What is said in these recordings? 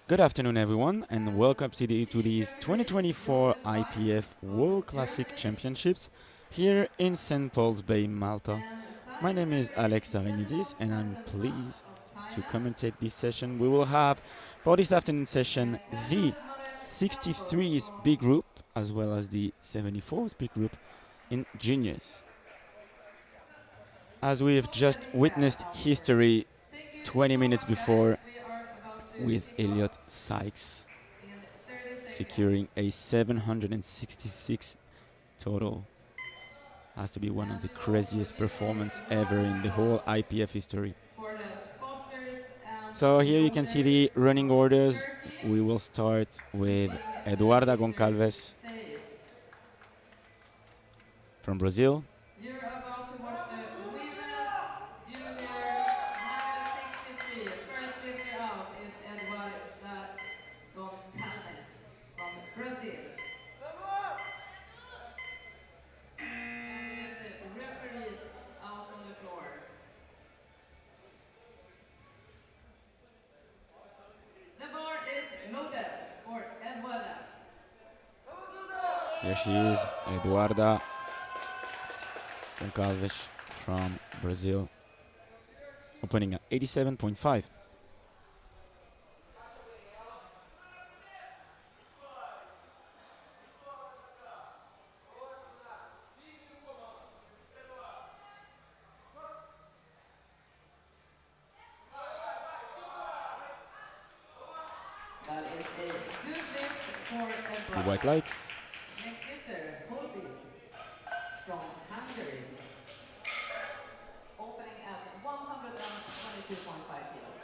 Good afternoon, everyone, and welcome to these 2024 IPF World Classic Championships here in St. Paul's Bay, Malta. My name is Alex Arenidis, and I'm pleased to commentate this session. We will have, for this afternoon session, the 63s B group as well as the 74s B group in juniors. As we have just witnessed history 20 minutes before with Elliot Sykes securing a 766 total. Has to be one of the craziest performances ever in the whole IPF history. So here you can see the running orders. We will start with Eduarda Goncalves from Brazil. You're about to watch the Women's Junior 163. First lifter out is Eduarda Goncalves from Brazil. And we get the referees out on the floor. The bar is loaded for Eduarda. Here she is, Eduarda Goncalves from Brazil, opening at 87.5. That is a good lift for The Eduarda. white lights. Next lifter, Holby from Hungary. Opening at 122.5 kilos.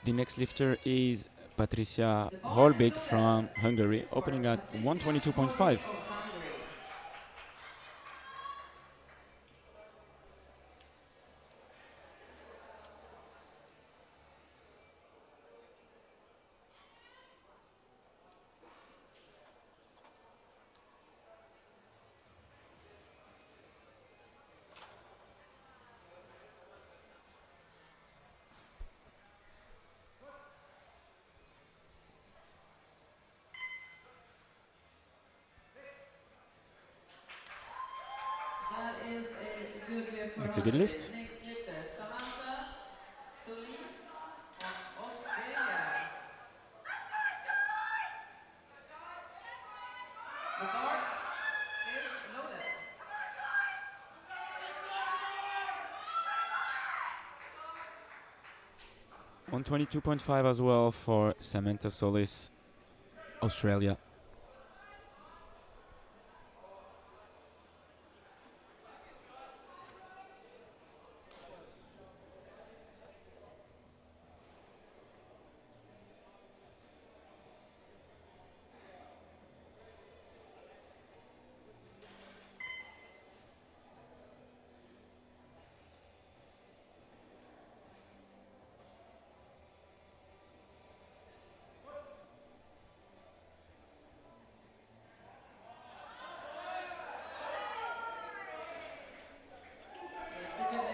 The next lifter is Patricia Holbig from Hungary, opening at 122.5. That is a good lift for That's a good lift. Next lifter, Samantha Solis from Australia. The bar is loaded. 122.5 as well for Samantha Solis, Australia.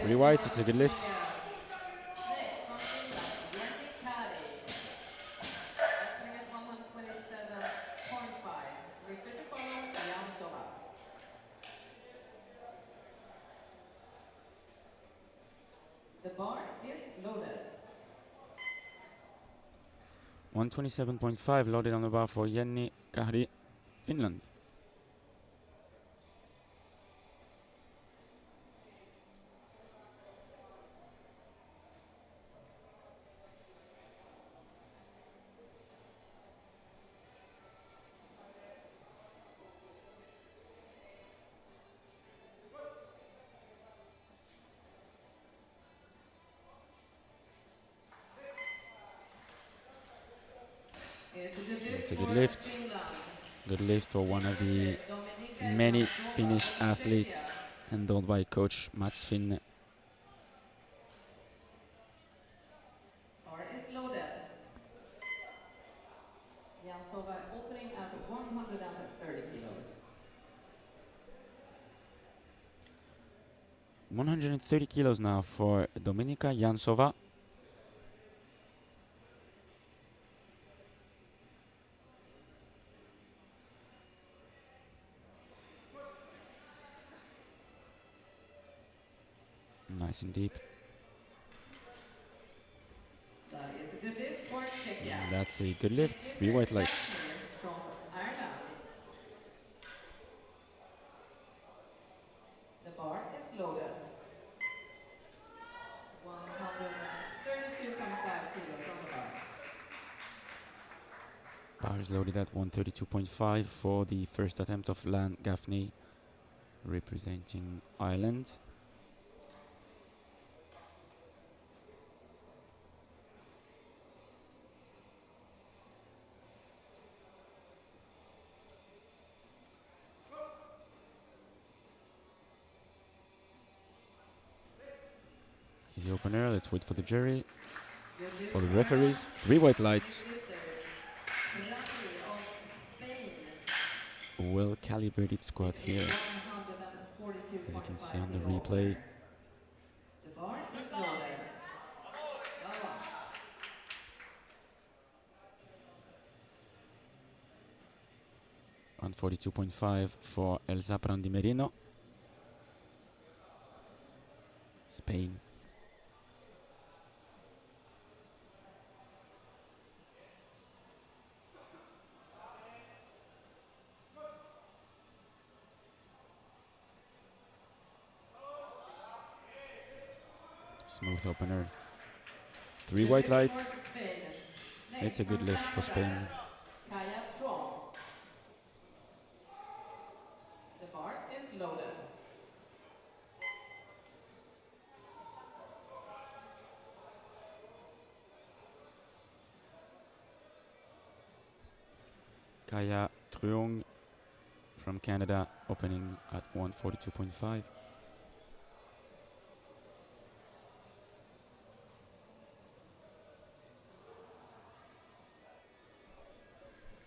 Pretty white, it's a good lift. Next, from Finland, opening at 127.5. Lifter to follow, Jan Sova. The bar is loaded. 127.5 loaded on the bar for Jenny Kahri, Finland. It's a good lift. Good lift for one of the many Finnish athletes handled by coach Mats Finne. Bar is loaded. Jan Sova opening at 130. 130 kilos now for Dominika Jansova. Nice and deep. That is a good lift for Czechia. That's a good lift. Next 3 lifter, white lights. Gaffney from Ireland. The bar is loaded. 132.5 kilos on the bar. Bar is loaded at 132.5 for the first attempt of Lan Gaffney, representing Ireland. Easy opener. Let's wait for the jury. For the referees, 3 white lights. Well calibrated squat here, as you can see on the replay. The bar is loaded. 142.5 for Elsa Prandimerino, Spain. Smooth opener. 3 white lights. It's a good lift for Spain. The bar is loaded. Kaya Truong from Canada, opening at 142.5.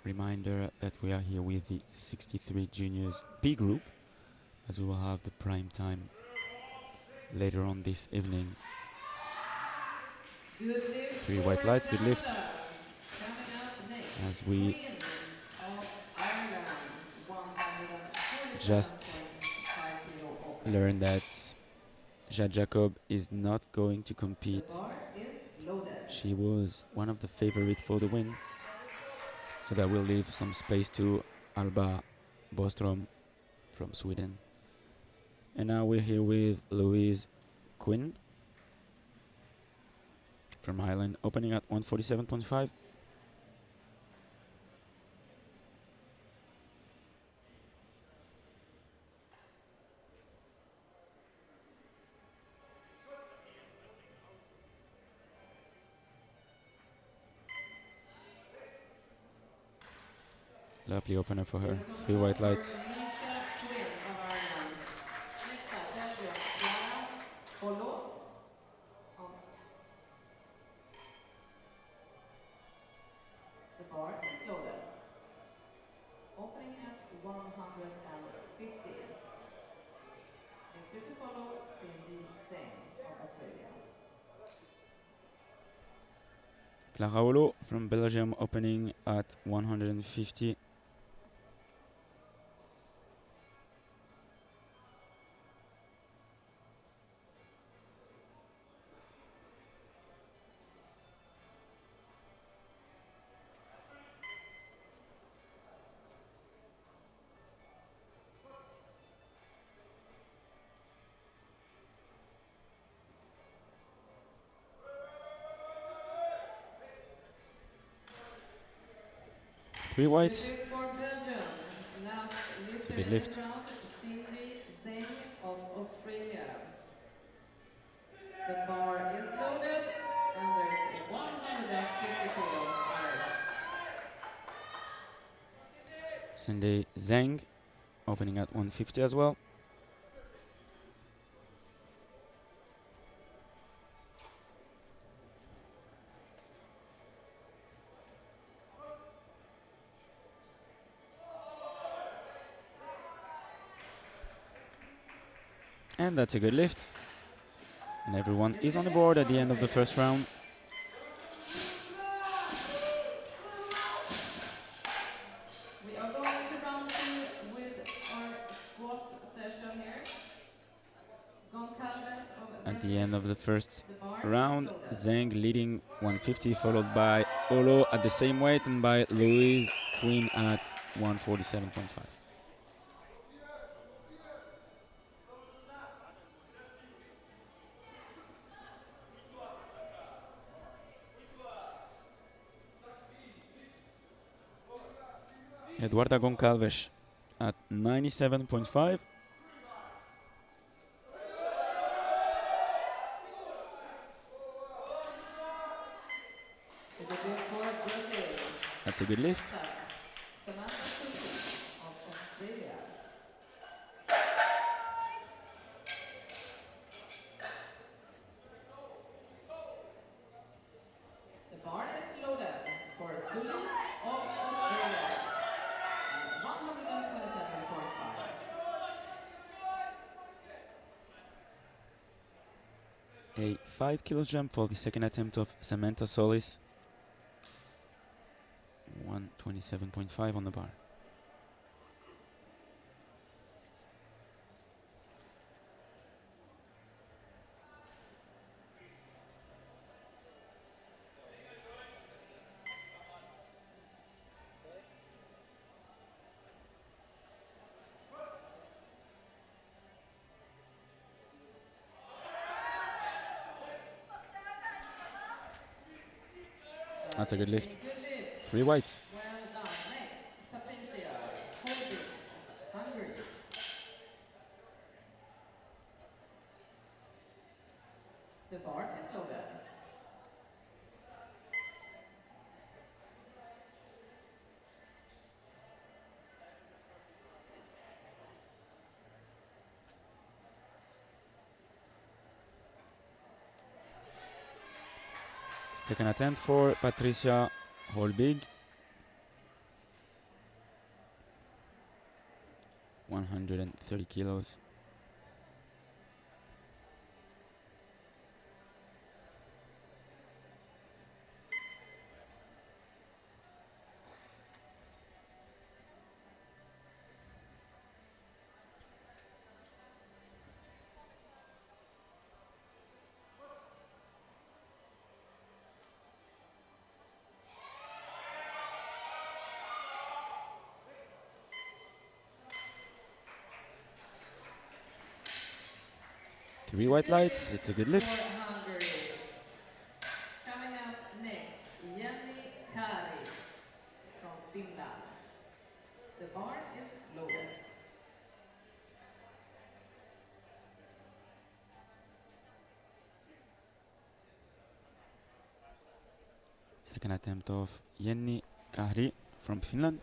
Reminder that we are here with the 63 juniors B group, as we will have the prime time later on this evening. Good lift 3 white lights, good lift. Coming up next, As we Queen of Ireland, just 147.5 kilo open. learned that Jade Jacob is not going to compete. The bar is loaded. She was one of the favorites for the win, so that will leave some space to Alba Bostrom from Sweden. And now we're here with Louise Quinn from Ireland, opening at 147.5. Lovely opener for her. 3 white lights. The bar is loaded. Opening at 150. Lifter to follow, Cindy Zeng of Australia. Clara Olo from Belgium, opening at 150. Three whites. Good lift for Belgium. Last lifter good in lift. this round, Cindy Zeng of Australia. The bar is loaded and there's 150 kilos on it. Cindy Zeng, opening at 150 as well. And that's a good lift. And everyone The is on the deadlift board at for the the end of the second. first round. We are going into round 2 with our squat session here. Goncalves of At the end Brazil. of the first The bar is round, loaded. Zhang leading 150, followed by Olo at the same weight and by Louise Quinn at 147.5. Eduarda Goncalves at 97.5. The deadlift for Brazil. That's a good lift. Next up, Samantha Sully of Australia. The bar is loaded for Sully of Australia at 127.5. A 5 kilo jump for the second attempt of Samantha Solis. 127.5 on the bar. That's a good lift. A good lift. 3 whites. Well done. Next, Patricia Holbing of Hungary. The bar is loaded. Second attempt for Patricia Holbig. 130 kilos. Three white lights. It's a good lift. For Hungary. Coming up next, Jenny Kari from Finland. The bar is loaded. Second attempt of Jenny Kahri from Finland.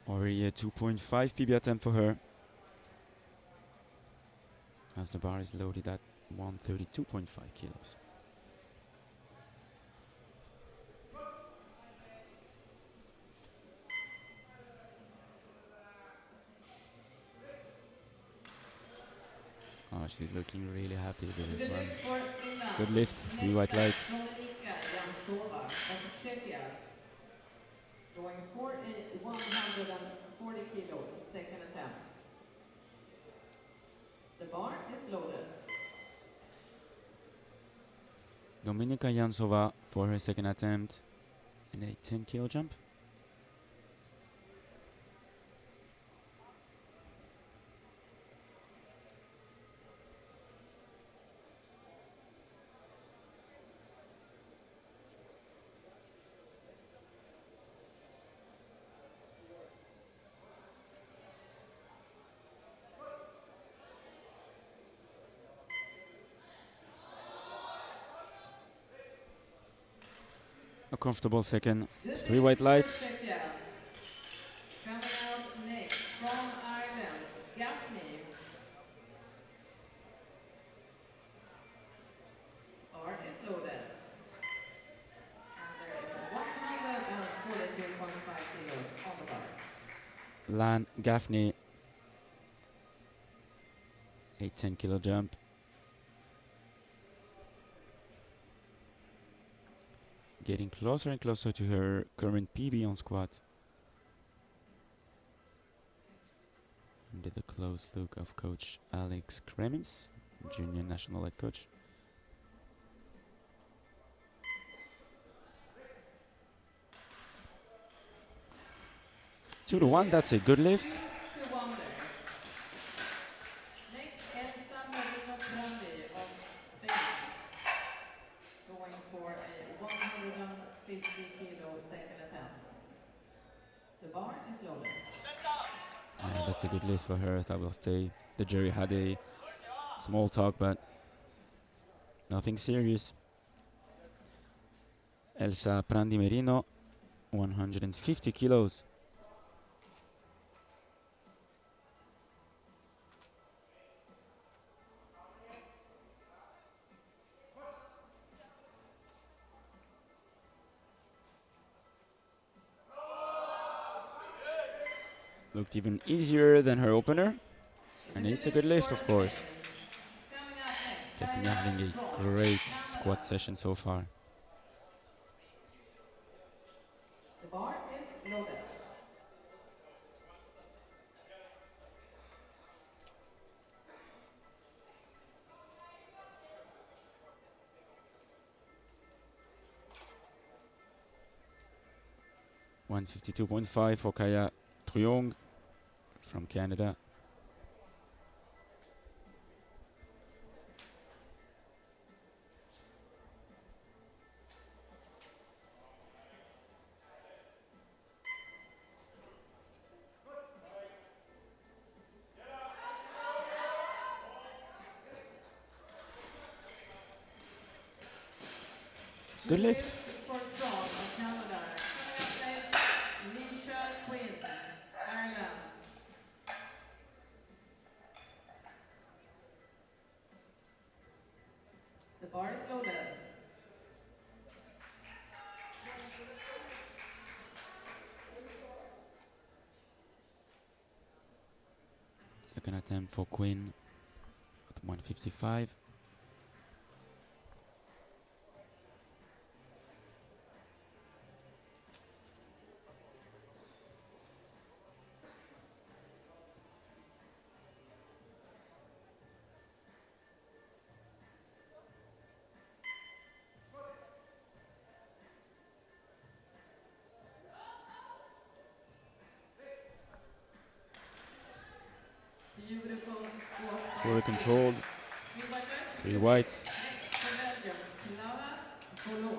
Already a 2.5 PB attempt for her, as the bar is loaded at 132.5 kilos. Oh, she's looking really happy with this Good one. lift for Finland. Good lift, 3 white Next up, lights. Dominika Jansova of Czechia. Going for a 140 kilo second attempt. The bar is loaded. Dominika Jansova for her second attempt in a 10 kilo jump. A comfortable second. Good 3 white lift for lights. Czechia. Coming out next from Ireland, Gaffney. Bar is loaded. And there is 142.5 kilos on the bar. Lan Gaffney A 10-kilo jump. Getting closer and closer to her current PB on squat. Under the close look of Coach Alex Kremins, junior national head coach. 2-1, that's a good lift. 2-1 there. Next, Elsa Moreno Grandi of Spain, going for a 150 kilo second attempt. The bar is loaded. That's a good lift for her. That will stay. The jury had a small talk, but nothing serious. Elsa Prandi Merino, 150 kilos. Looked even easier than her opener. And it's a good lift, of course. Definitely having a great squat session so far. The bar is loaded. $152.5 for Kaya Truong from Canada. Good lift. For Tron of Canada. Coming up next, Leisha Quinn, Ireland. The bar is loaded. Second attempt for Quinn at 155. Beautiful squat. Fully controlled. 3 whites. Next for Belgium, Clara Bolo.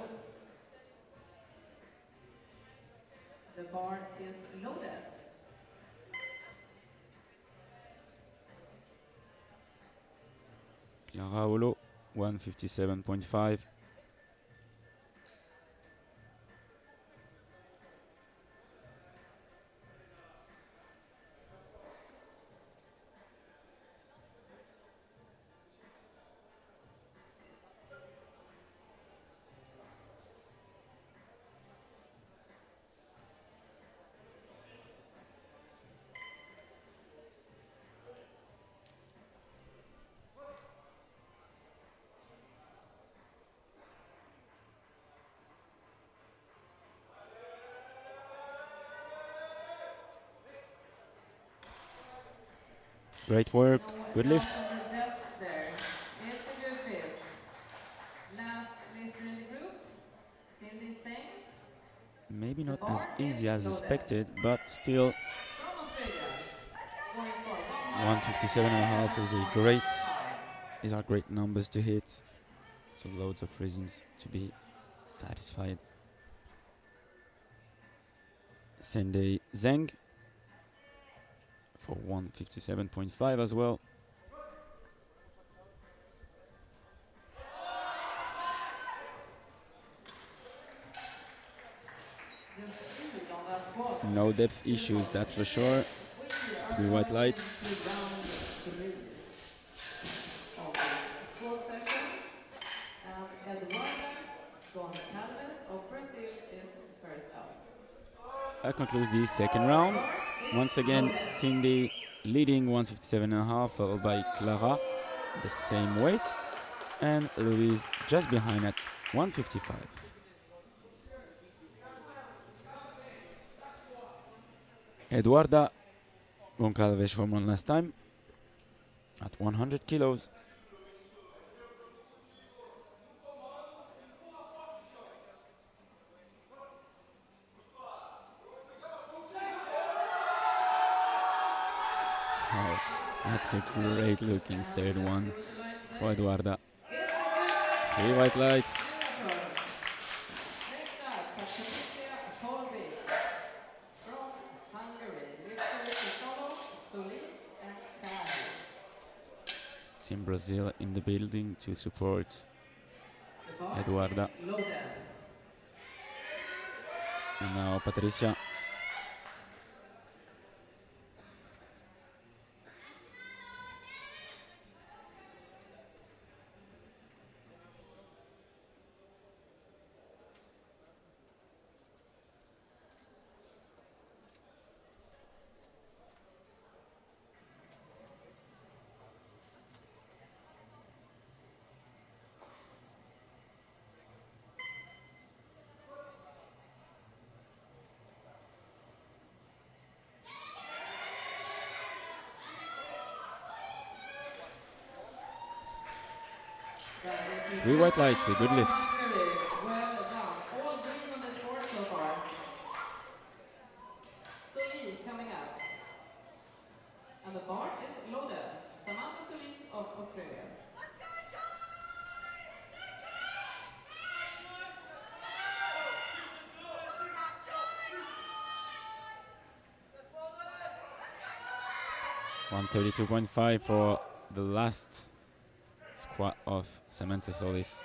The bar is loaded. Clara Olo, 157.5. Great work, good lift. The depth there. It's a good lift. Last lifter in the group, Cindy Singh. Maybe not as easy as expected, but still From Australia, going for 157.5 is a great numbers to hit. So loads of reasons to be satisfied. Sendai Zheng for 157.5 as well. No depth issues, that's for sure. 3 white lights. Squat session, and Eduarda Gonçalves of Brazil is first out. That concludes the second round. Once again, Cindy leading 157.5, followed by Clara the same weight, and Louise just behind at 155. Eduarda Goncalves from one last time at 100 kilos. Oh, that's a great looking third And let's one see what the lights for say. Eduarda. It's a good day. 3 white lights. Beautiful. Next up, Patricia Holvik from Hungary. Lifters Nicolo, Solis, and Kari. Team Brazil in the building to support The bar Eduarda. is loaded. And now Patricia. That is a 3 good white lights, a round good for lift. Hungary. Well done. All green on this board so far. Solis coming up. And the bar is loaded. Samantha Solis of Australia. $132.5 for the last squat of Samantha Solis,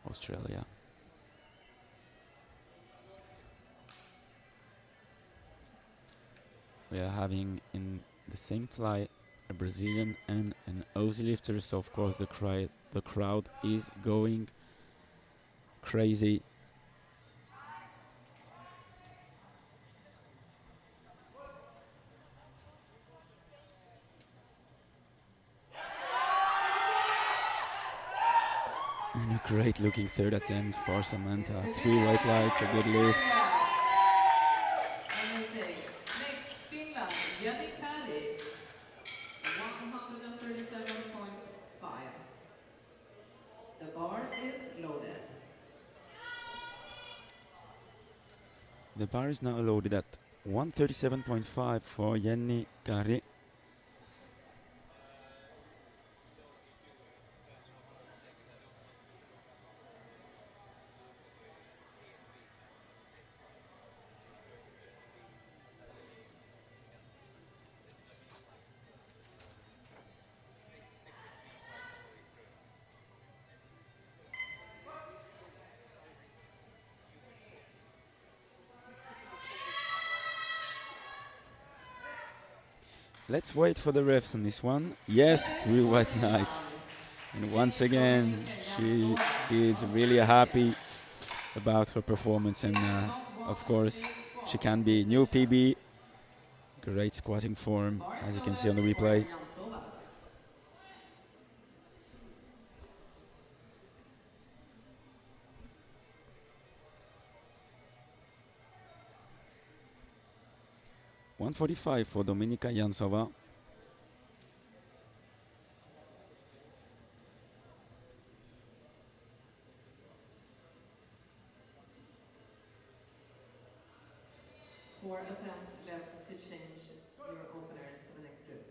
Australia. We are having in the same fly a Brazilian and an Aussie lifter, so of course the crowd is going crazy. And a great looking third attempt for Samantha. 3 white lights, a good lift. Amazing. Next, Finland, Jenny Kari. 137.5. The bar is loaded. The bar is now loaded at 137.5 for Jenny Kari. Let's wait for the refs on this one. Yes, 3 white lights. And once again, she is really happy about her performance, and of course, she can be new PB. Great squatting form, as you can see on the replay. $145 for Dominika Jansova. Four attempts left to change your openers for the next group.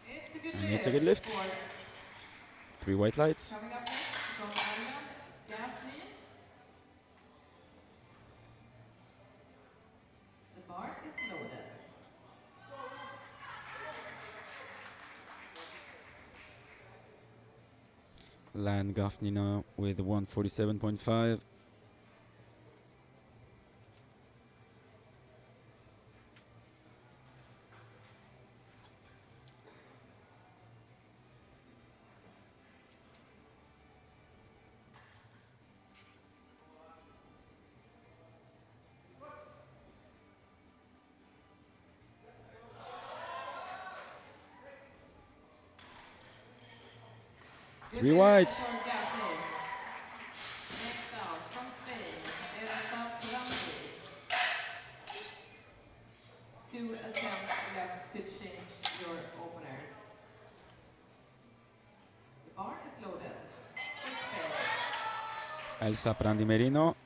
It's a good And lift. it's a good lift. 3 white lights. Coming up next from Ireland, Gaffney. The bar is loaded. Lan Gaffney now with 147.5. 3 whites. for Gasly. Next out from Spain, Elsa Franti. 2 attempts left to change your openers. The bar is loaded for Spain. Elsa Prandi Merino,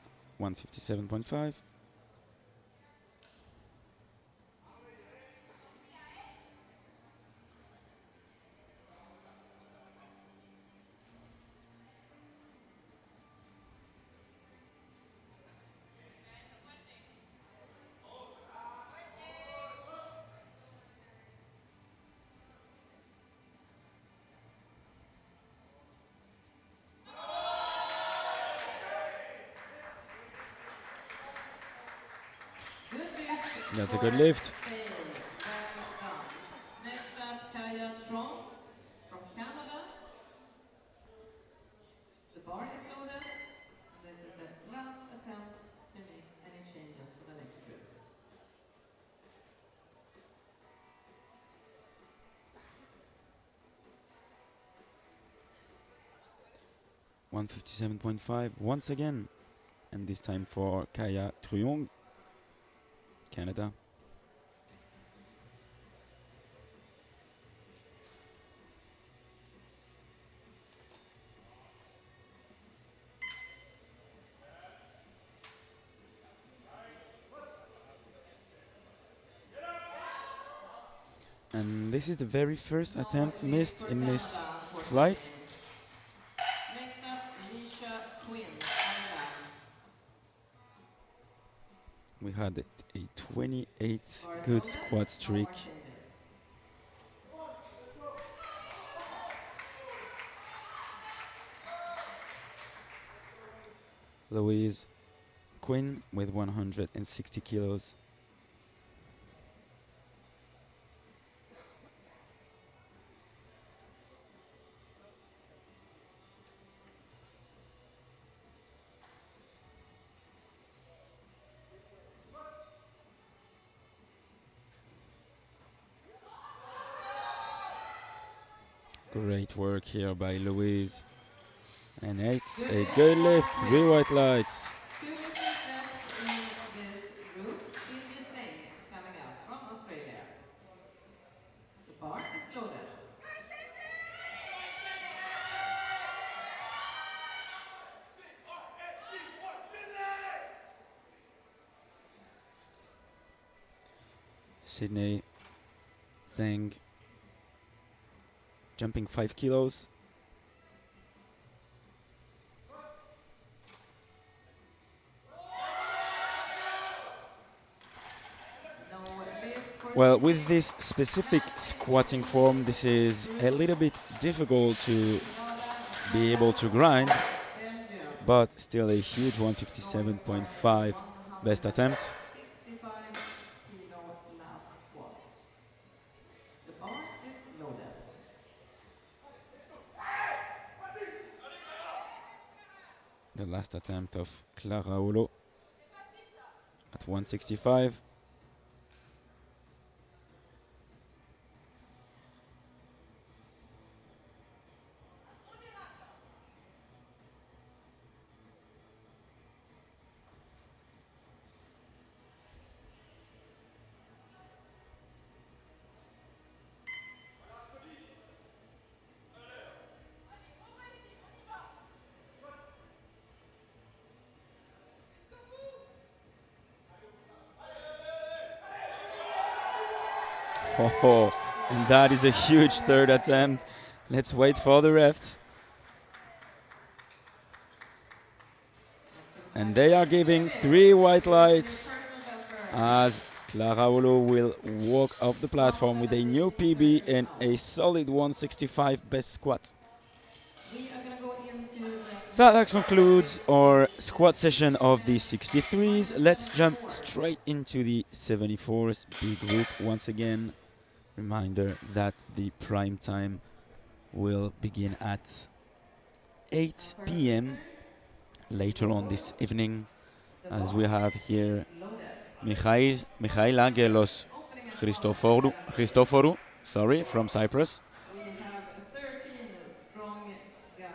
157.5. That's a good lift. Next up, Kaya Tron from Canada. The bar is loaded. This is the last attempt to make any changes for the next group. 157.5 once again, and this time for Kaya Truong, Canada. And this is the very first attempt missed in this flight. Next up, Alicia Quinn, We had a 28 good squat streak. Louise Quinn with 160 kilos. Great work here by Louise. And it's a good lift, 3 white lights. 2 lifters left in this group. Cindy Singh coming up from Australia. The bar is loaded. Sydney Zhang jumping 5 kilos. Well, with this specific squatting form, this is a little bit difficult to be able to grind, but still a huge 157.5 best attempt. 65 kilo last squat. The bar is loaded. The last attempt of Clara Olo at 165. Oh, and that is a huge third attempt. Let's wait for the refs. And they are giving 3 white lights as Clara Olo will walk off the platform with a new PB and a solid 165 best squat. So that concludes our squat session of the 63s. Let's jump straight into the 74s B group once again. Reminder that the prime time will begin at 8 p.m. later on this evening, as we have here Michail Angelos Christoforou, sorry, from Cyprus. We have 13 strong guys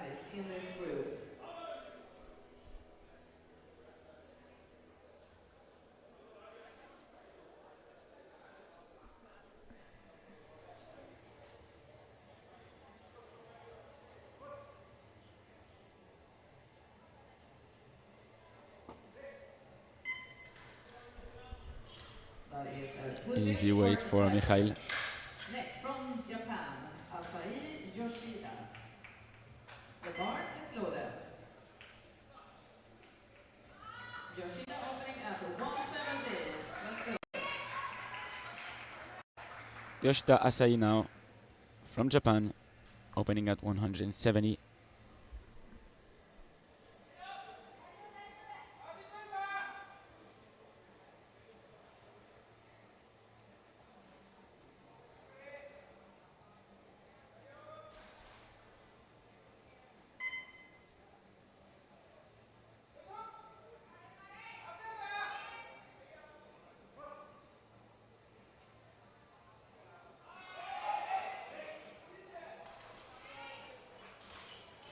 Easy weight for Mikhail. Next, from Japan, Asai Yoshida. The bar is loaded. Yoshida opening at 170. Let's go. Yoshida Asai now from Japan, opening at 170.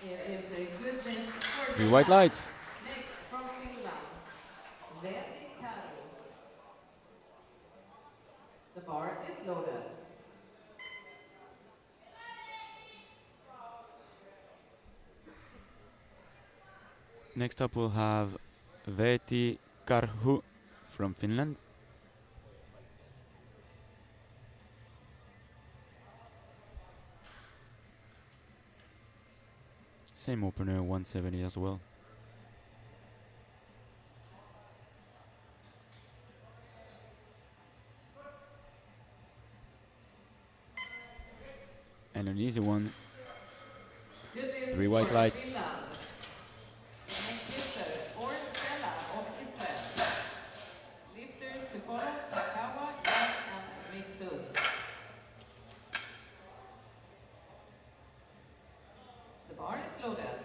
It is a good lift for Three white lights. Next, from Finland, Veti Karu. The bar is loaded. Next up we'll have Veti Karhu from Finland. Same opener, 170 as well. And an easy one. Three white lights. Next lifter, or Stella of Israel. Lifters to follow, Takawa, Yan, and Mifsud. The bar is loaded.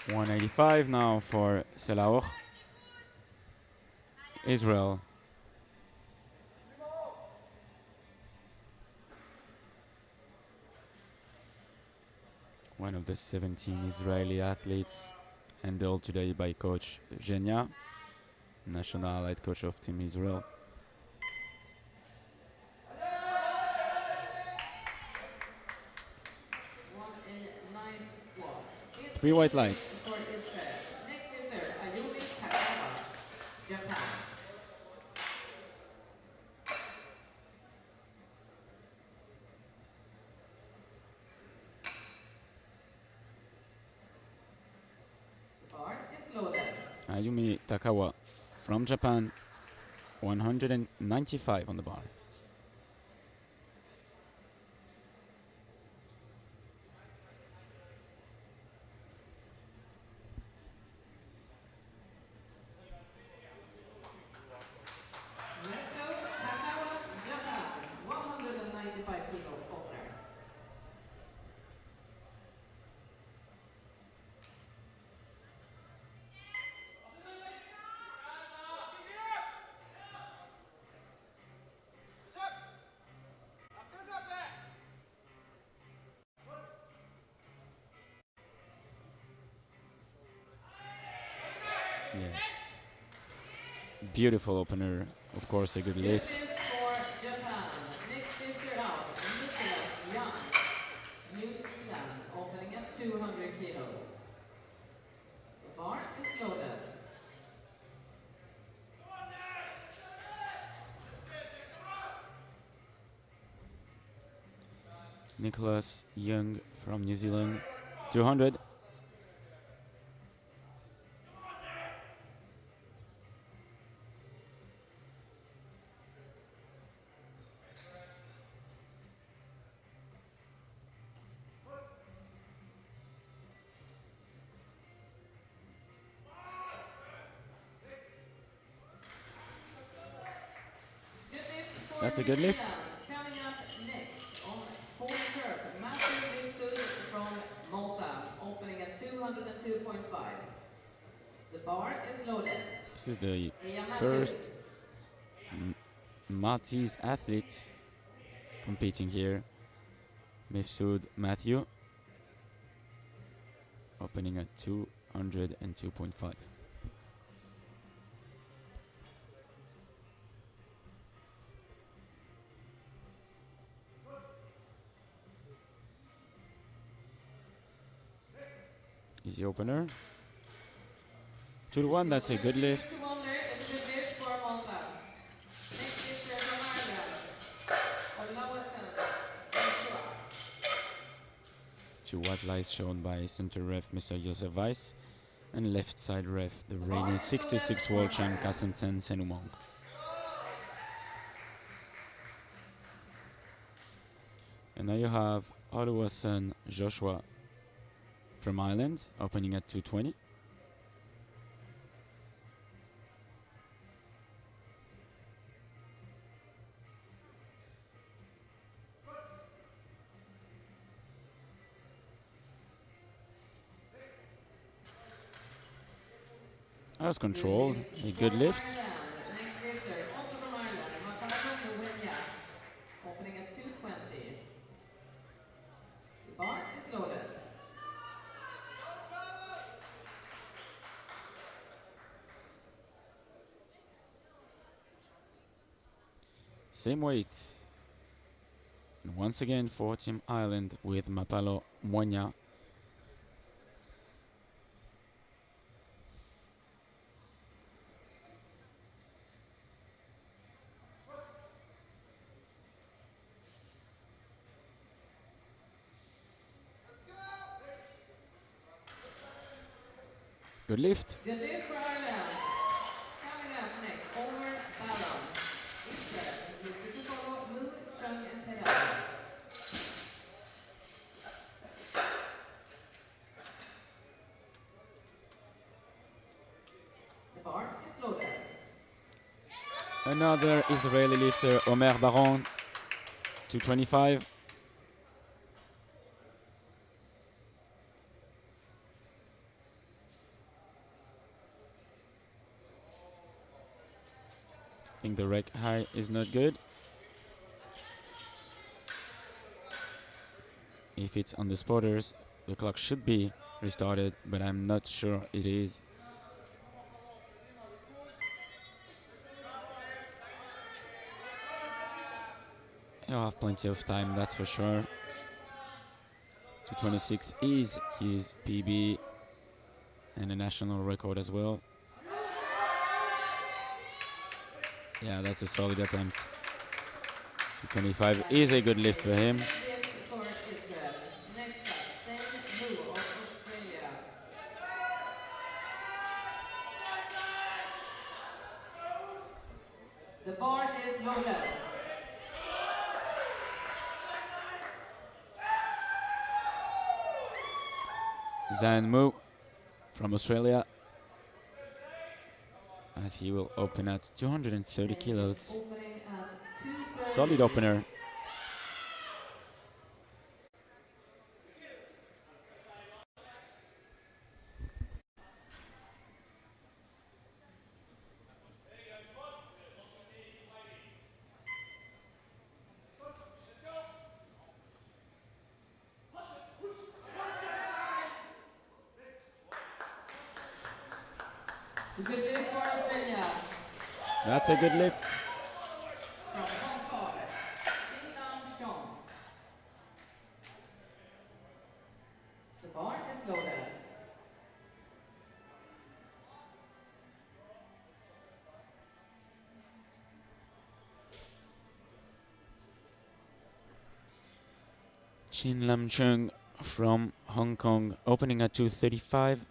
$185 now for Selaoch. Israel. One of the 17 Israeli athletes handled today by coach Zhenya, national head coach of Team Israel. Three white lights. For Israel. Next lifter, Ayumi Takawa, Japan. The bar is loaded. Ayumi Takawa from Japan, 195 on the bar. Let's go, Takawa, Japan, 195 kilo opener. Yes. Beautiful opener. Of course, a good lift. For Japan. Next lifter out, Nicholas Young, New Zealand, opening at 200 kilos. The bar is loaded. Nicholas Young from New Zealand, 200. That's a good lift. Coming up next on home turf, Matthew Mifsud from Malta, opening at 202.5. The bar is loaded. This is the Matthew. first Maltese athlete competing here. Mifsud Matthew, opening at 202.5. Easy opener. 2 to 1, that's a good lift. It's a good lift for Malta. Next lifter from Ireland, Olawson Joshua. 2 white lights shown by center ref Mr. Joseph Weiss and left side ref the reigning 66 world champ Kasemtsen Senumong. And now you have Olawson Joshua from Ireland opening at 220. That was controlled, a good lift. Next lifter, also from Ireland, Mapalatungu Winya, opening at 220. The bar is loaded. Same weight. And once again for Team Ireland with Mapalo Mwanya. Good lift. Good lift for Ireland. Coming up next, Omar Baron. Israel, lifter to follow, Moon, Chung, and Terrell. The bar is loaded. Another Israeli lifter, Omer Baron, 225. I think the rec high is not good. If it's on the spotters, the clock should be restarted, but I'm not sure it is. He'll have plenty of time, that's for sure. 226 is his PB and a national record as well. Yeah, that's a solid attempt. 225 is a good lift for him. For Israel. Next up, Sen Wu of Australia. The bar is loaded. Zan Mu from Australia, as he will open at 230 kilos. Solid opener. It's a good lift for Australia. That's a good lift. From Hong Kong, Xin Shong. The bar is loaded. Chin Lam Chung from Hong Kong opening at 235.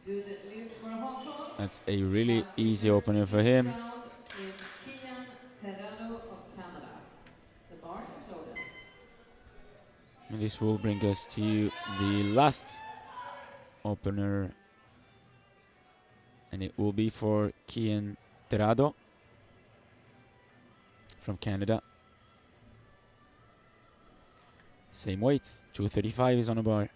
Good lift for Hong Kong. That's a really easy opener for him. Round is Kian Terrano of Canada. The bar is loaded. And this will bring us to the last opener, and it will be for Kian Terrado from Canada. Same weight, 235 is on a bar.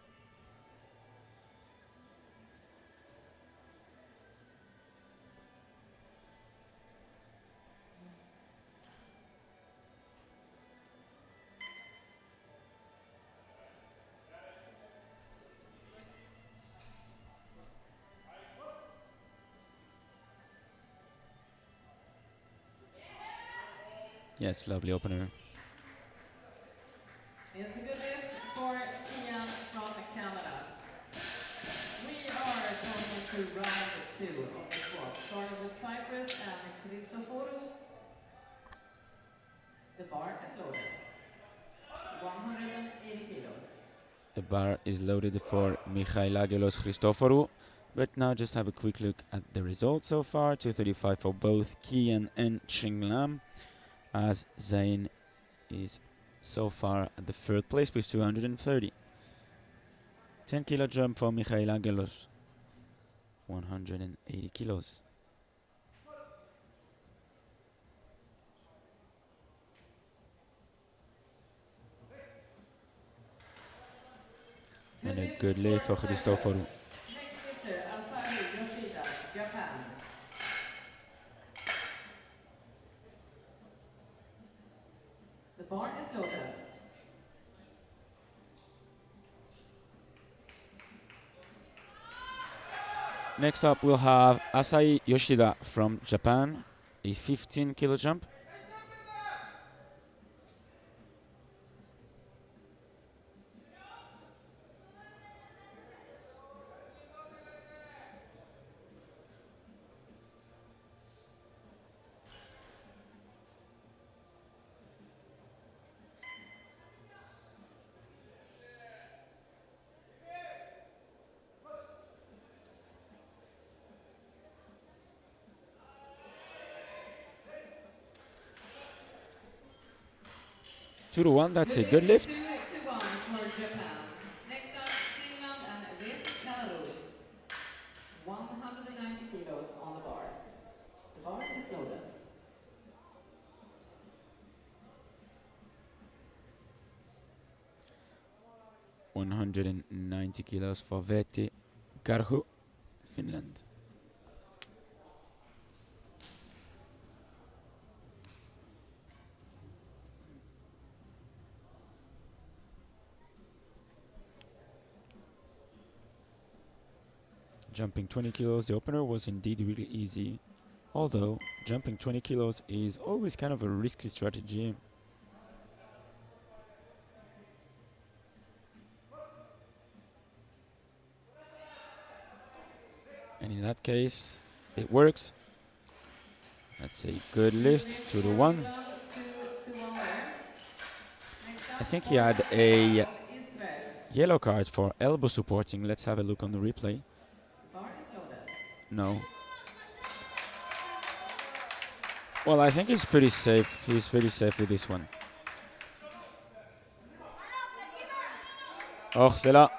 Yes, lovely opener. It's a good lift for Kian from Canada. We are going into round 2 of the squat, starting with Cyprus and Christoforu. The bar is loaded. 180 kilos. The bar is loaded for Michailagelos Christoforou. But now just have a quick look at the results so far. 235 for both Kian and Chinglam, as Zain is so far at the third place with 230. 10 kilo jump for Michailagelos. 180 kilos. And a good lift for Christoforou. Next lifter, Asahi Yoshida, Japan. The bar is loaded. Next up, we'll have Asahi Yoshida from Japan, a 15 kilo jump. Two to one, that's a good lift. 2-1 for Japan. Next up, Finland and Karalu. 190 kilos on the bar. The bar is loaded. .190 kilos for Veeti Karhu, Finland. Jumping 20 kilos, the opener was indeed really easy. Although, jumping 20 kilos is always kind of a risky strategy. And in that case, it works. That's a good lift, 2 to 1. I think he had a yellow card for elbow supporting. Let's have a look on the replay. No. Well, I think he's pretty safe. He's pretty safe with this one. Oh, c'est là.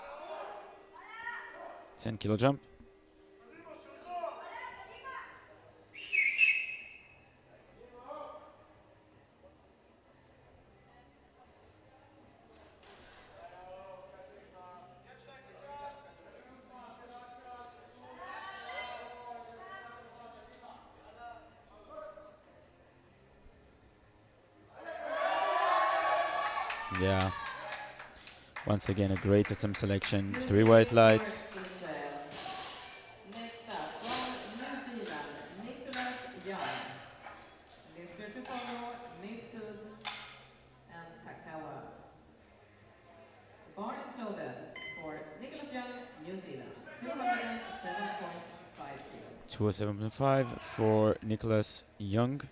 10 kilo jump. Yeah. Once again, a great attempt selection. 3 white lights. Next up, from New Zealand, Nicholas Young. Lifter to follow, Mifsud and Takawa. The bar is loaded for Nicholas Young, New Zealand. 207.5 kilos. 207.5 for Nicholas Young.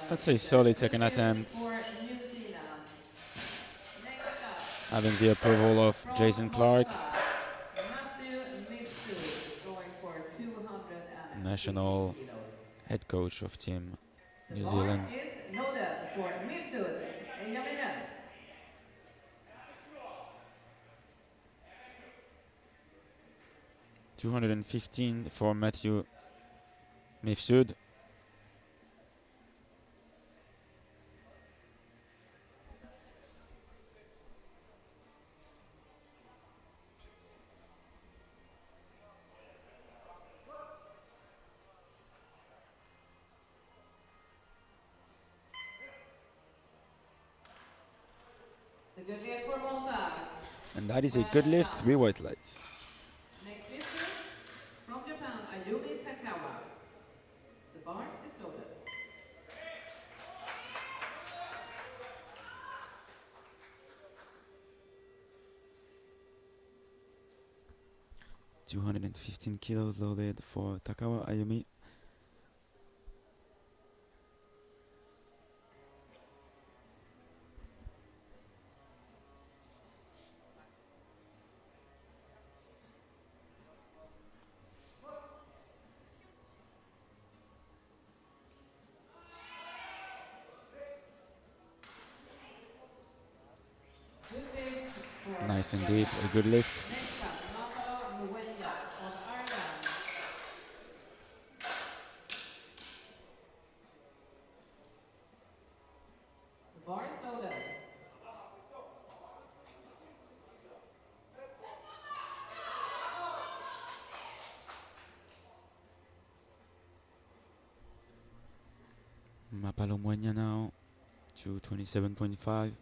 That's a solid second attempt. Having the approval of Jason Clark, national head coach of Team New Zealand. The bar is loaded for Mifsud. Jaminen. 215 for Matthew Mifsud. Good lift for Malta. And that is a good Well lift, done. 3 white lights. Next lifter from Japan, Ayumi Takawa. The bar is loaded. 215 kilos loaded for Takawa Ayumi. Good lift for Nice indeed, a Japan. good lift. Next up, Mapalo Mwenya of Ireland. The bar is loaded. Mapalo Muenya now, 227.5.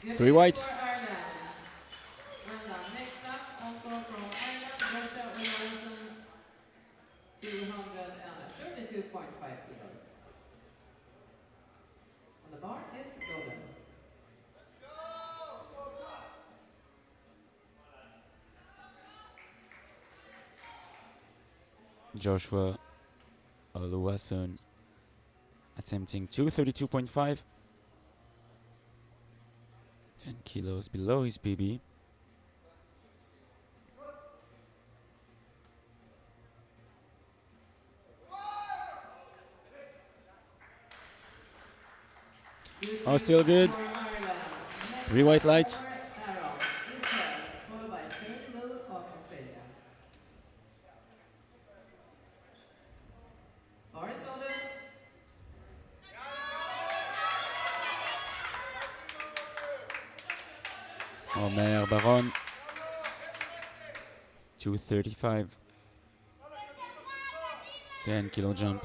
Good 3 lift whites. for Ireland. Well done. Next up, also from Ireland, Russia Olausson, 232.5 kilos. And the bar is loaded. Joshua Oluwasun attempting 232.5. 10 kilos below his PB. Good Oh, lift still good. for Ireland. 3 Next white up, lights. Robert Arrow, Israel, followed by Zane Moon of Australia. Bar is loaded. Omer Baron, 235. 10 kilo jump.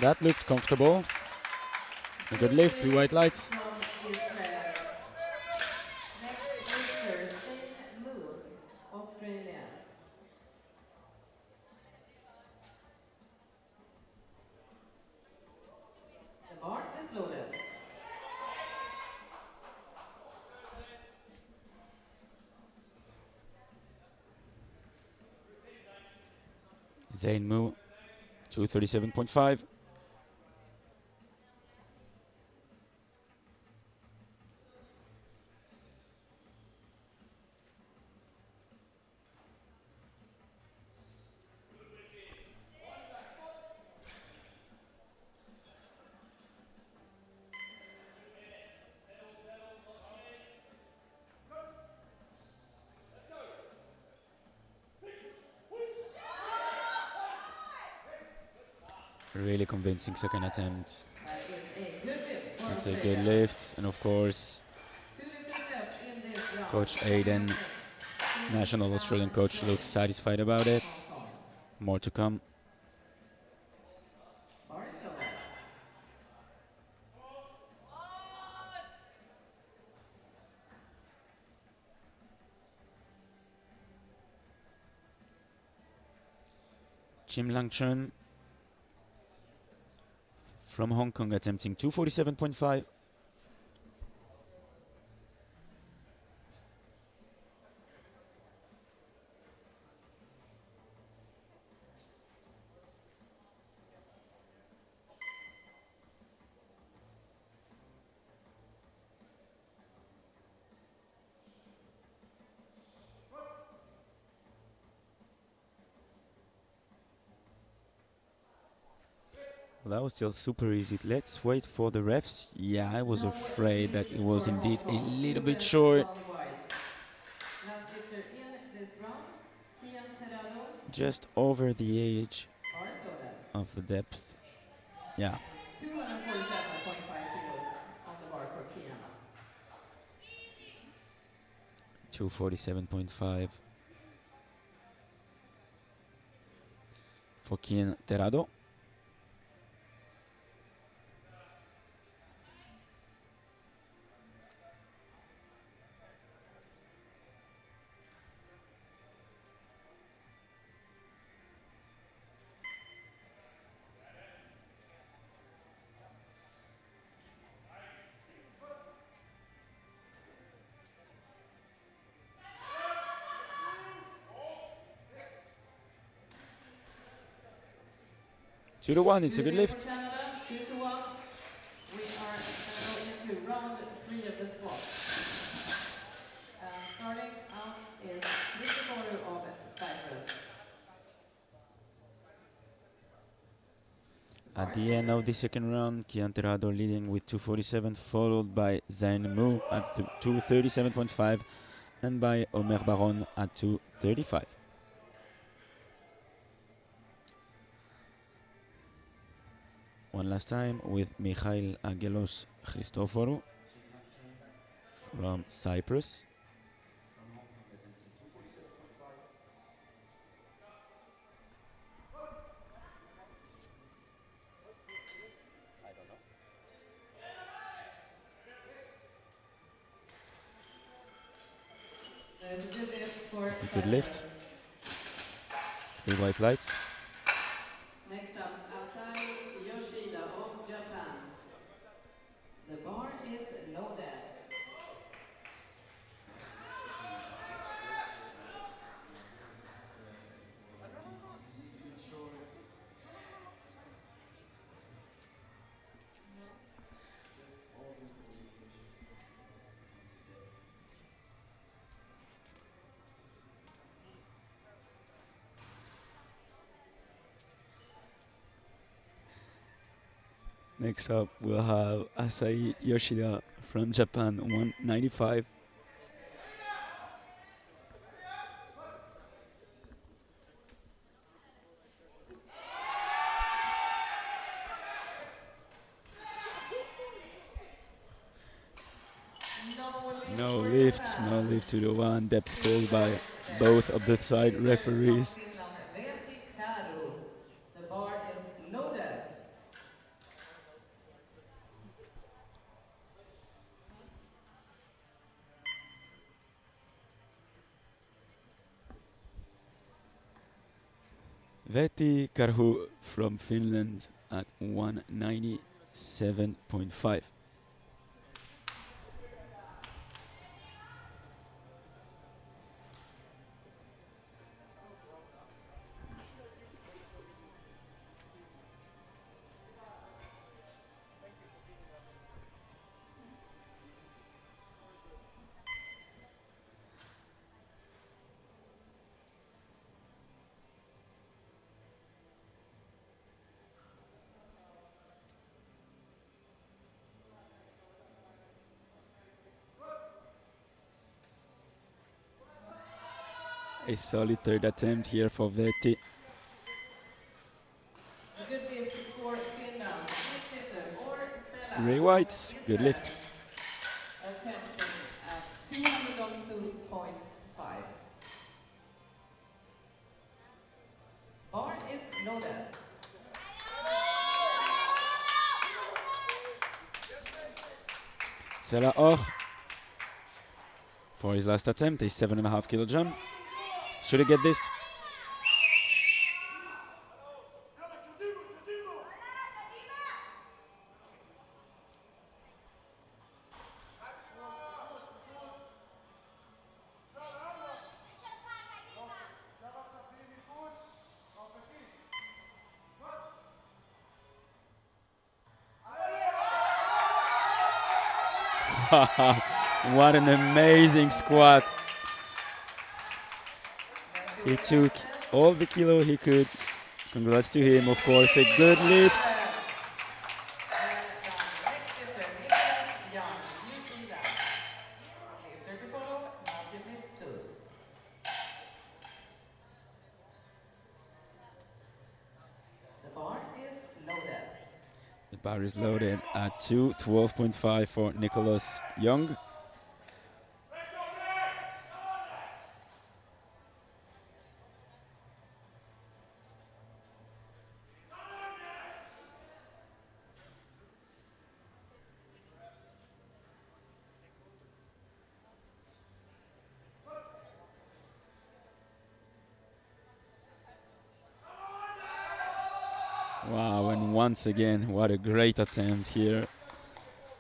That looked comfortable. A good lift, 3 white lights. From Israel. Next lifter, Zane Moon, Australia. The bar is loaded. Zayn Mu, 237.5. Really convincing second attempt. That is a good lift for That's a good Australia. lift. And of course, 2 lifters left in this round. Coach Coming up Aiden, next, national Australian coach, Choi looks satisfied about it. of Hong Kong. More to come. Bar is loaded. Chim Lang Chun from Hong Kong attempting 247.5. Well, that was still super easy. Let's wait for the refs. Yeah, I was No afraid that lead it was for indeed Hong a Kong. little 2 bit minutes short. long whites. Last lifter in this round, Kian Terrado. Just over the edge Bar is loaded. of the depth. Yeah. It's 247.5 kilos on the bar for Kian. 247.5 for Kian Terrado. Two to one, it's a good lift. For Canada, 2-1. We are going to go into round 3 of the squat. Starting out is Christopher of Cyprus. At the end of the second round, Kian Terrado leading with 247, followed by Zain Mu at 237.5 and by Omer Baron at 235. One last time with Mikhail Angelos Christoforou from Cyprus. There's a good lift for It's a good Cyprus. lift. 3 white lights. Next up, Asai Yoshida of Japan. The bar is loaded. Next up, we'll have Asai Yoshida from Japan, 195. No lift, no lift to the one. Depth called by both of the side referees. The bar is loaded. Veeti Karhu from Finland at 197.5. A solid third attempt here for Veeti. It's a good lift for Finland. Next lifter, or Stella. Ray White's good lift. Attempting at 202.5. Bar is loaded. Sela Or for his last attempt, a 7.5 kilo jump. Should he get this? What an amazing squat. He took all the kilo he could. Congrats to him, of course. A good lift. Bar is loaded at 212.5 for Nicholas Young. Wow, and once again, what a great attempt here.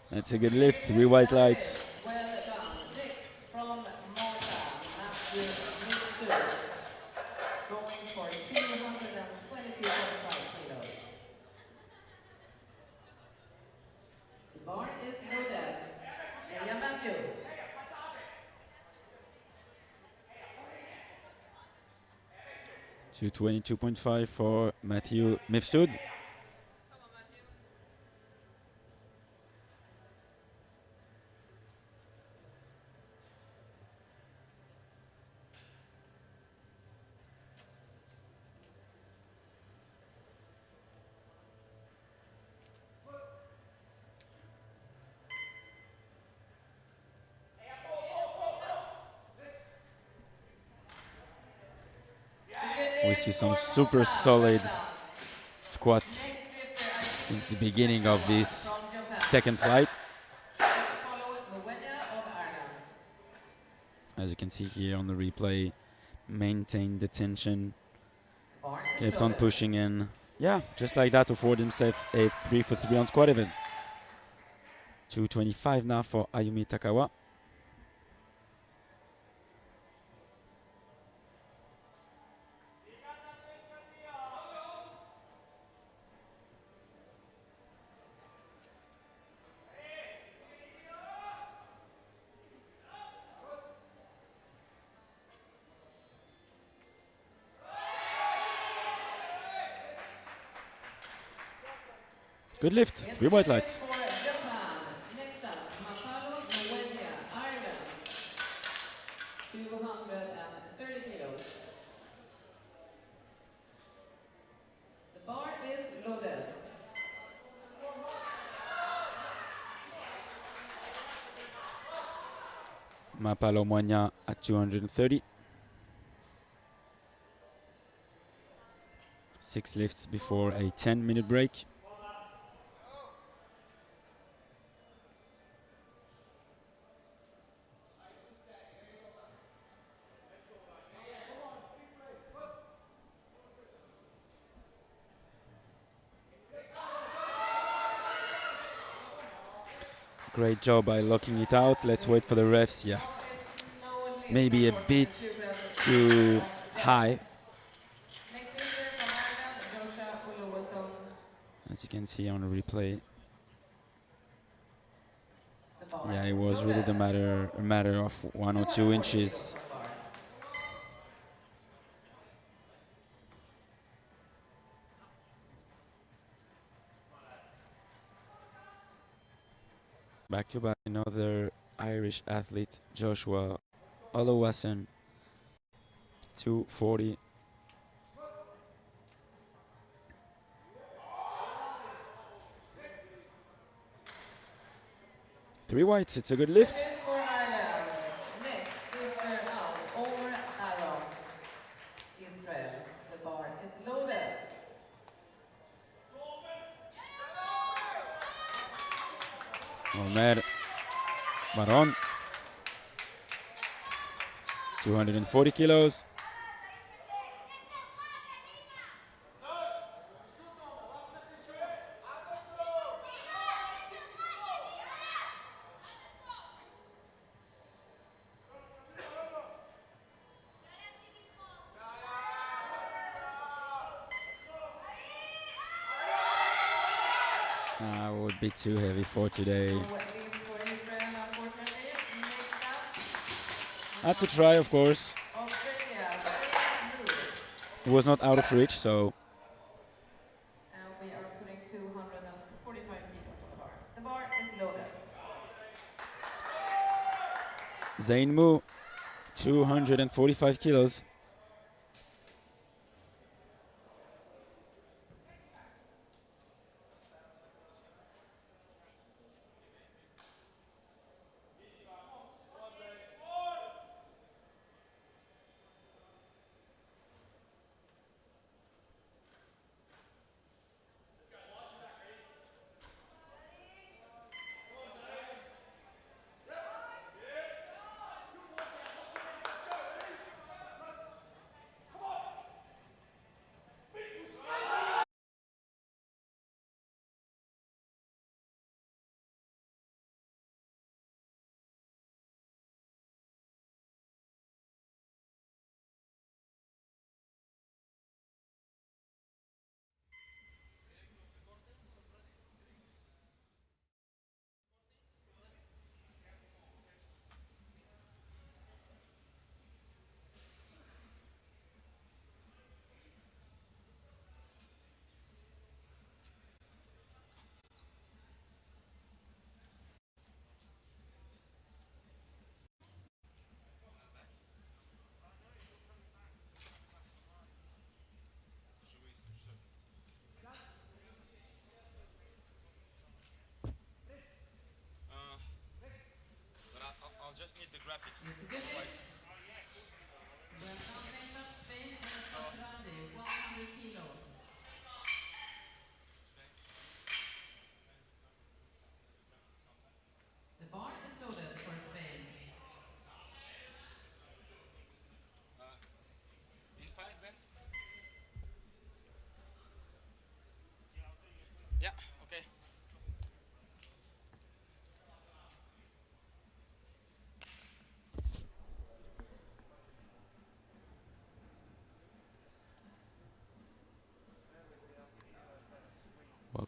That's a good lift, 3 white That lights. is well done. Next from Malta, Matthew Mifsud, going for 222.5 kilos. The bar is loaded. Yeah, Matthew. 222.5 for Matthew Mifsud. We see some super solid squats since the beginning of this second flight. As you can see here on the replay, maintained the tension, kept on pushing in. Yeah, just like that to afford himself a 3 for 3 on squat event. 225 now for Ayumi Takawa. Good lift, 3 white lights. Next up, Mapalo Mwenya, Ireland, 230 kilos. The bar is loaded. Mapalo Mwanya at 230. 6 lifts before a 10-minute break. Great job by locking it out. Let's wait for the refs. Yeah, maybe a bit too high. As you can see on the replay. Yeah, it was really a matter of 1 or 2 inches. Back to back, another Irish athlete, Joshua Oluwasen, 240. Three whites, it's a good lift. Next, lifter out, over arrow. Israel, the bar is loaded. Omer Baron, 240 kilos. Would be too heavy for today. Had to try, of course. It was not out of reach, so. And we are putting 245 kilos on the bar. The bar is loaded. Zain Mu, 245 kilos.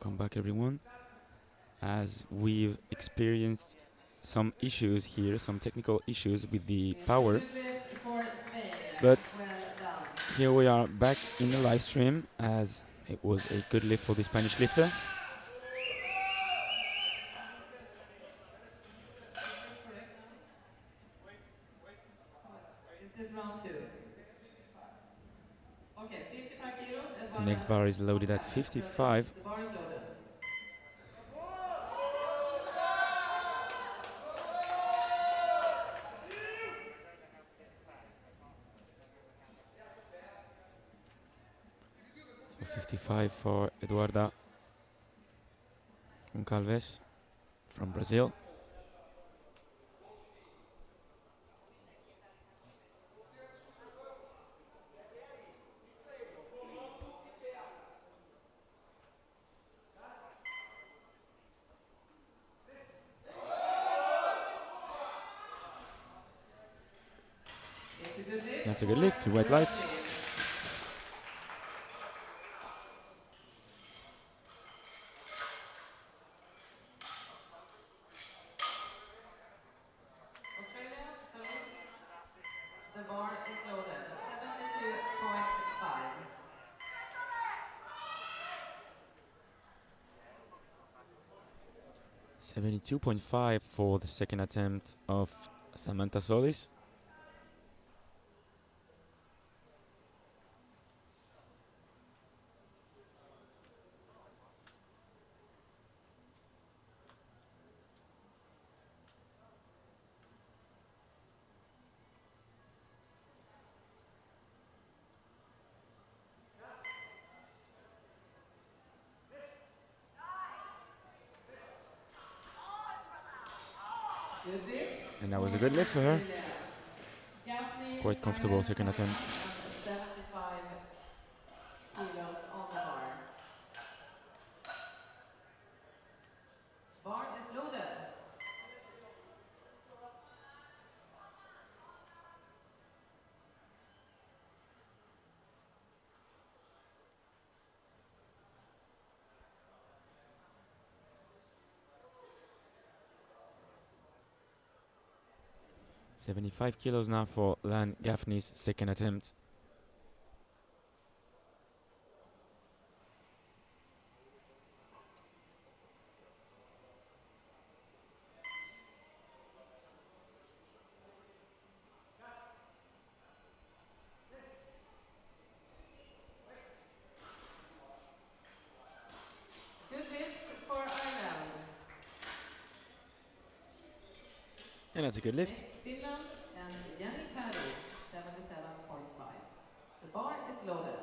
Welcome back, everyone. As we've experienced some issues here, some technical issues with the It's a power, good lift for Spain. but Well done. here we are back in the live stream as it was a good lift for the Spanish lifter. Is this correct now? Is this round two? Okay, 55 kilos, The Eduarda next bar is loaded at Goncalves. Go ahead. 55. The bar is loaded. So 55 for Eduarda Goncalves from Brazil. It's a good lift That's a good for lift. White lights. Brazil. Australia, service. The bar is loaded. 72.5. 72.5 for the second attempt of Samantha Solis. Good lift And that for was a good lift for her. Australia. Gaffney Quite comfortable Arlen second attempt. and 75 kilos on the bar. Bar is loaded. $75 kilos now for Lan Gaffney's second attempt. Good lift for Ireland. And that's a good lift. Next, Finland and Jenny Kari, 77.5. The bar is loaded.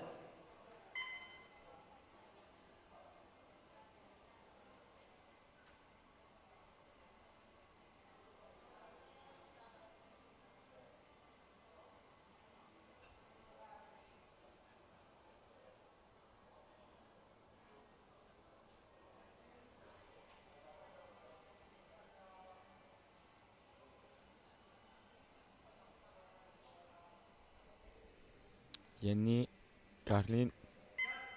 Jenny Karlin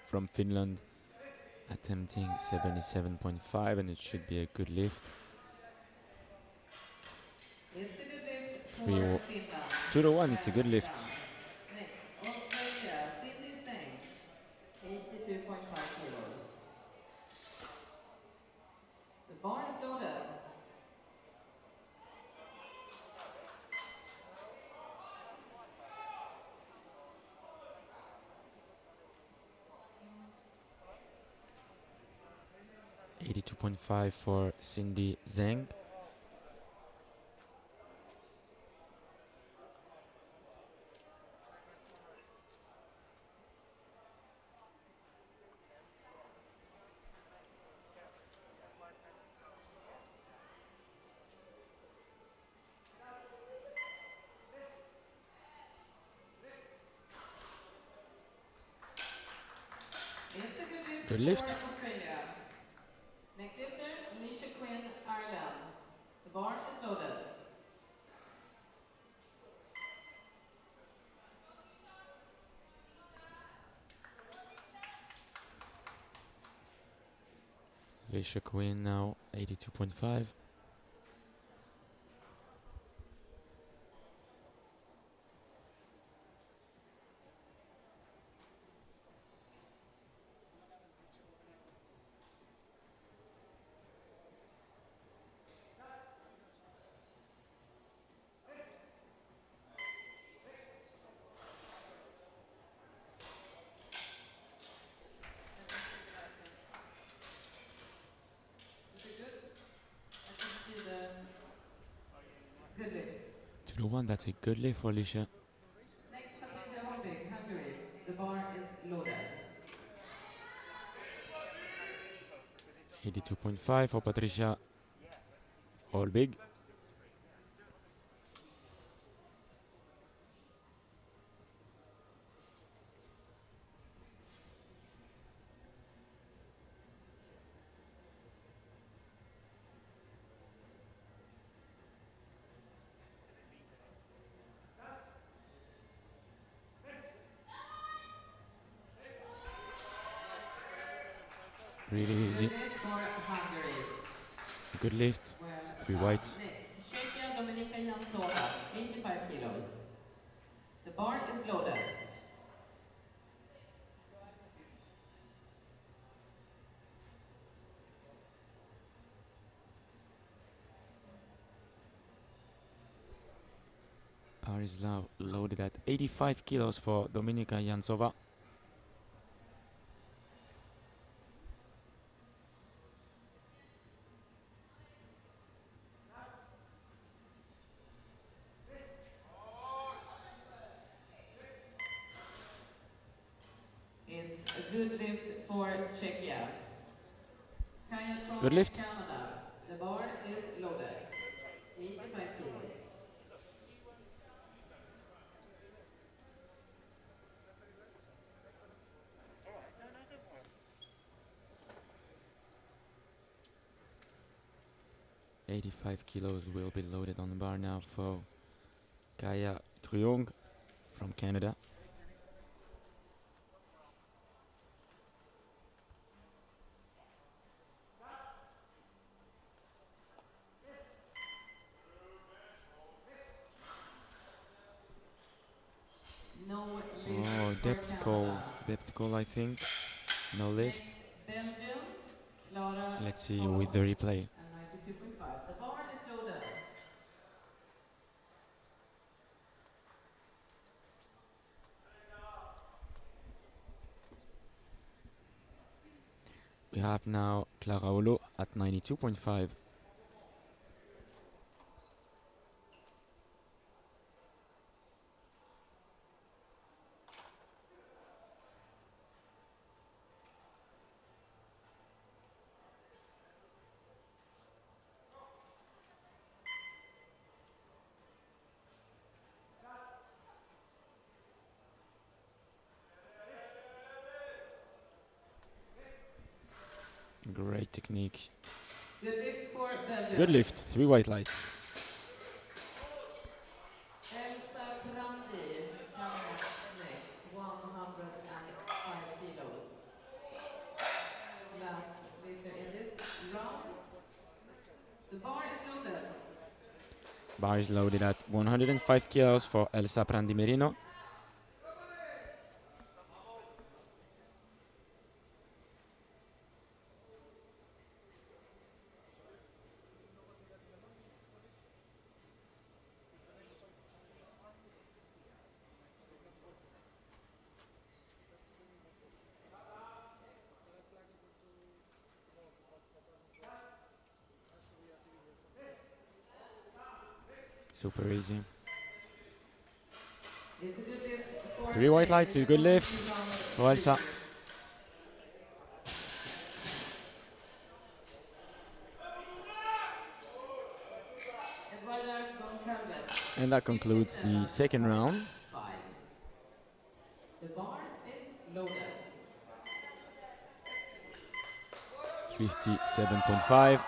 from Finland attempting 77.5, and it should be a good lift. It's a good lift for 3 Finland. 2 to 1, it's a Well good lift. done. Next, Australia, Cindy Seng, 82.5 kilos. The bar is loaded. $82.5 for Cindy Zheng. It's a good lift Good for lift. Australia. Next lifter, Alicia Quinn, Ireland. The bar is loaded. Visha Queen now 82.5. Let me see the lighter. Is it good? I couldn't see the good lift. To the one, that's a good lift for Alicia. Next, Patricia Holbig, Hungary. The bar is loaded. 82.5 for Patricia. All big. Really Good easy. lift for Hungary. Good lift. Well 3 done. whites. Next, Czechia Dominika Jansova, 85 kilos. The bar is loaded. Bar is now loaded at 85 kilos for Dominika Jansova. It's a good lift for Czechia. Kaya Good Tron, lift. Canada. The bar is loaded. 85 kilos. 85 kilos will be loaded on the bar now for Kaya Truong from Canada. No lift Oh, for Canada. depth call, I think. No lift. Next, Belgium, Clara Let's see with Colomb, the replay. and 92.5. The bar is loaded. We have now Clara Olo at 92.5. Great technique. Good lift for Belgium. Good lift. 3 white lights. Elsa Prandi coming up next, 105 kilos. Last lifter in this round. The bar is loaded. Bar is loaded at 105 kilos for Elsa Prandi Merino. Super easy. It's a good lift for 3 white Spain. lights, We a can good go lift to round for Elsa. 3. Eduarda Goncalves, And that concludes the second round. 57.5. The bar is loaded. 57.5.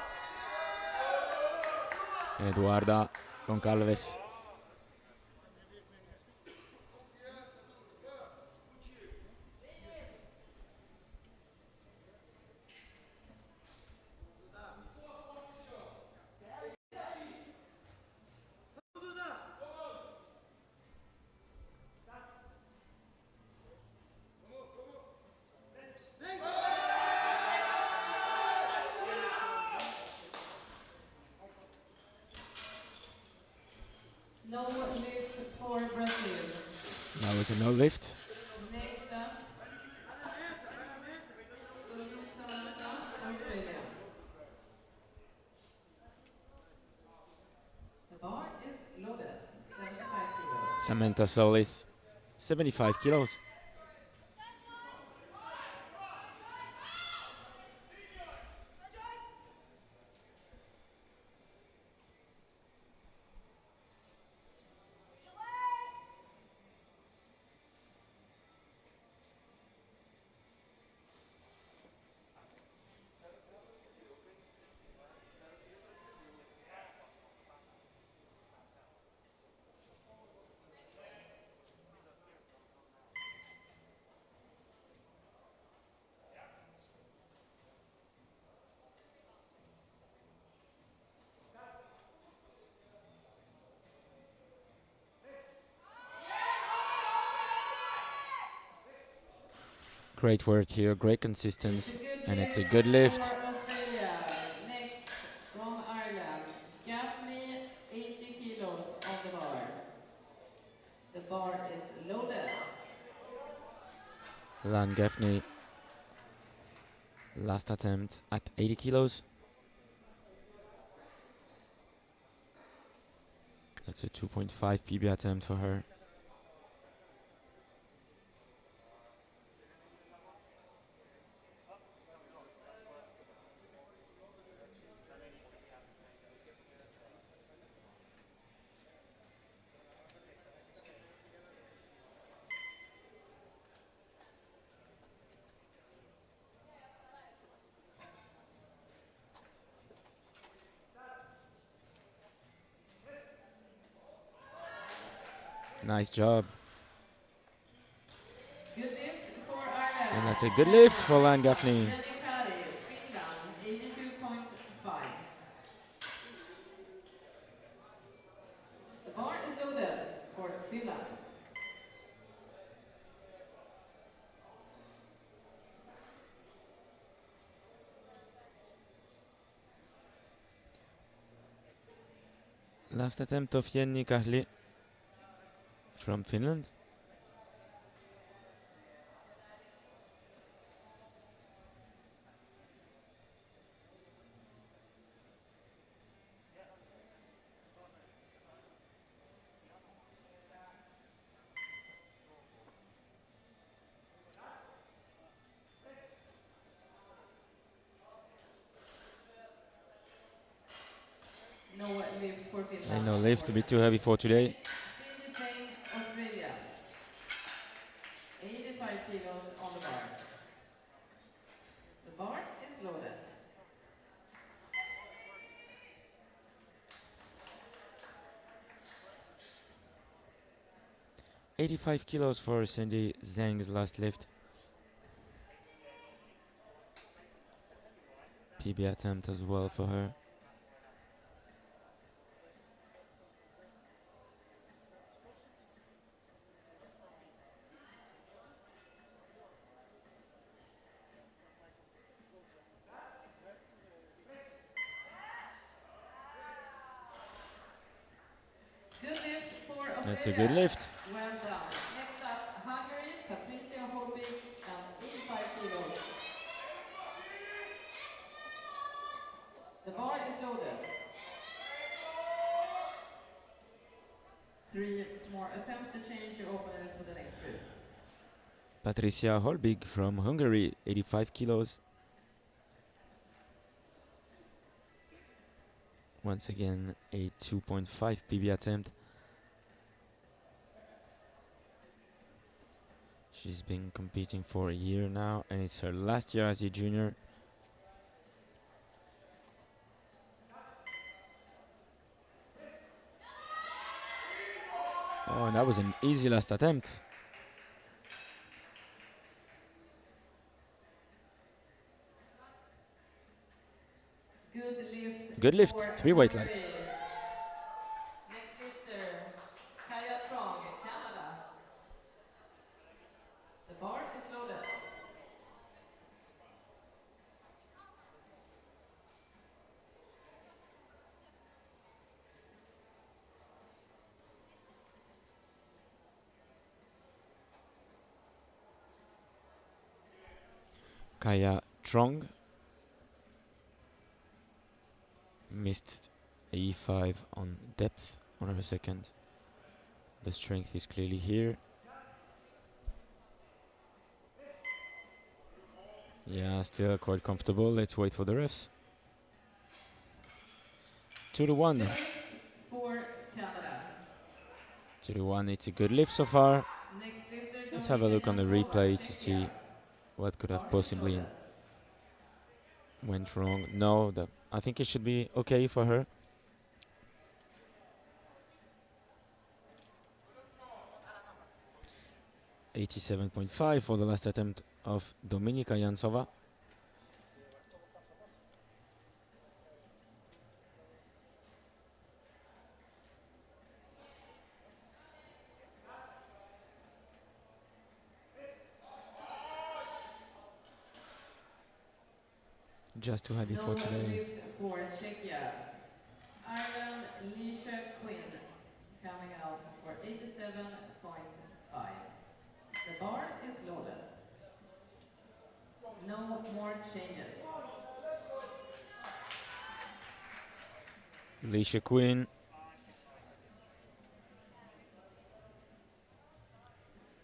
Eduarda Goncalves. Final lift. Next up, Samantha, Australia. The bar is loaded, 75 kilos. Samantha Solis, 75 kilos. Great work here, great It's consistency, a good and it's lift a good lift. for Australia. Next, from Ireland, Gaffney, 80 kilos on the bar. The bar is loaded. Lan Gaffney, last attempt at 80 kilos. That's a 2.5 PB attempt for her. Nice job. Good lift for And Ireland. that's a good lift for Lan Next up, Gaffney. Jenny Kari, Finland, 82.5. The bar is loaded for Finland. Last attempt of Jenny Kahli from Finland. No lift for And Finland, no lift, a bit too unfortunately. heavy for today. Next, Cindy Singh, Australia. 85 kilos on the bar. The bar is loaded. $85 kilos for Cindy Zhang's last lift. PB attempt as well for her. Good lift for Australia. That's a good lift. Well done. Next up, Hungary, Patricia Holbig, and 85 kilos. The bar is loaded. 3 more attempts to change your openers for the next group. Patricia Holbig from Hungary, 85 kilos. Once again, a 2.5 PB attempt. She's been competing for a year now, and it's her last year as a junior. Oh, and that was an easy last attempt. Good lift, for 3 weight lights. Hungary. Next lifter, Kaya Trong, Canada. The bar is loaded. Kaya Trong missed E5 on depth on her second. The strength is clearly here. Yeah, still quite comfortable. Let's wait for the refs. 2-1. Deadlift for Canada. 2-1. It's a good lift so far. Next lifter, Let's have a look on the Jansova, replay to see Czechia. what could have Bar is possibly loaded. went wrong. No, I think it should be okay for her. .87.5 for the last attempt of Dominika Jansova. Just too heavy for No today. lift for Czechia. Ireland, Leisha Quinn coming out for 87.5. The bar is loaded. No more changes. Alicia Quinn.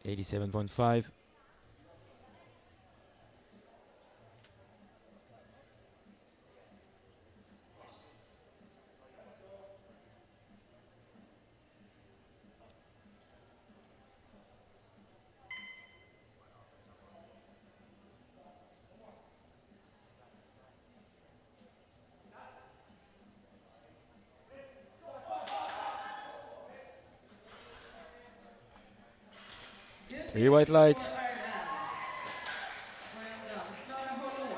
87.5. Good 3 white lift lights. for Ireland. Well done. Clara Hollå,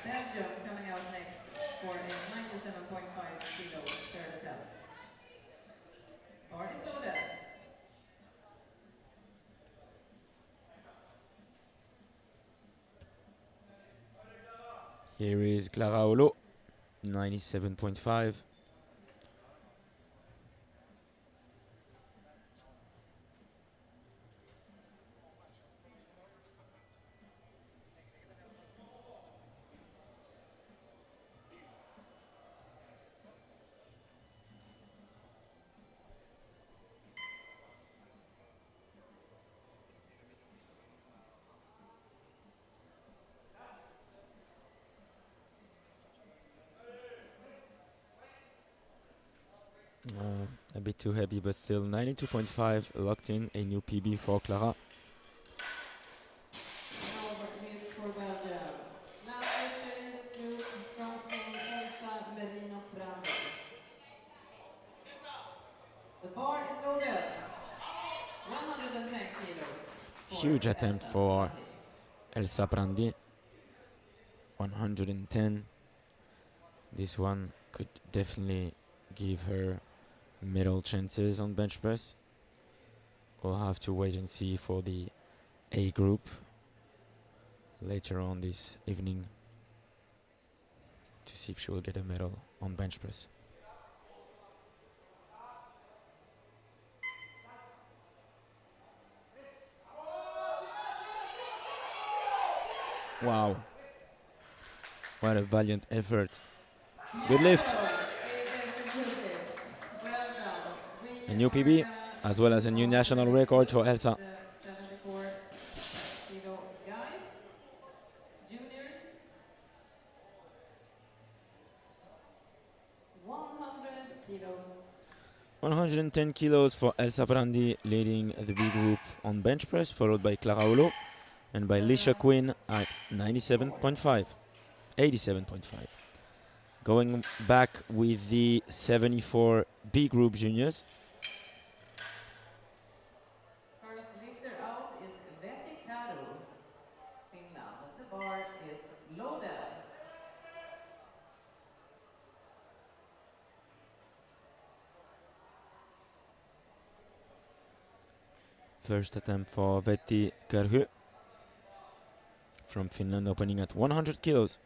Belgium coming out next for a 97.5 kilo third attempt. Bar is loaded. Here is Clara Olo, 97.5. A bit too heavy, but still 92.5 locked in, a new PB for Clara. No lift for Belgium. Last lifter in this group from Spain, Elsa Merino Prado. The bar is loaded. 110 kilos. Huge attempt Elsa for Prandi. Elsa Prandi. 110. This one could definitely give her medal chances on bench press. We'll have to wait and see for the A group later on this evening to see if she will get a medal on bench press. Wow. What a valiant effort. Good lift. It is a good lift. Well done. We A new are PB, gonna as well as a move new on national today record to for Elsa. the 74 kilo guys, juniors. 100 kilos. 110 kilos for Elsa Prandi, leading the B group on bench press, followed by Clara Olo and by Lisha Quinn at 97.5, 87.5. Going back with the 74 B group juniors. First lifter out is Vetti Karu, Finland. The bar is loaded. First attempt for Vetti Karhu from Finland, opening at 100 kilos.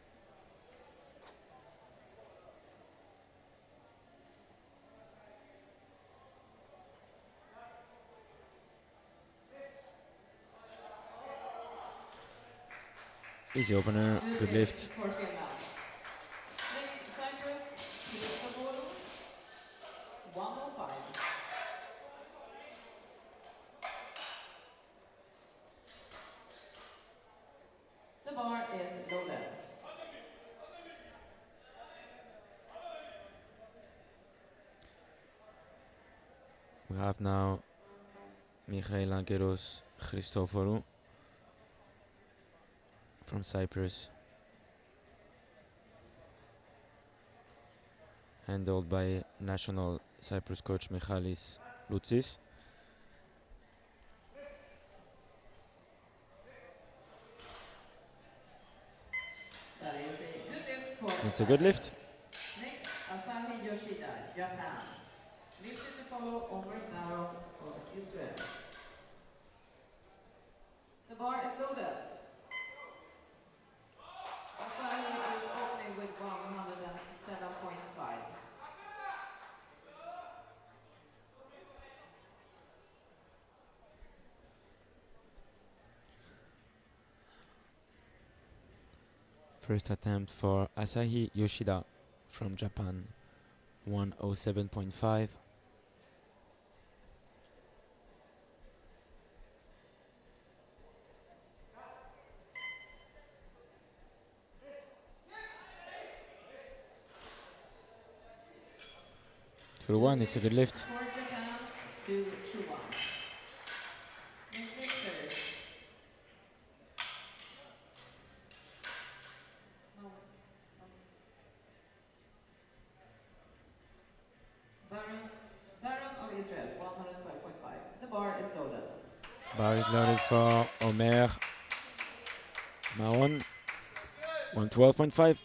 Easy opener, Good good lift lift. for Finland. Next, Cyprus, Christoforou, 105. The bar is loaded. We have now Mikhail Angeros Christoforou from Cyprus, handled by national Cyprus coach Michalis Loutsis. That is a good lift for It's a good lift. Cyprus. Next, Asahi Yoshida, Japan. Lifted to follow Omer Baron of Israel. The bar is loaded. Asahi is opening with 107.5. First attempt for Asahi Yoshida from Japan, 107.5. For one, it's a good lift. For Japan, 2-1. Next lifter. Baron of Israel, 112.5. The bar is loaded. Bar is loaded for Omer Maron, 112.5.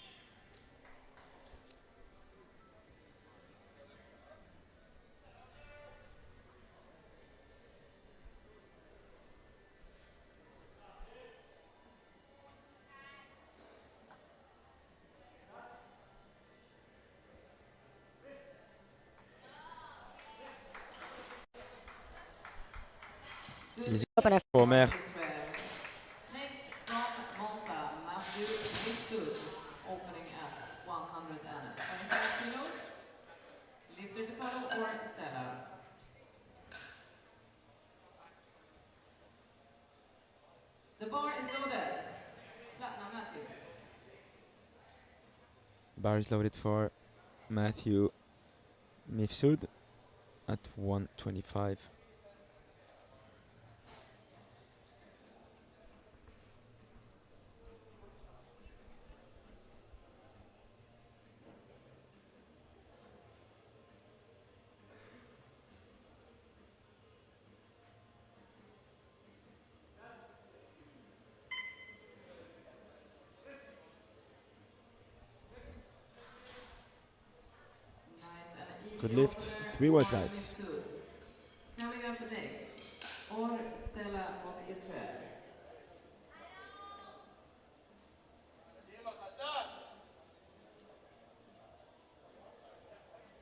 Easy opener for Omer. Israel. Next, from Malta, Matthew Mifsud, opening at 125 kilos. Lifter to follow or seller. The bar is loaded. Zlatna Matthew. Bar is loaded for Matthew Mifsud at 125. Nice and easy Good lift, opener 3 white for lights. Mifsud. Coming up next, or Sela of Israel.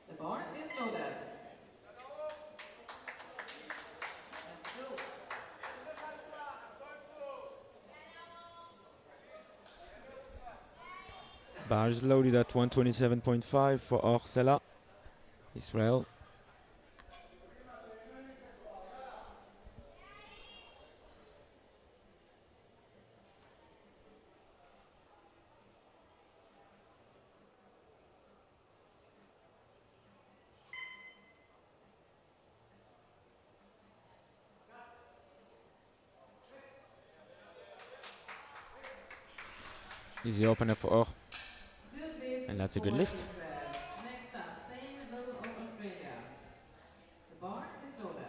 The bar is loaded. Let's go. Bar is loaded at 127.5 for Orsela, Israel. Easy opener for Or, Good lift and that's a for good lift. Israel. Next up, Zane Will of Australia. The bar is loaded.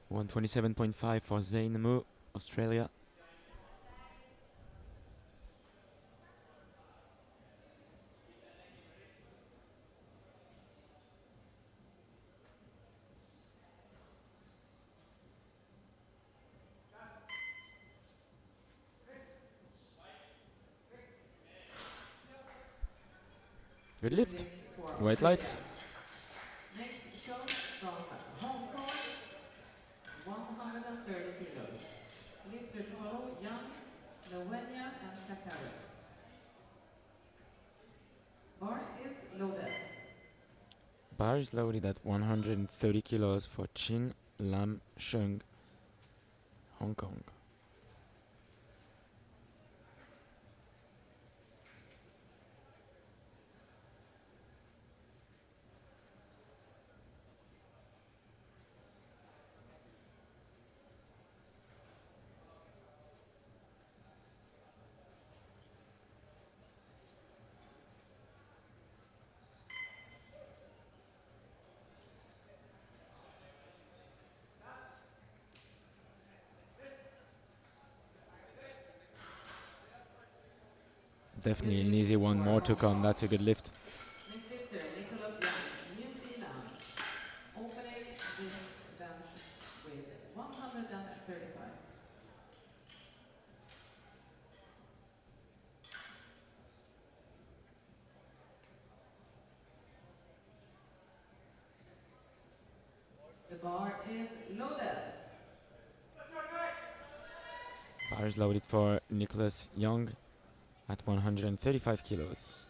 One 27.5 for Zayn Mu, Australia. Good Good lift. lift for White Australia. lights. Next shot from Hong Kong, 130 kilos. Lifter to follow, Young, Lawenya and Takawa. Bar is loaded. Bar is loaded at 130 kilos for Chin Lam Sheng, Hong Kong. Good Definitely an lift easy one, for more to Hong come. Kong. That's a good lift. Next lifter, Nicholas Young, New Zealand. Opening this bench with 135. The bar is loaded. Bar is loaded for Nicholas Young at 135 kilos.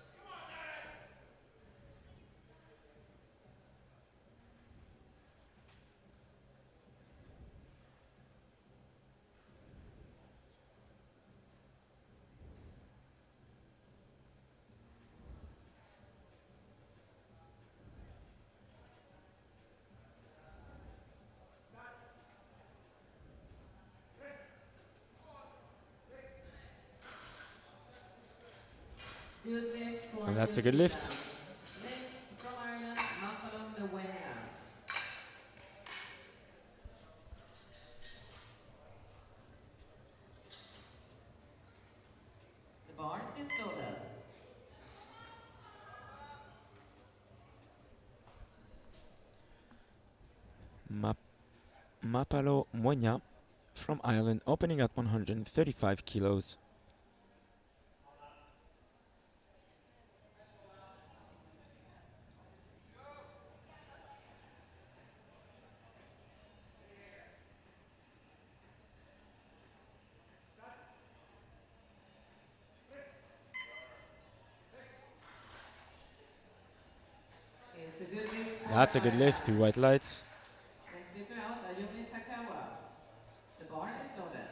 Good lift for And New that's a good lift. Zealand. Next from Ireland, Mapalo Lawenya. The bar is loaded. Mapalo Monya from Ireland, opening at 135 kilos. It's a good lift for That's a good lift Ireland. through white lights. Next lifter out, Ayumi Takawa. The bar is loaded.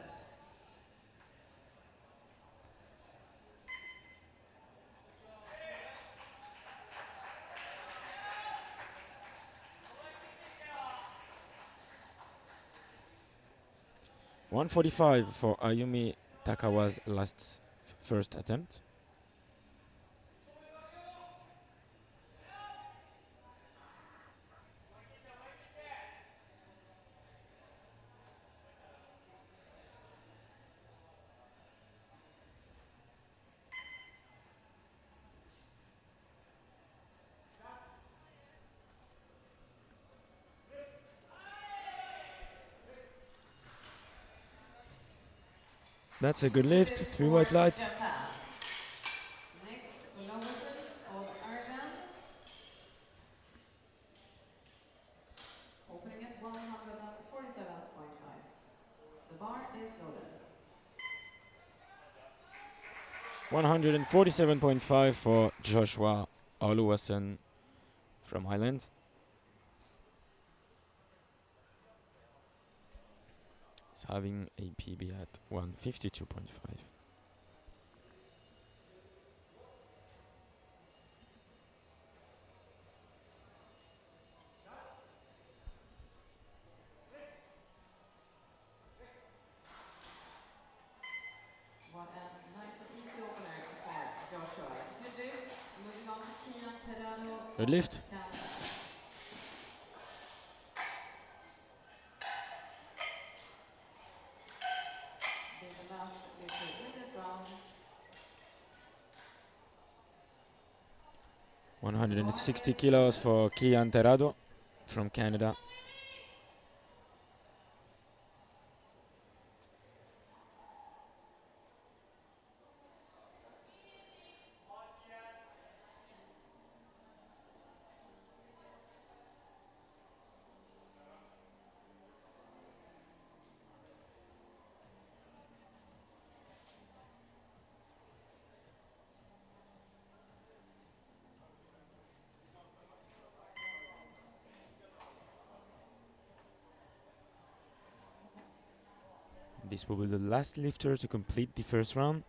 145 for Ayumi Takawa's first attempt. That's a good Good lift lift through for white lights. Japan. Next, Olawusin of Ireland. Opening at 147.5. The bar is loaded. 147.5 for Joshua Oluwasen from Ireland. He's having a PB at 152.5. What a nice and easy opener for Joshua. Good lift. Moving on to Kian Terrano Good from lift. Canada. Being the last lifter in this round. 160 is kilos loaded. for Kian Terrado from Canada. This will be the last lifter to complete the first round.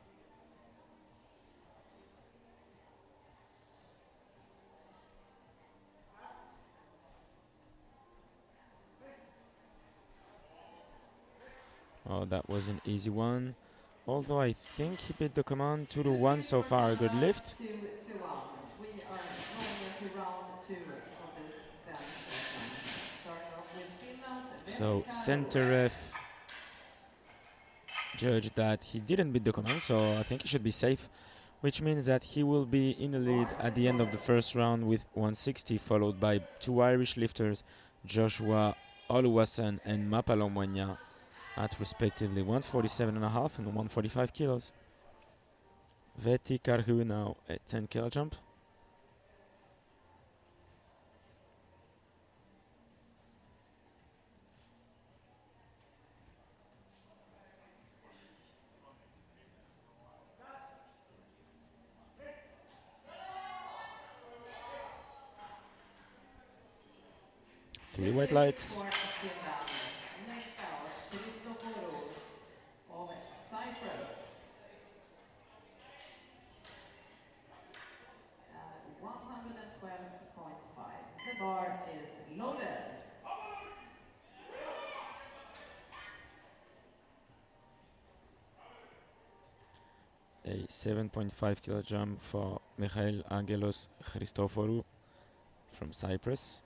Oh, that was an easy one. Although I think he beat the command 2 to 1 so far. A good lift. 2-1. We are going into round 2 of this bench session. Starting off with Finland's So Vetikaro. center ref judged that he didn't beat the command, so I think he should be safe, which means that he will be in the lead Bar at is the end of the loaded. first round with 160, followed by two Irish lifters, Joshua Oluwasen and Mapalomwanya, at respectively 147.5 and 145 kilos. Veti Karhu now a 10 kilo jump. Three white lights. For Finland. Next out, Cristoforo of Cyprus. And 112.5. The bar is loaded. A 7.5 kilo jump for Michael Angelos Christoforou from Cyprus.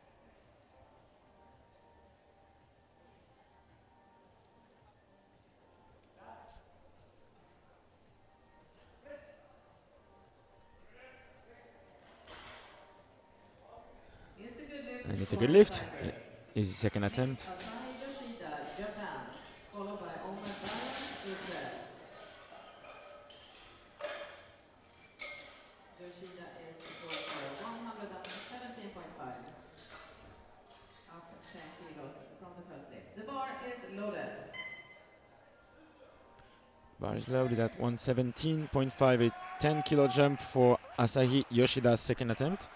It's a good lift And it's a for good lift. Cyprus. Easy second Next, attempt. Asahi Yoshida, Japan, followed by Omer Baran, Israel. Yoshida is going for 117.5. Up 10 kilos from the first lift. The bar is loaded. Bar is loaded at 117.5, a 10 kilo jump for Asahi Yoshida's second attempt.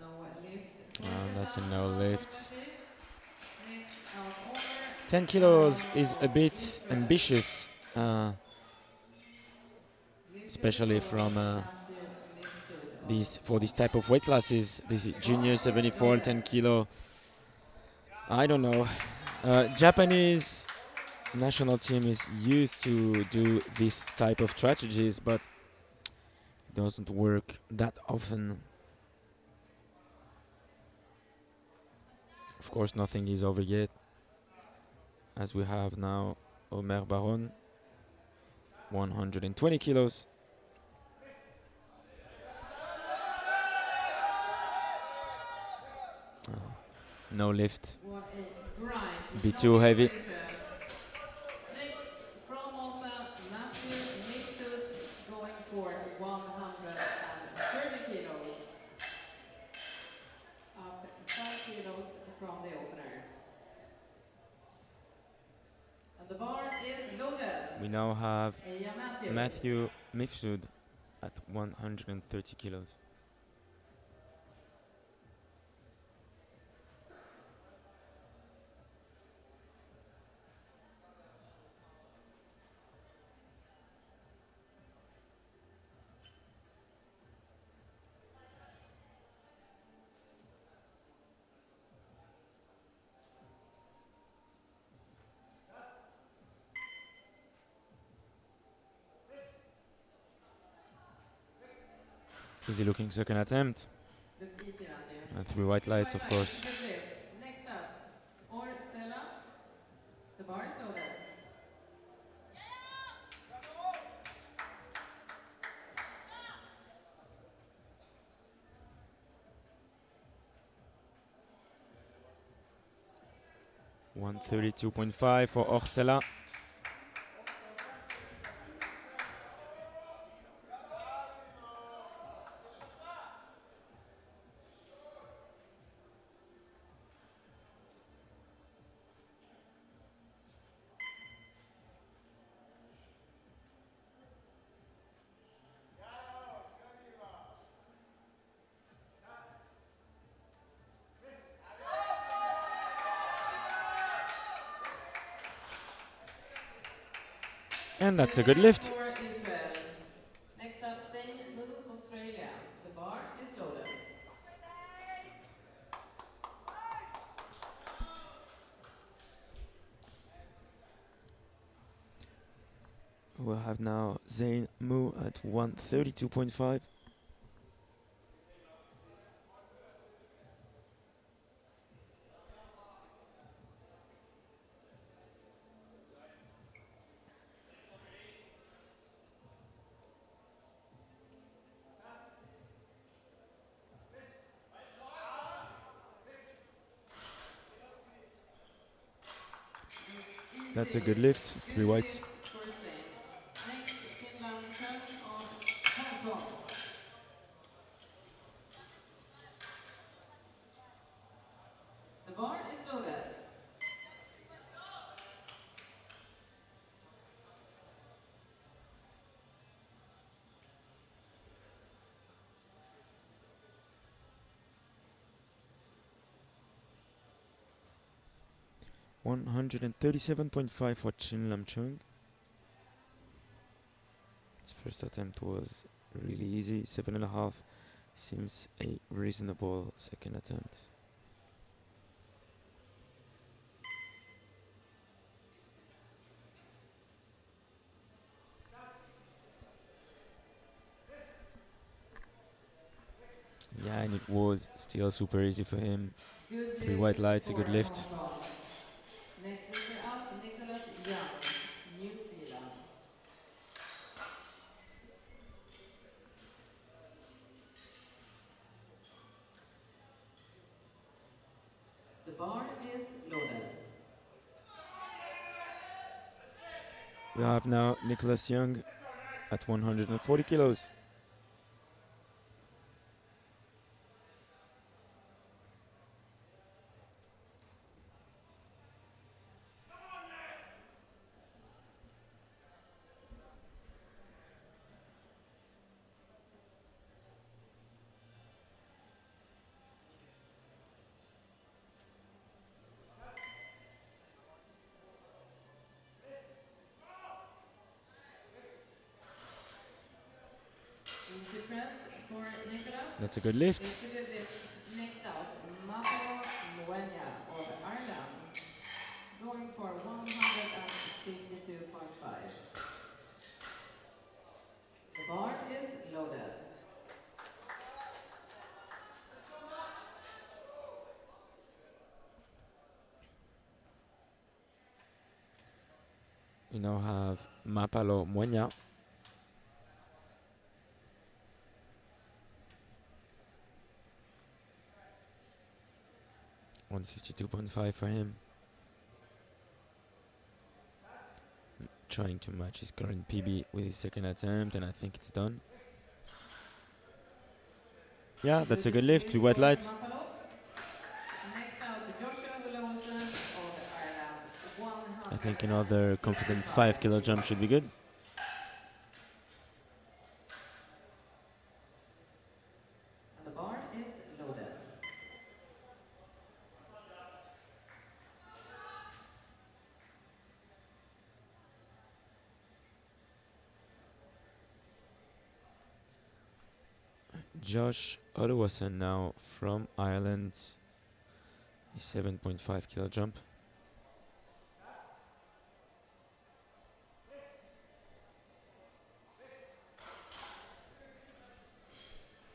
No lift for That's a Japan, no lift. unfortunately. Next out, Omer 10 kilos Baran is a of bit Israel. ambitious, Lift your to especially follow, from Matthew Mifsud of for this type of weight classes. This is The bar junior is 74, loaded. 10 kilo. I don't know. Japanese national team is used to do this type of strategies, but doesn't work that often. Of course, nothing is over yet, as we have now Omer Baron, 120 kilos. No lift. What a grind. Be No too lift for heavy. Israel. Next, from Malta, Matthew Mifsud going for 130 kilos. Up 5 kilos from the opener. And the bar is loaded. We now have Eya Matthew. Matthew Mifsud at 130 kilos. Easy looking second attempt. Looked easy, Matthew. And three white lights, of course. Good lift. Next up, or Stella. The bar is loaded. 132.5 for Orsela. And that's a good Point lift. for Israel. Next up, same move, Australia. The bar is loaded. We'll have now Zain Mu at 132.5. That's a good Easy. lift, 3 Good whites. lift for Zain. Next, chin lam chong of Hong Kong. The bar is loaded. 137.5 for Chin Lam Chung. His first attempt was really easy, 7.5. Seems a reasonable second attempt. Yeah, and it was still super easy for him. Good 3 lift white lights, a good for lift. Hong Kong. Next lifter out, Nicholas Young, New Zealand. The bar is loaded. We have now Nicholas Young at 140 kilos. Easy press for Nicholas. That's a good lift. It's a good lift. Next out, Mapalo Mwenya of Ireland, going for 152.5. The bar is loaded. We now have Mapalo Mwenya. 152.5 for him. Trying to match his current PB with his second attempt, and I think it's done. Yeah, that's a good lift, 3 white for lights. Mapalo. Next out, Joshua Willowson of Ireland, I think another confident 5 kilo jump should be good. And the bar is loaded. Josh Oduwason now from Ireland. A 7.5 kilo jump.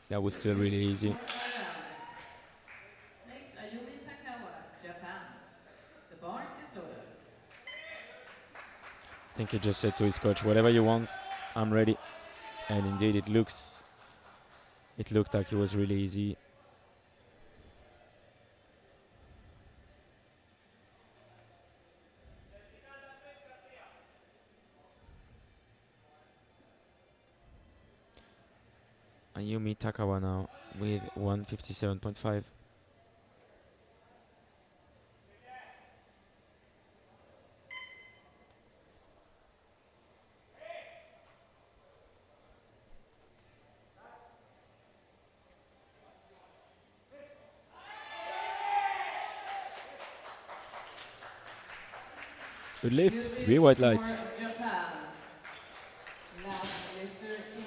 That was still really easy. For Ireland. Next, Ayumi Takawa, Japan. The bar is loaded. I think he just said to his coach, whatever you want, I'm ready. And indeed it looked like it was really easy. Ayumi Takawa now with 157.5. Good lift, Good 3 lift white for lights. Japan. Last lifter in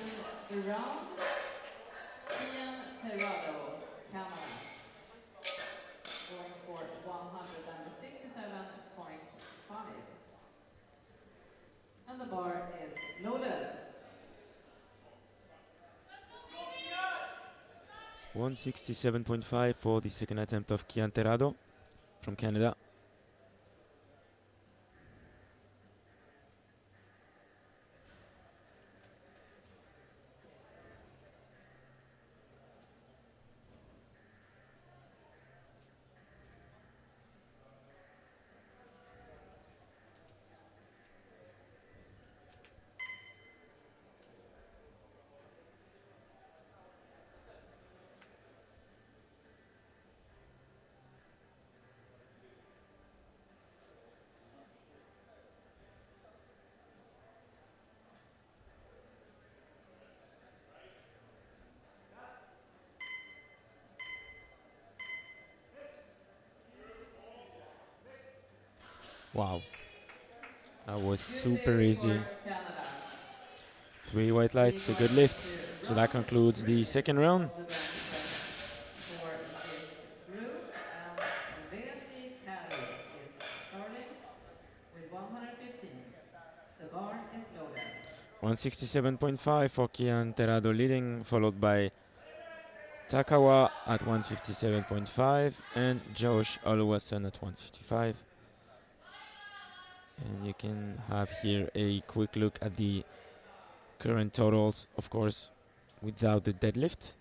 the round, Kian Terrado, Canada, going for 167.5. And the bar is loaded. 167.5 for the second attempt of Kian Terrado from Canada. Wow, that was Good super lift for easy. Canada. 3 white We lights, a go good lift. into So that round concludes the 3 second round. of the bench press for this group, and Veti Kari is starting with 115. The bar is loaded. 167.5 for Kian Terrado leading, followed by Takawa at 157.5 and Josh Oluwasen at 155. And you can have here a quick look at the current totals, of course, without the deadlift.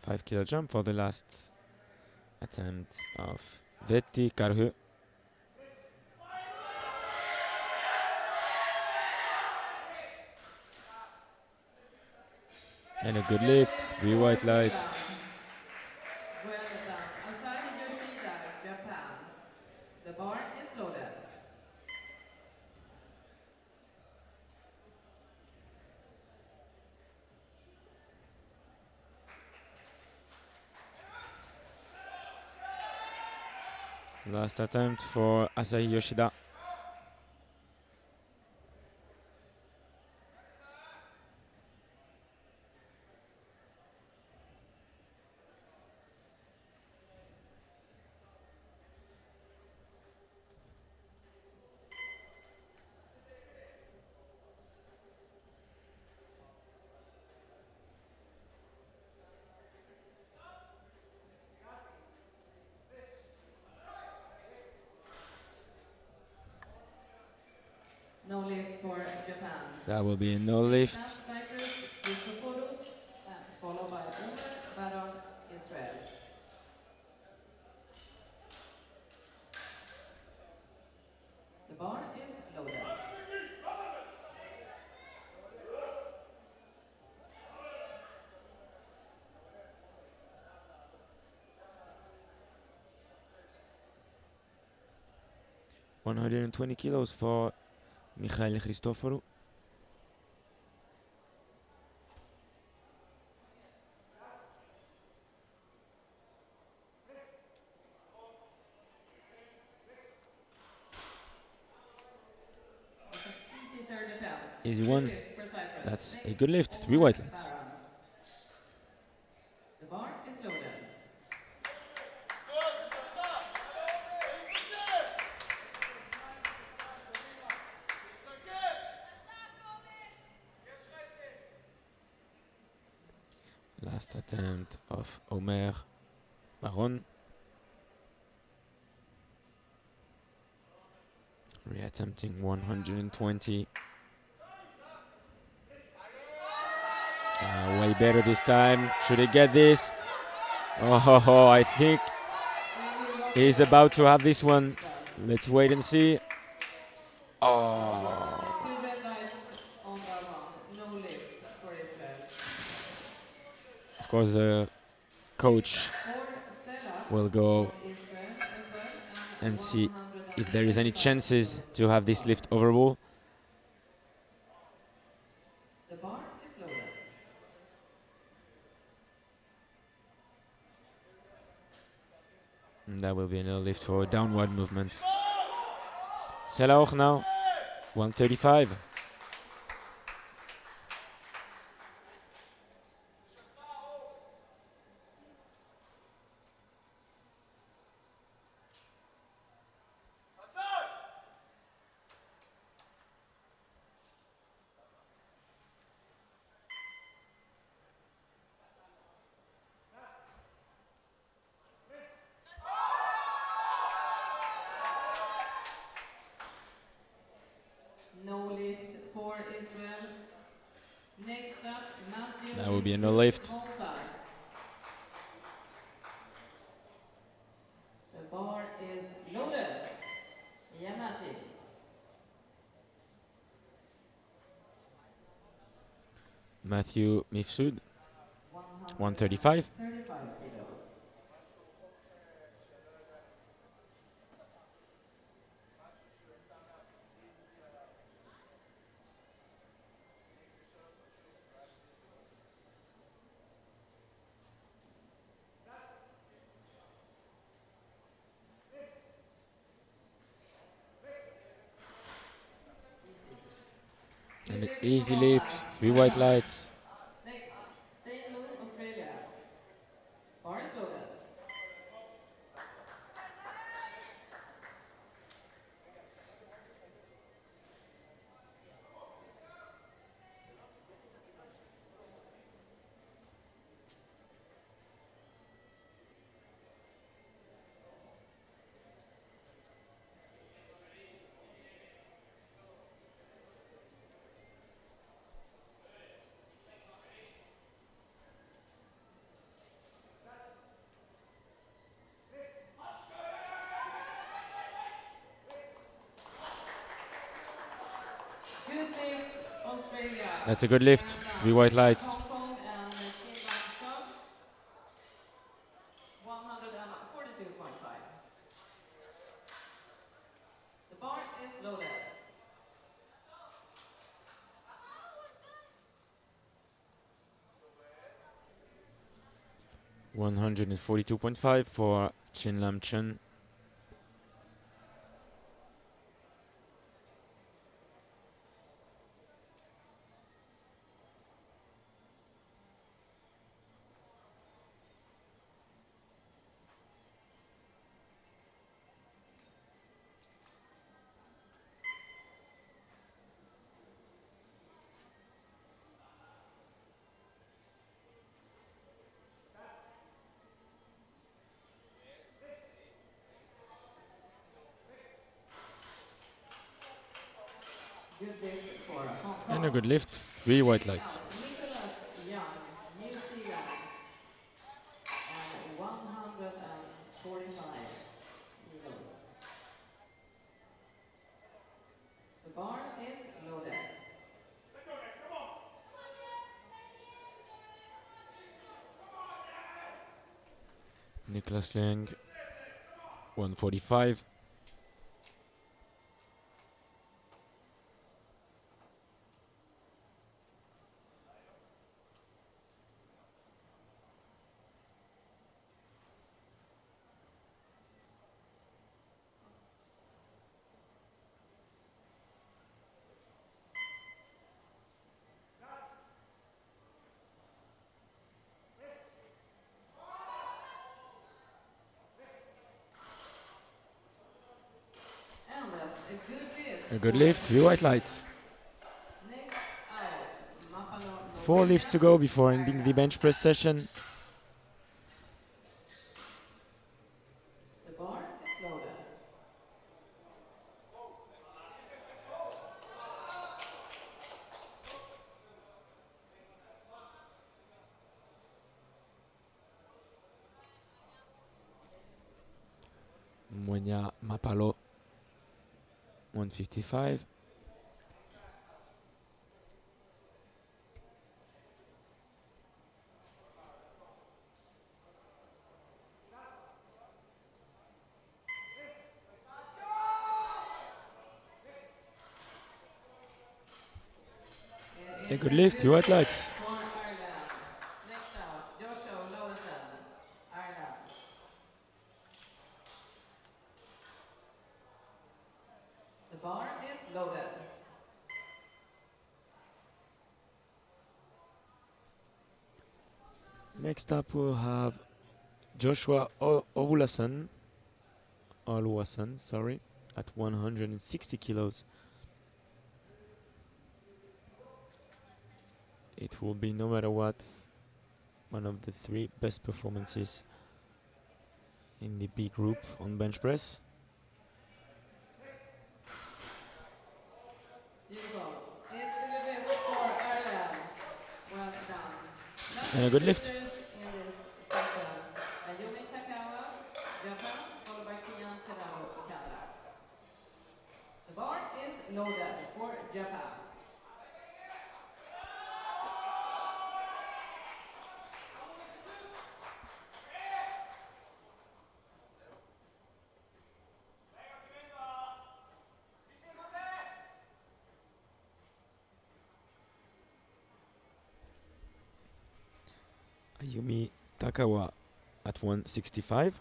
5 kilo jump for the last attempt of Vetti Karhu. And a good Good lift, lift 3 for white lights. Japan. Well done. Asahi Yoshida, Japan. The bar is loaded. Last attempt for Asahi Yoshida. No lift for Japan. That will be a no Next lift. up, Cyprus, Christoforou, and followed by Omer Baron, Israel. The bar is loaded. $120 for Mikhail Christoforou. Was an easy third attempt. Easy Good one. lift for Cyprus. That's a Next, good lift, 3 Omer white lights. Baron. The bar is loaded. Last attempt of Omer Baron. Reattempting 120. Way better this time. Should he get this? Oh, I think Will he lock it he's in? about to have this one. He does. Let's wait and see. course, the coach For Sela will go from Israel as well, and and see if there is any 135 chances kilos to have this bar. lift overall. The bar is loaded. And that will be another lift for downward movement. Selauch now, 135. No lift for Israel. Next up, Matthew That will be another Mifsud lift. Malta. The bar is loaded. Yeah, Matthew. Matthew Mifsud, 135. 135 kilos. Easy. Good An lift for easy lift, Malta. 3 Well white done. lights. Next, St. Loon, Australia. Bar is loaded. 'Good lift, Australia. That's a good lift, Well done. 3 white Next up, lights. Hong Kong and Chin Lam Chun. 142.5. The bar is loaded. 142.5 for Chin Lam Chun. Good lift for Hong And a Kong. good lift, 3 white Next lights. up, Nicholas Young, New Zealand, and 145 kilos. The bar is loaded. Niklas Leng, 145. And that's a good lift A good for lift, 3 white Nicholas. lights. Next out, Mapalo, 4 Norwegian, lifts to go before ending the Ireland. bench press session. The bar is loaded. Mwenya Mapalo, 155. A It's good a lift, good you lift athletes. for Ireland. Next up, Joshua Lawson, Ireland. The bar is loaded. Next up, we'll have Joshua Oluwasan, sorry, at 160 kilos. It will be, no matter what, one of the three best performances in the B group on bench press. Beautiful. It's a good lift for Ireland. Well done. Last And a three good lift. lifters in this session. Ayumi Takawa, Japan, followed by Kian Terado, Canada. The bar is loaded for Japan. Ayumi Takawa at 165.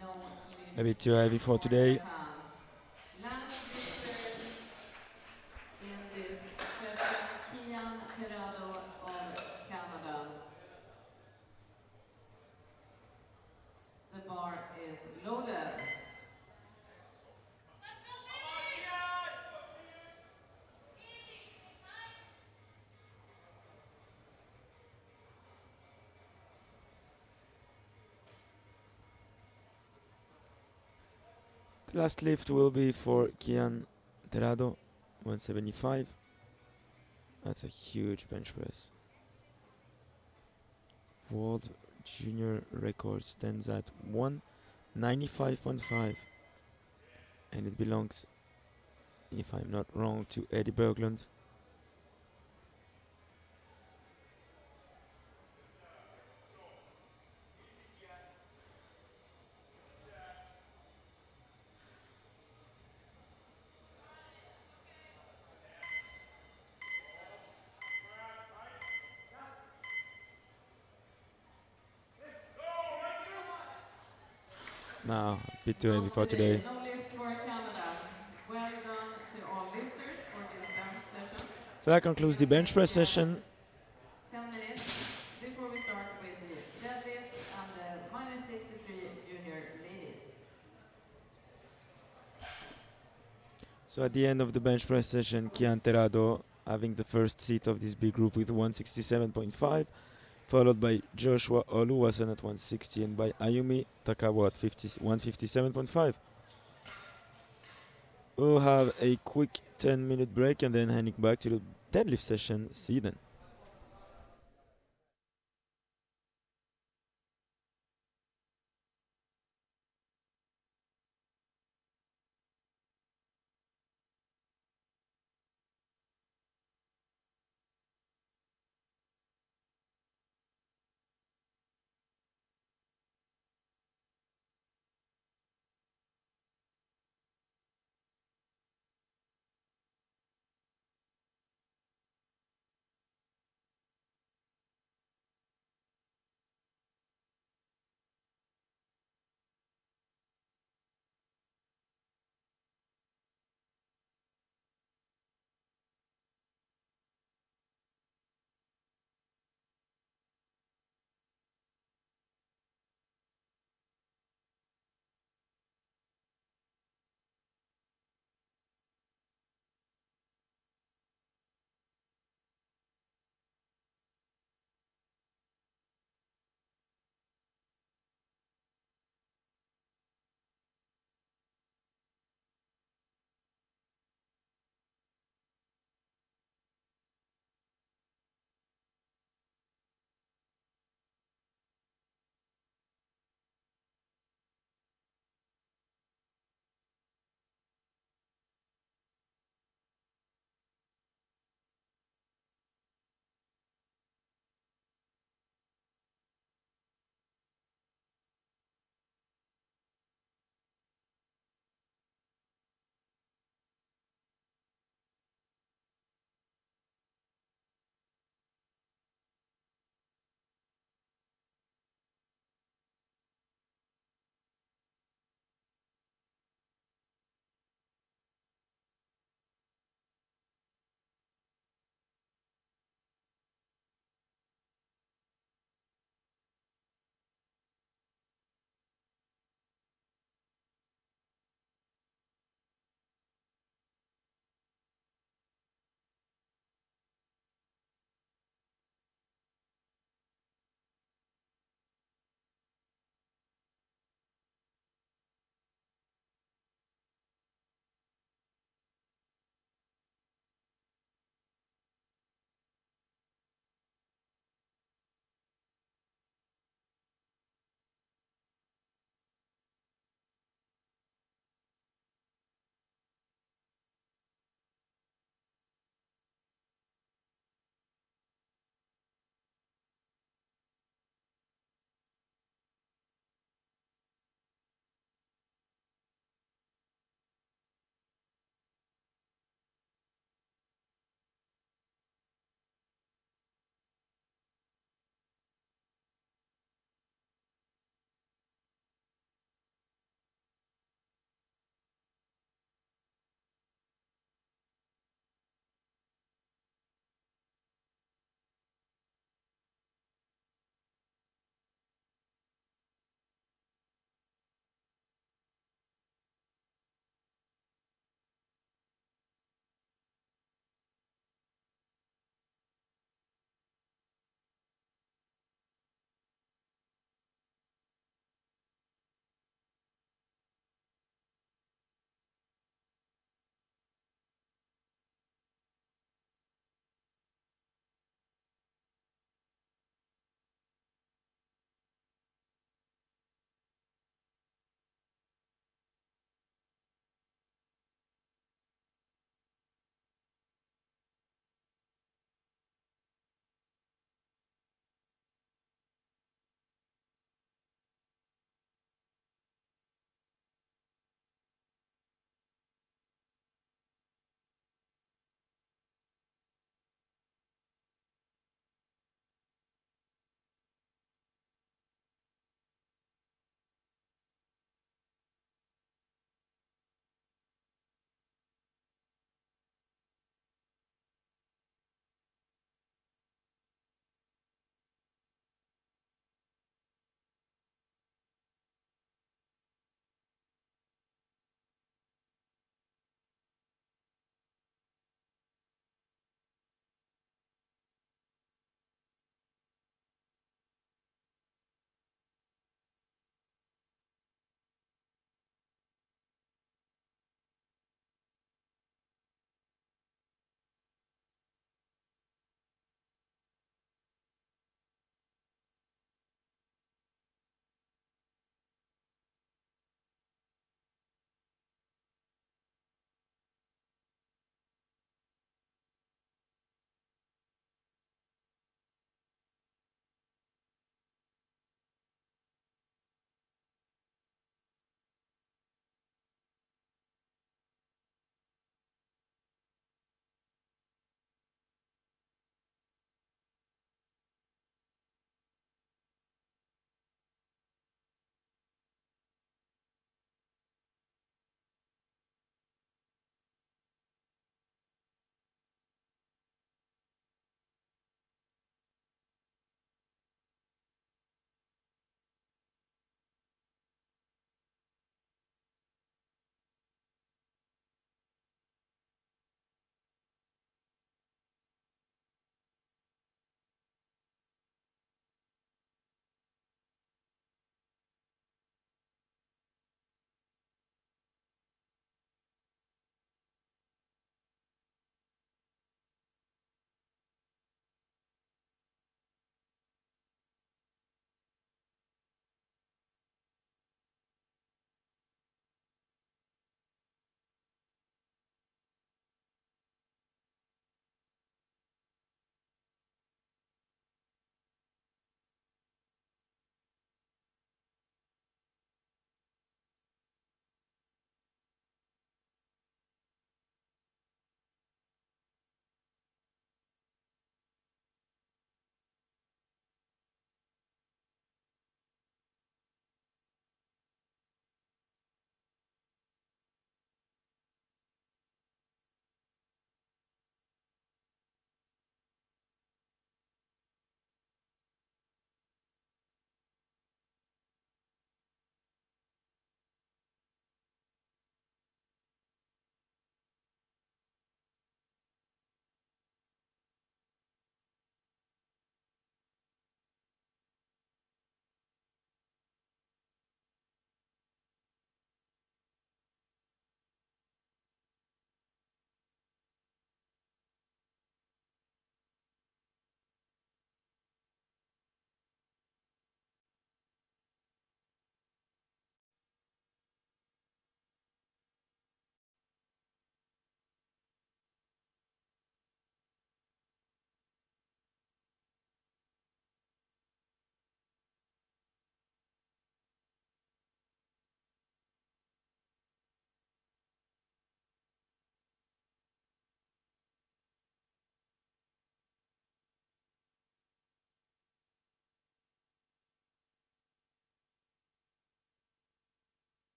No A bit lift too heavy for for today. Japan. Last lifter in this session, Kian Terado of Canada. The bar is loaded. The last lift will be for Kian Terado, 175. That's a huge bench press. World junior record stands at 195.5, and it belongs, if I'm not wrong, to Eddie Berglund. Now, a bit too heavy Not for today. today. No lift for Canada. Well done to all lifters for this bench session. So that We're concludes going the to bench take press session. 10 minutes before we start with the deadlifts and the minus 63 junior ladies. So at the end of the bench press session, Kian Terado having the first seat of this big group with 167.5, followed by Joshua Oluwasen at 160 and by Ayumi Takawa at 157.5. We'll have a quick 10-minute break and then handing back to the deadlift session. See you then.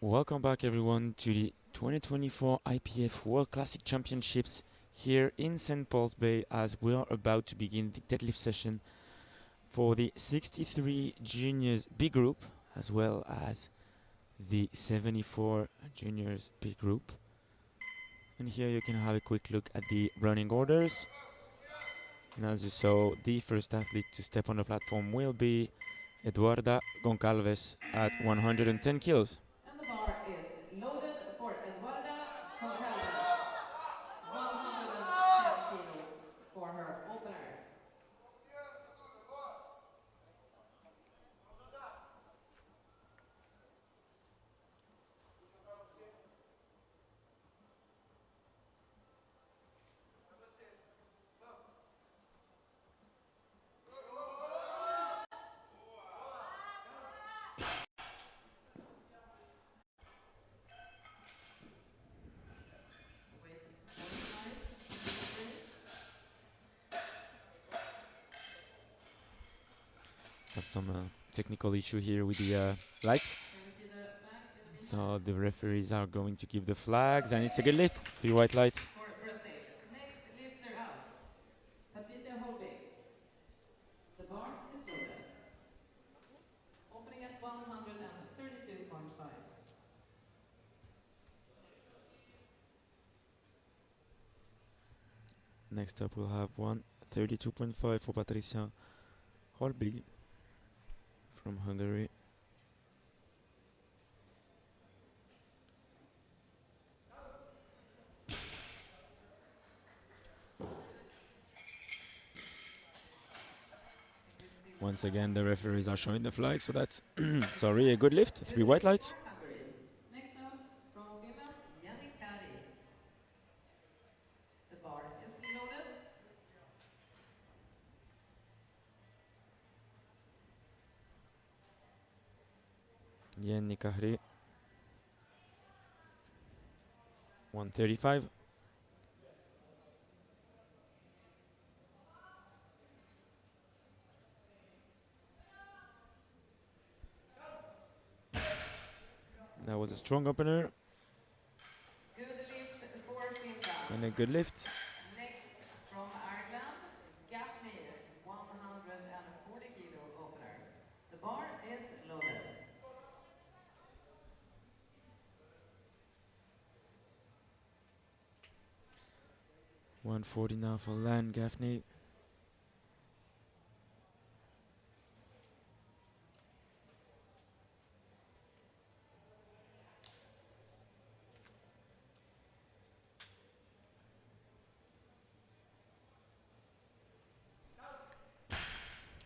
Welcome back, everyone, to the 2024 IPF World Classic Championships here in St. Paul's Bay as we are about to begin the deadlift session for the 63 juniors B group as well as the 74 juniors B group. And here you can have a quick look at the running orders. And as you saw, the first athlete to step on the platform will be Eduarda Goncalves at 110 kilos. And the bar is loaded for Eduarda Concalves. 110 kilos for her opener. Wait 4 slides in this race. Have some technical issue here with the lights. Can we see the flags in the So meantime? the referees are going to give the flags, and it's a good lift. 3 white lights. For Brazil. Next lifter out, Patricia Holby. The bar is loaded. Opening at 132.5. Next up, we'll have 132.5 for Patricia Holby from Hungary. Once again, the referees are showing the flags, so that's sorry, a good lift. 3 white lights. For Hungary. Next up, from Finland, Jenny Kari. The bar is loaded. Jenny Kahri. 135. That was a strong opener Good lift for Finland. and a good lift. Next, from Ireland, Gaffney, 140 kilo opener. The bar is loaded. $140 now for Lan Gaffney.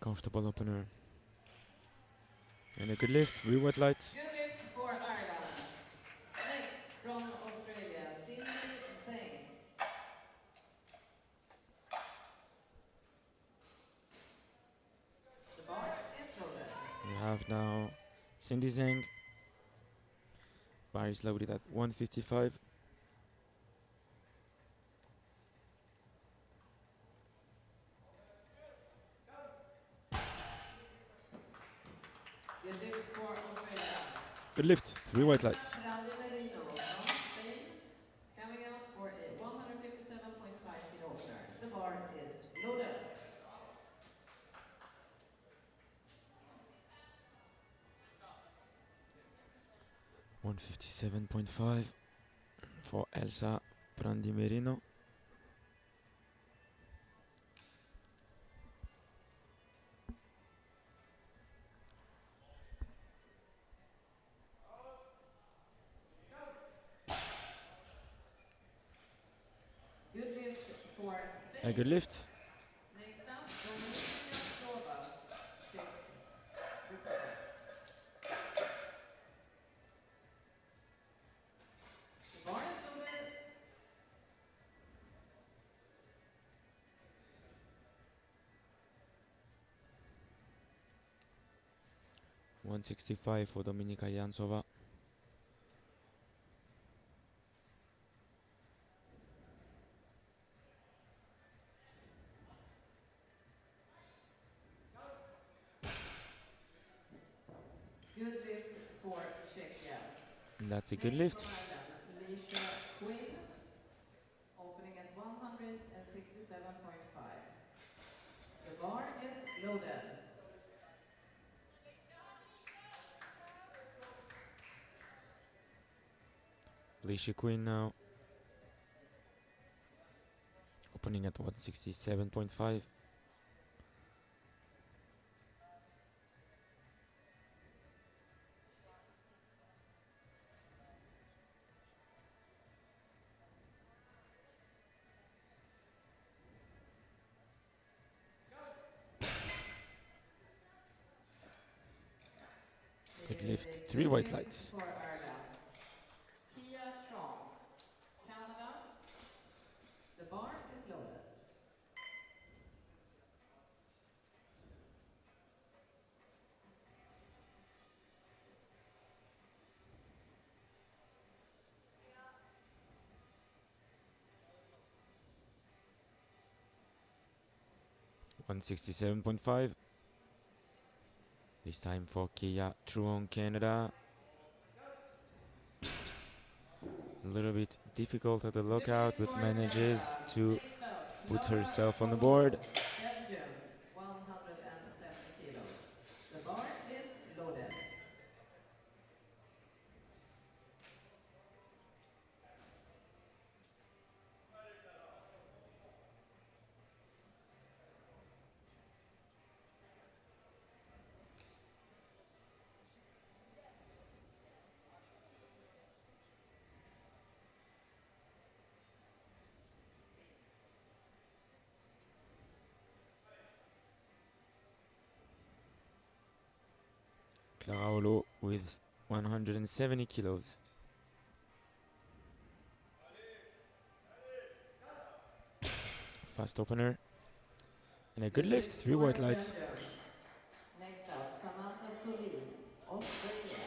Comfortable opener. And a good lift, 3 white lights. Good lift for Ireland. Next, from Australia, Cindy Zhang. The bar is loaded. We have now Cindy Zhang. Bar is loaded at 155. Good lift for Australia. Good lift, 3 white lights. Claudia Merino from Spain, coming out for a 157.5 kilo opener. The bar is loaded. 157.5 for Elsa Prandimerino. Good lift for Spain. A good lift. Next up, Dominika Sova, Czech Republic. The bar is loaded. 165 for Dominika Jansova. Good lift for Czechia. That's a good Next lift. from Ireland, Leisha Quinn, opening at 167.5. The bar is loaded. Alicia Quinn now opening at 167.5. Good lift. A 3 good white lift lights. for Ireland. Kia Trong, Canada. The bar is loaded. One 67.5. This time for Kia Truong, Canada. A little bit difficult at the Good lookout, lift but for manages Canada. to Next out, put Clara herself on the board. Polo, Belgium, 170 kilos. The bar is loaded. Clara Olo with 170 kilos. Fast opener. And a good Good lift. lift 3 for white lights. Belgium. Next out, Samantha Solist, Australia,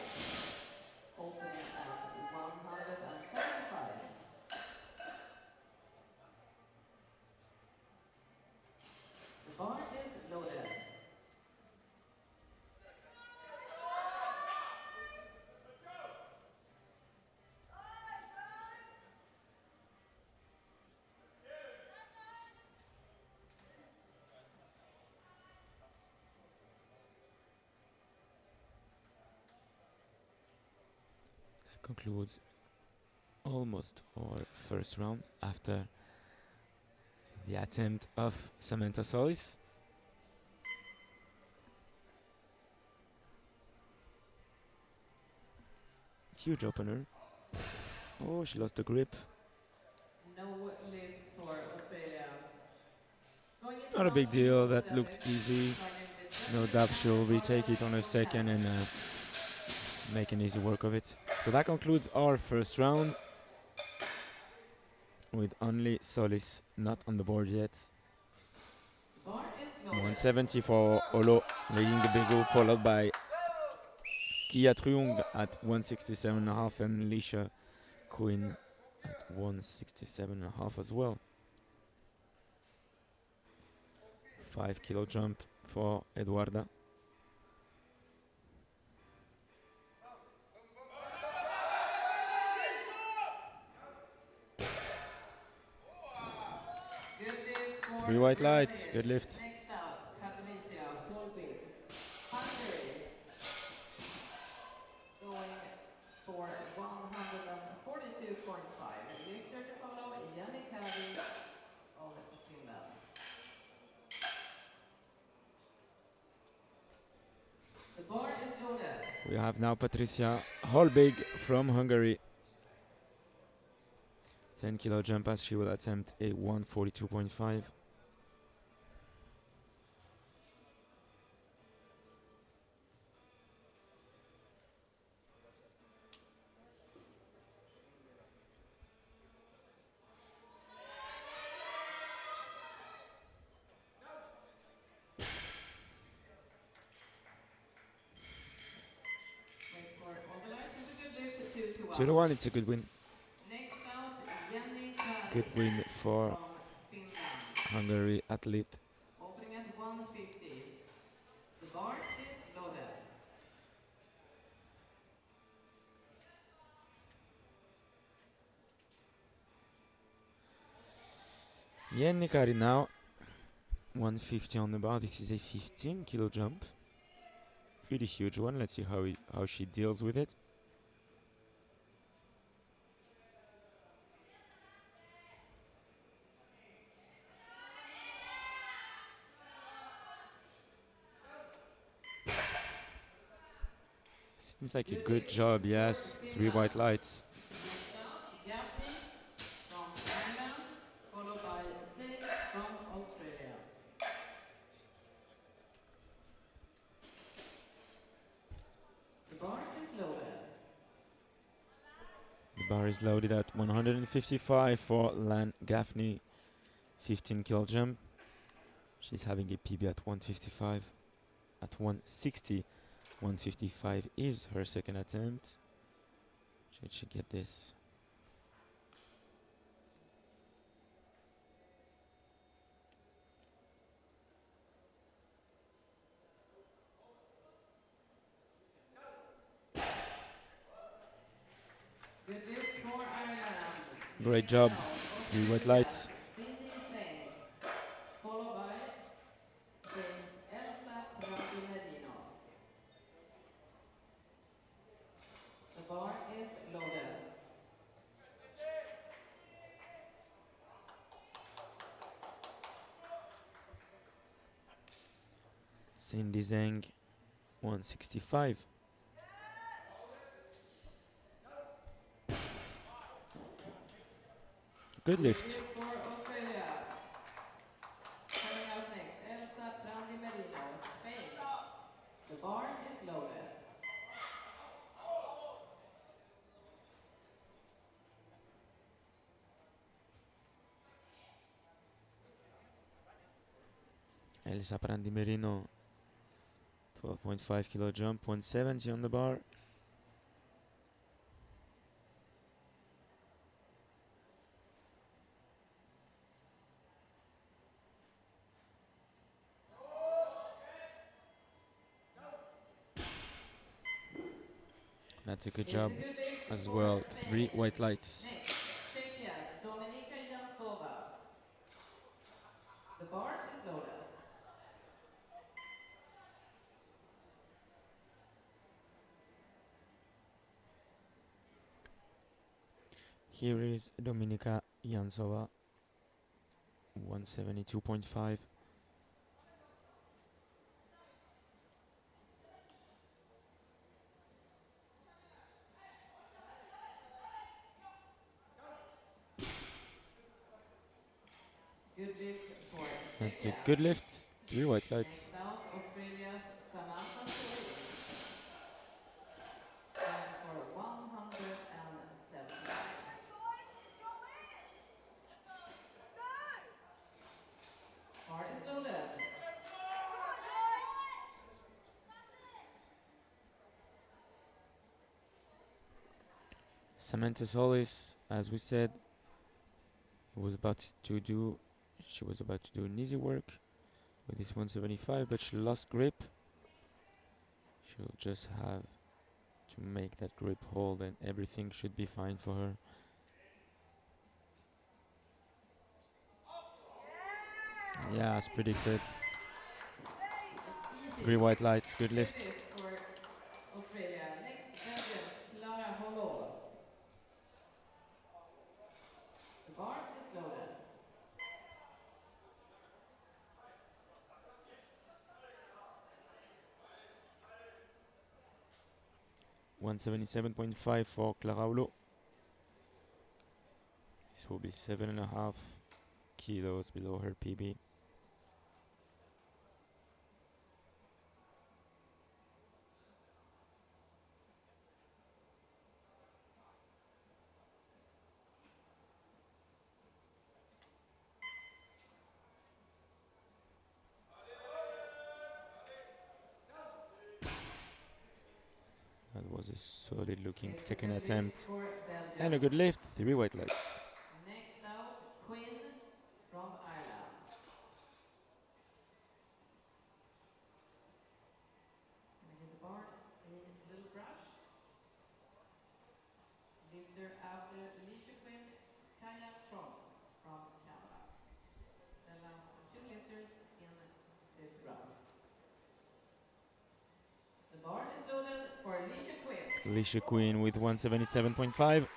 opening at 175. The bar is loaded. That concludes almost our first round after the attempt of Samantha Solis. Huge opener. Oh, she lost the grip. No lift for Australia. Going into Not a round big two deal. of the That looked deadlift, easy. Charlene No Dickerson doubt and she'll Barbara retake it on her second and Montano. make an easy work of it. So that concludes our first round with only Solis not on the board yet. The bar is loaded. 170 for Olo leading the big group, followed by Kia Truong at 167.5 and Lisha Quinn at 167.5 as well. 5 kilo jump for Eduarda. Good lift for 3 white lights, Brazil. good lift. Next out, Patricia Holbig, Hungary, going for 142.5. Lifter to follow, Janikari of Finland. The bar is loaded. We have now Patricia Holbig from Hungary. 10 kilo jump as she will attempt a 142.5. Wait for all the lights. It's a good lift, 2-1. 2-1, it's a good win. Next out, Janikari Good win for from Finland. Hungary athlete. Opening at 150. The bar is loaded. Yeah, Nikari now 150 on the bar. This is a 15 kilo jump. Pretty huge one. Let's see how she deals with it. Seems like a Good good lift job, for yes. 3 white Finland. lights. Next out, Gaffney from Ireland, followed by Zing from Australia. The bar is loaded. The bar is loaded at 155 for Lan Gaffney. 15 kilo jump. She's having a PB at 155. At 160, 155 is her second attempt. Should she get this? Good lift for Ireland. Great Next job. out, 3 white Australia's lights. Cindy Zeng, followed by Spain's Elsa Merino. The bar is loaded. Cindy Zhang, 165. Good Good lift. lift for Australia. Coming out next, Elsa Merino, Spain. The bar is loaded. Elsa Merino, 12.5 kilo jump, 170 on the bar. That's a good It's a job good lift as for well. 3 Spain. white lights. Next, Czechia's Dominika Jansova. The bar is loaded. Here is Dominika Jansova, 172.5. Good lift for That's a Czechia. good lift. 3 white lights. Next out, Australia's Samantha Solis. Going for 170. Bar is loaded. Samantha Solis, as we said, was about to do. She was about to do an easy work with this 175, but she lost grip. She'll just have to make that grip hold, and everything should be fine for her. Yeah, as predicted. Easy. 3 white lights, good Good lift. lift for Australia. Next, Belgium's Clara Hollo. The bar is loaded. 177.5 for Clara Hulot. This will be 7.5 kilos below her PB. That was a solid looking It's a second good lift attempt. for And a Belgium. good lift, 3 white lights. Next out, Quinn from Ireland. It's going to give the bar a little brush. Lifter after Alicia Quinn, Kaya Trump from Canada. this round. The bar is loaded for Alicia Quinn. Alicia Quinn with 177.5.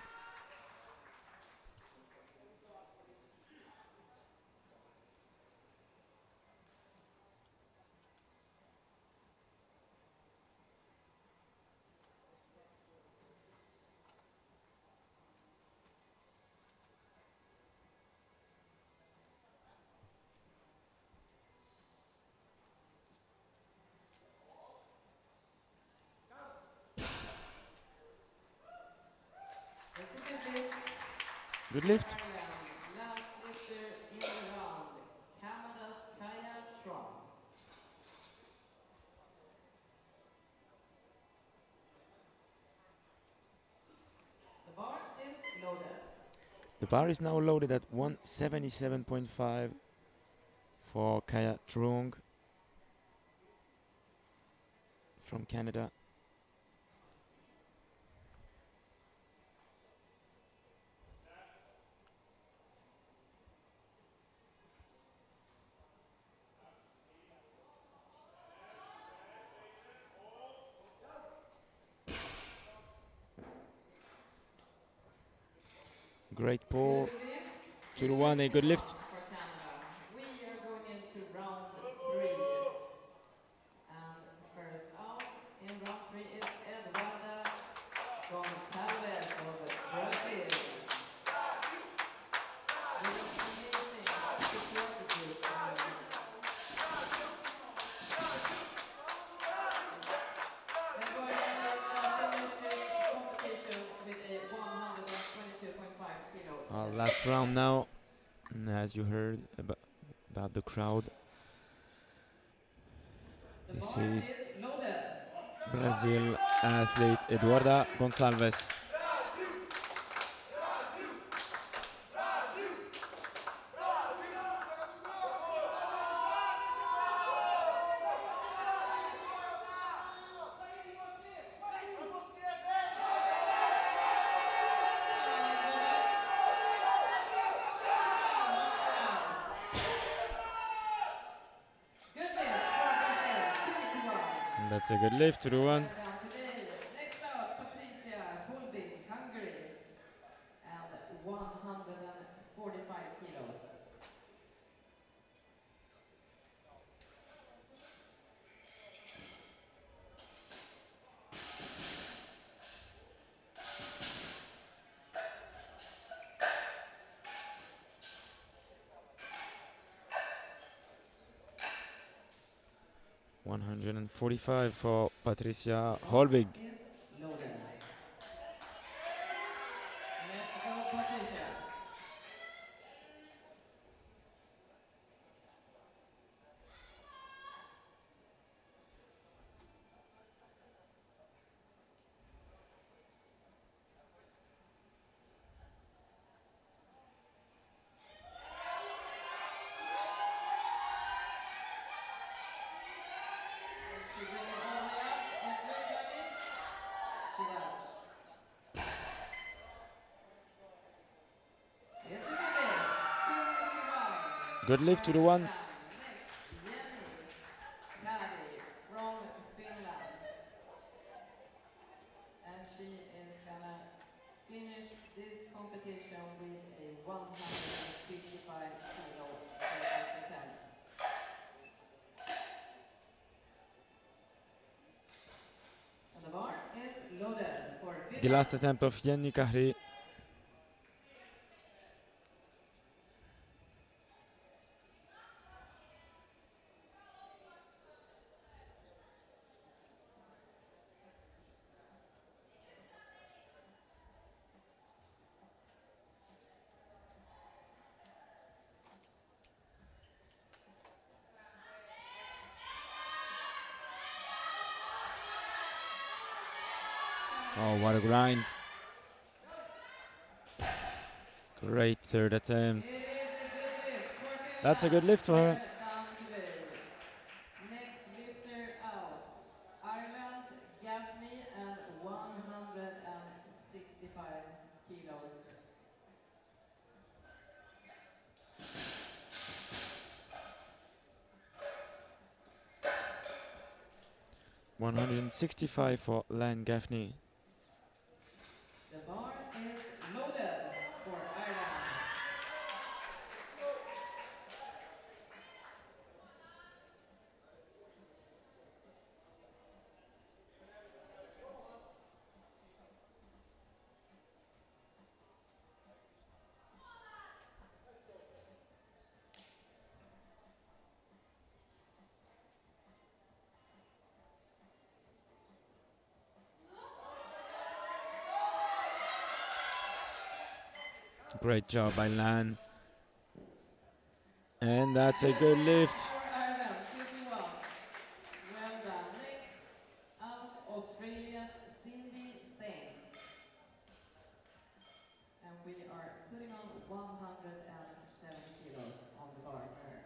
It's a good lift. Good lift. Ireland, last lifter in the round, Canada's Kaya Tron. The bar is loaded. The bar is now loaded at 177.5 for Kaya Trung from Canada. Great pull. Good lift, 2 to 2 1, a to good lift. 1 for Canada. We are going into round 3. And first out in round 3 is Eduarda Gonçalves of Brazil. With an amazing support group behind her. Eduarda has finished this competition with a 122.5 kilo deadlift. Last round now, and as you heard about the crowd, The this bar is is loaded. Brazil athlete Eduarda Gonçalves. And that's a good lift, 2 to 1. Well done today. Next out, Patricia Holbing, Hungary, and 145 kilos. $145 for Patricia Bar Holbig. is loaded. Let's go, Patricia. Will she bring it all the way up and lose landing? She does. It's a good lift. 2 to 1. Good lift, 2 to Well 1. done. Next, Jenny Kari from Finland. And she is gonna finish this competition with a 155 kilo deadlift attempt. And the bar is loaded for The Finland. last attempt of Jenny Kahri. Oh, what a grind. Great third attempt. It is a good lift for Finland. That's a good lift for her. Well done today. Next lifter out, Ireland's Gaffney and 165 kilos. 165 for Lan Gaffney. The bar is loaded for Ireland. Great job by Lan. And that's a good lift. For Ireland, 2-1. Well done. Next out, Australia's Cindy Singh. And we are putting on 170 kilos on the bar for her.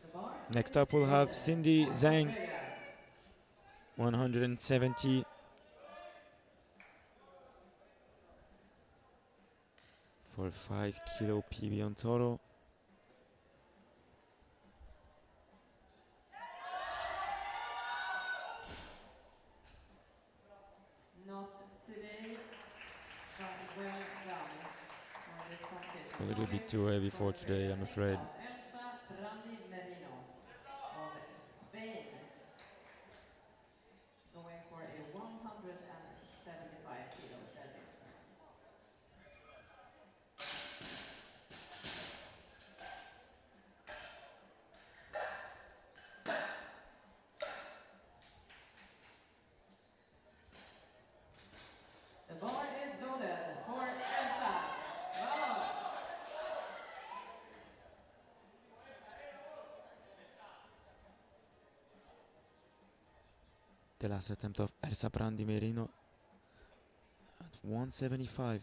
The bar Next is up we'll have loaded Cindy for Zhang, Australia. 170 for 5 kilo PB on total. Not today, but well done for this competition. A No little bit lift too heavy for for today, Australia. I'm Next afraid. up, Elsa Prandi Merino of Spain. Going for a 175 kilo deadlift. The bar is loaded for Elsa. Vamos! The last attempt of Elsa Prandi Merino at 175.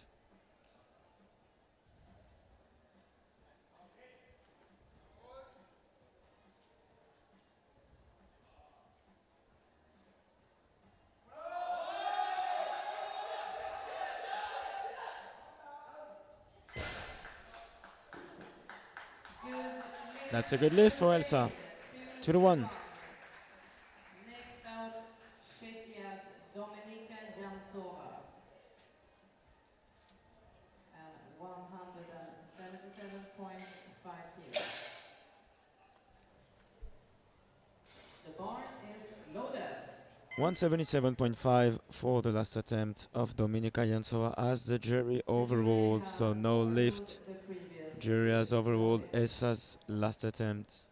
That's a good lift for Elsa. 2-1. Next out, Czechia's Dominika Jansova. And 177.5 kilos. The bar is loaded. 177.5 for the last attempt of Dominika Jansova as the jury overruled, so no lift. Jury has overruled Elsa's last attempt.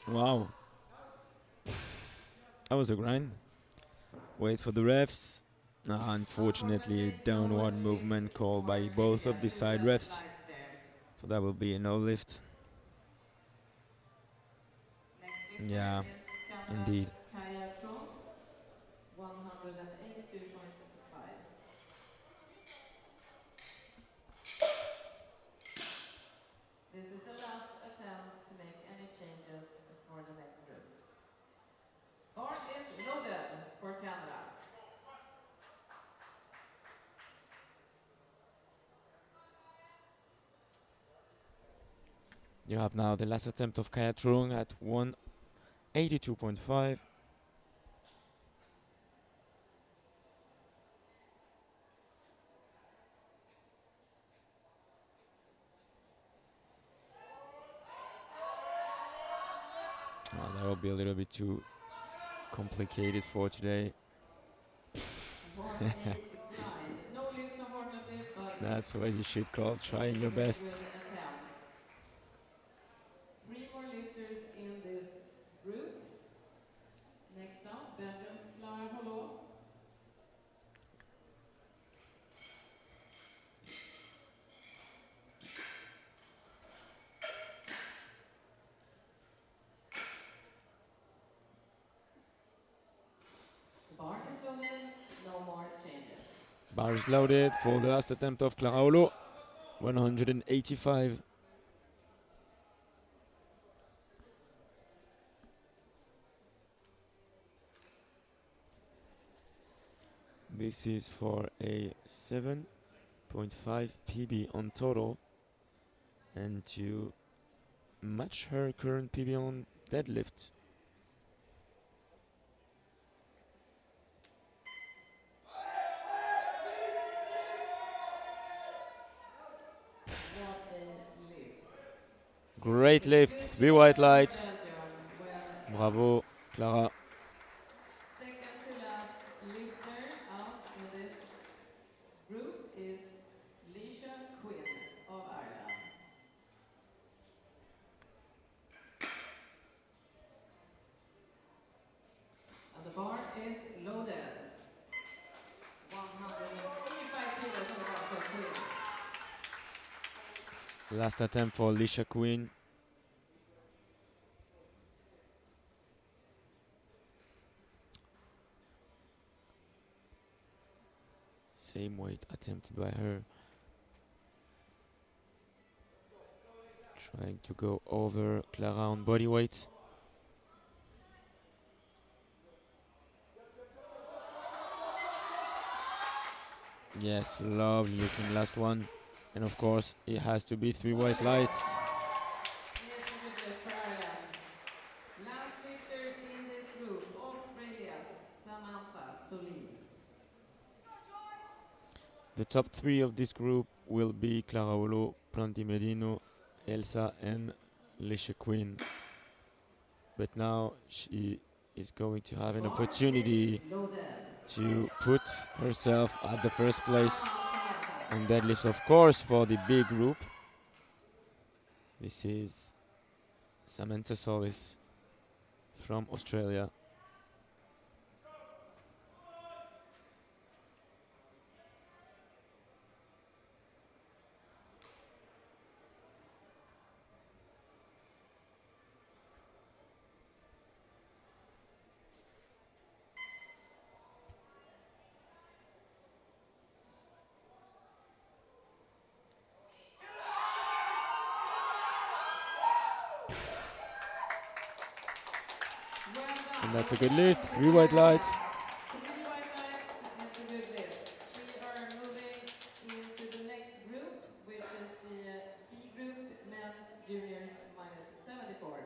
Wow. That was a grind. Wait for the refs. Unfortunately, downward movement called by both of the side refs. So that will be a no lift. Yeah, indeed. Kaya Trong, 182.5. This is the last attempt to make any changes for the next group. Bar is loaded for Canada. You have now the last attempt of Kaya Trung at 182.5. That will be a little bit too complicated for today. For a grind. No lift, unfortunately, but That's what you should call trying your best. good attempt. 3 more lifters in this group. Next up, Belgium's Clara Hollot. Bar is loaded for the last attempt of Clara Olo. 185. This is for a 7.5 PB on total, and to match her current PB on deadlift. What a lift. Great It's a lift, good 3 lift white from lights. Belgium. Well done. Bravo, Clara. Second to last lifter out in this group is Leisha Quinn of Ireland. And the bar is loaded. 185 kilos on the bar for Quinn. Last attempt for Alicia Quinn. Same weight attempted by her. Trying to go over Clara on body weight. Yes, lovely looking last one. And of course, it has to be 3 white lights. It's a good lift for Ireland. Last lifter in this group, Australia's Samantha Solis. The top 3 of this group will be Clara Olo, Planti Medino, Elsa, and Alicia Quinn. But now she is going to have an Bar opportunity is loaded. to put herself at the first place Come on, Samantha. on deadlifts, of course, for the big group. This is Samantha Solis from Australia. Well done. And that's a Well good done. lift. It's a 3 white good lights. lift. 3 white lights. It's a good lift. We are moving into the next group, which is the B group, men's juniors minus 74.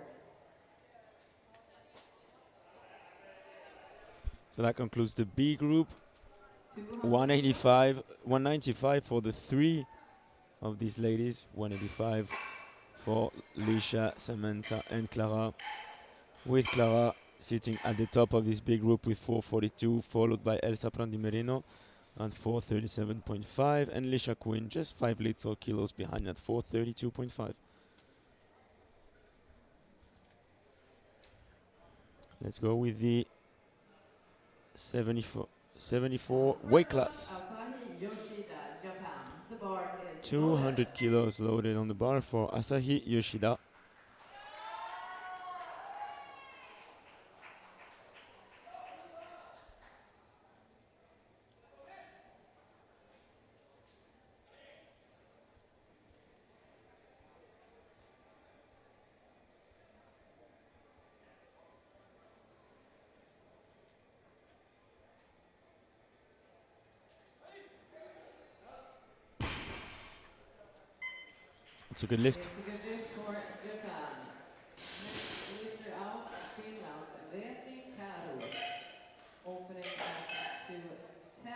So that concludes the B group. 200 kilos. 195 for the 3 of these ladies. 185 for Lisha, Samantha, and Clara. With Clara sitting at the top of this big group with 442, followed by Elsa Prandimerino at 437.5, and Lisha Quinn just 5 little kilos behind at 432.5. Let's go with the 74 weight First up, class. Asahi Yoshida, Japan. The bar is 200 loaded. kilos loaded on the bar for Asahi Yoshida. It's a good lift. It's a good lift for Japan. Next lifter out, Finland's Veti Karu. Opening at 210.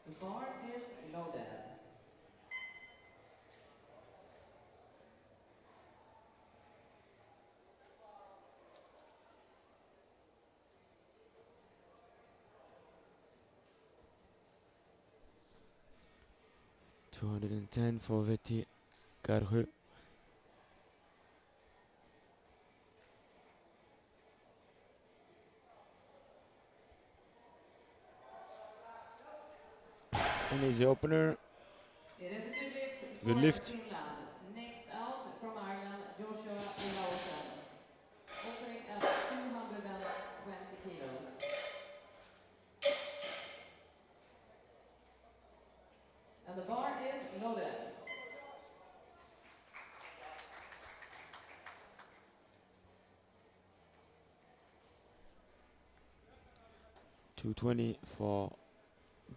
The bar is loaded. $210 for Veti Karhu. And is the opener. It is a good lift Good for lift. Finland. Next out from Ireland, Joshua Olausson. Opening at 220 kilos. And the bar is loaded. 220 for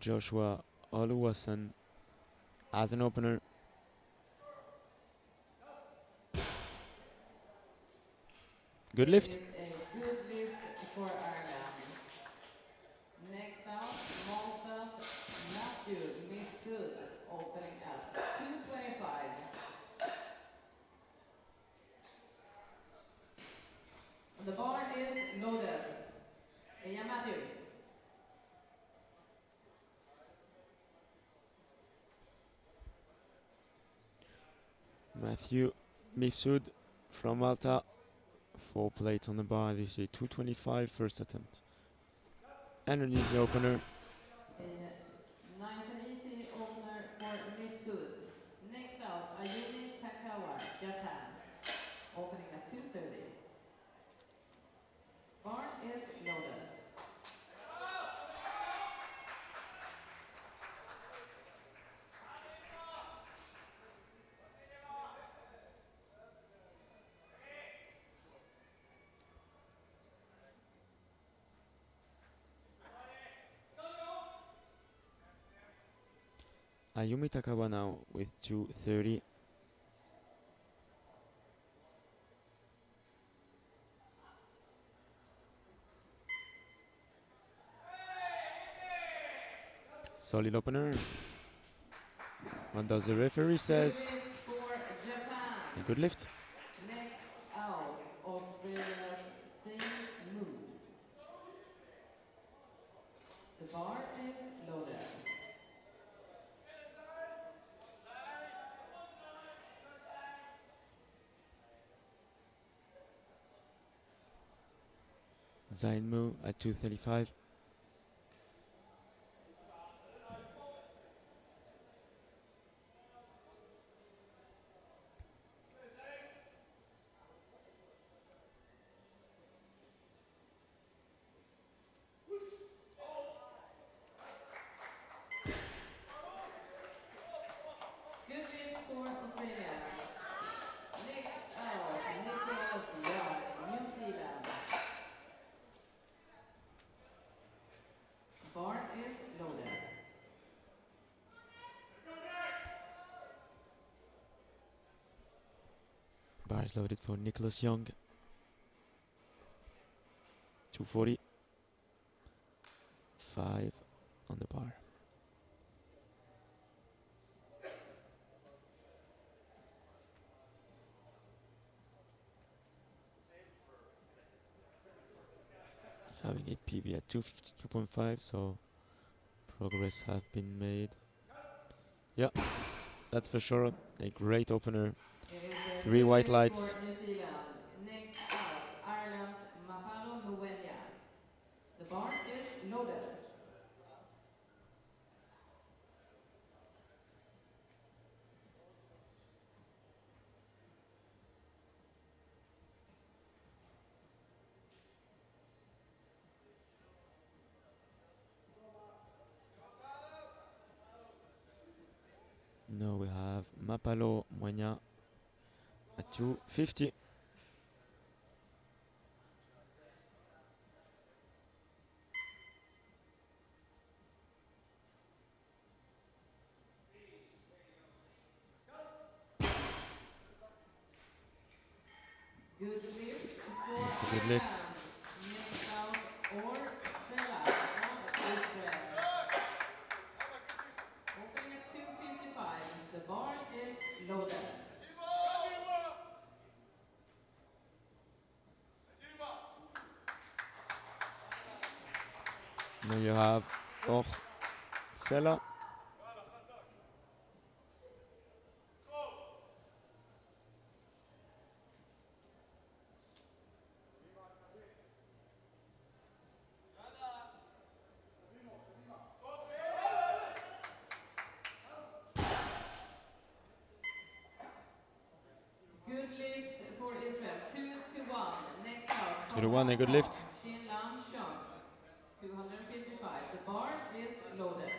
Joshua Oluwaseun as an opener. Good It lift. is a good lift for Ireland. Next out, Malta's Matthew Mifsud, opening at 225. And the bar is loaded. Yeah, Matthew. Matthew Mifsud from Malta. 4 plates on the bar. This is 225 first attempt. And an easy opener. A nice and easy opener for Mifsud. Next out, Ayumi Takawa, Japan, opening at 230. Bar is loaded. Ayumi Takawa now with 230. Solid opener. What does the referee says? Good lift for Japan. A good lift. Next out, Australia's Sing Mu. The bar is loaded. Zainmu at 235. Good lift for Australia. Next out, Nicholas Young, New Zealand. Bar is loaded. Bar is loaded for Nicholas Young. 240. 5 on the bar. He's having a PB at 252.5, so progress has been made. Yeah, that's for sure. A great opener. It is a 3 good white lift lights. for New Zealand. Next out, Ireland's Mapalo Muwenya. The bar is loaded. Now we have Mapalo Mwenya at 250. Good lift for That's a good lift. Ireland. Next out, Or Sela of Israel. Opening at 255. The bar is loaded. Now you have Och Sela. Good lift for Israel. 2-1. Next out, 2 to 1, a good lift. Shin Lam Shong. 255. The bar is loaded.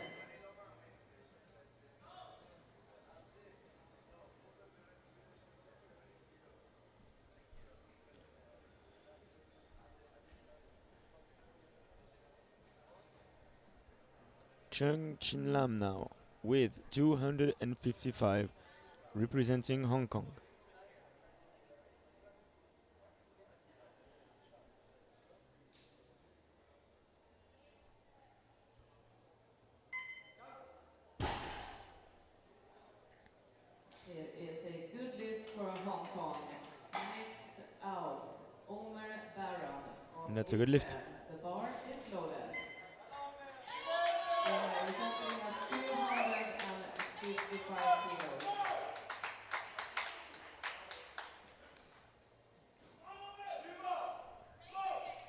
Chung Chin Lam now with 255 representing Hong Kong. It is a good lift for Hong Kong. Next out, Omer Baron of And that's a good lift. Israel. The bar is loaded. Omer is opening at 255 kilos.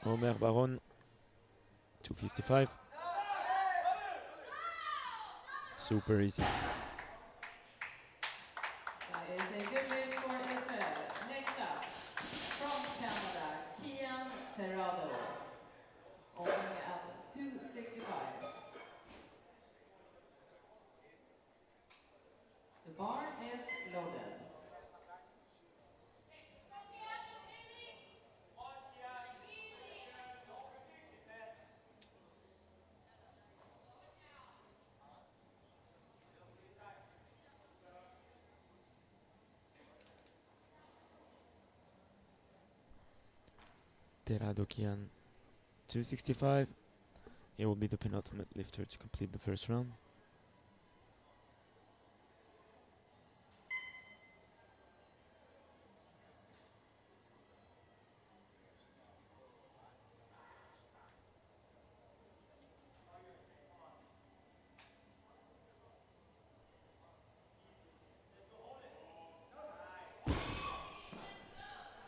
Omer Baron, 255. Super easy. That is a good lift for Israel. Next up, from Canada, Kian Terrado, opening at 265. The bar is loaded. Terrado Kian, 265. He will be the penultimate lifter to complete the first round.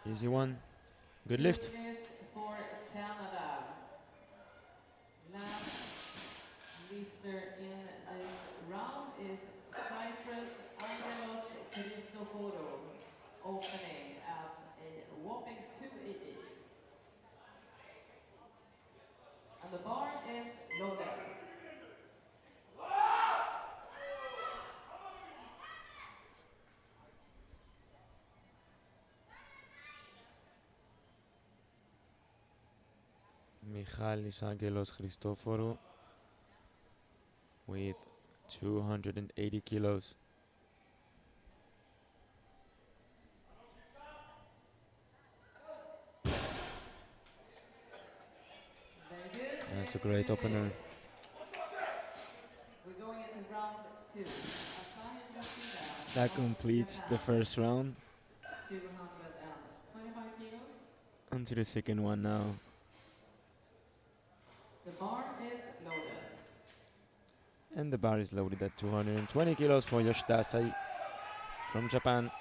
Easy one. Good lift. Good lift for Canada. Last lifter in this round is Cyprus Angelos Christoforou, opening at a whopping 280. And the bar is loaded. Michalis Angelos Christoforou with 280 kilos. Very good. That's a Next great opener. lift. We're going into round 2. Asahi Yoshida That of completes Japan, the first round. 225 kilos. On to the second one now. The bar is loaded. And the bar is loaded at 220 kilos for Yoshida Asahi from Japan.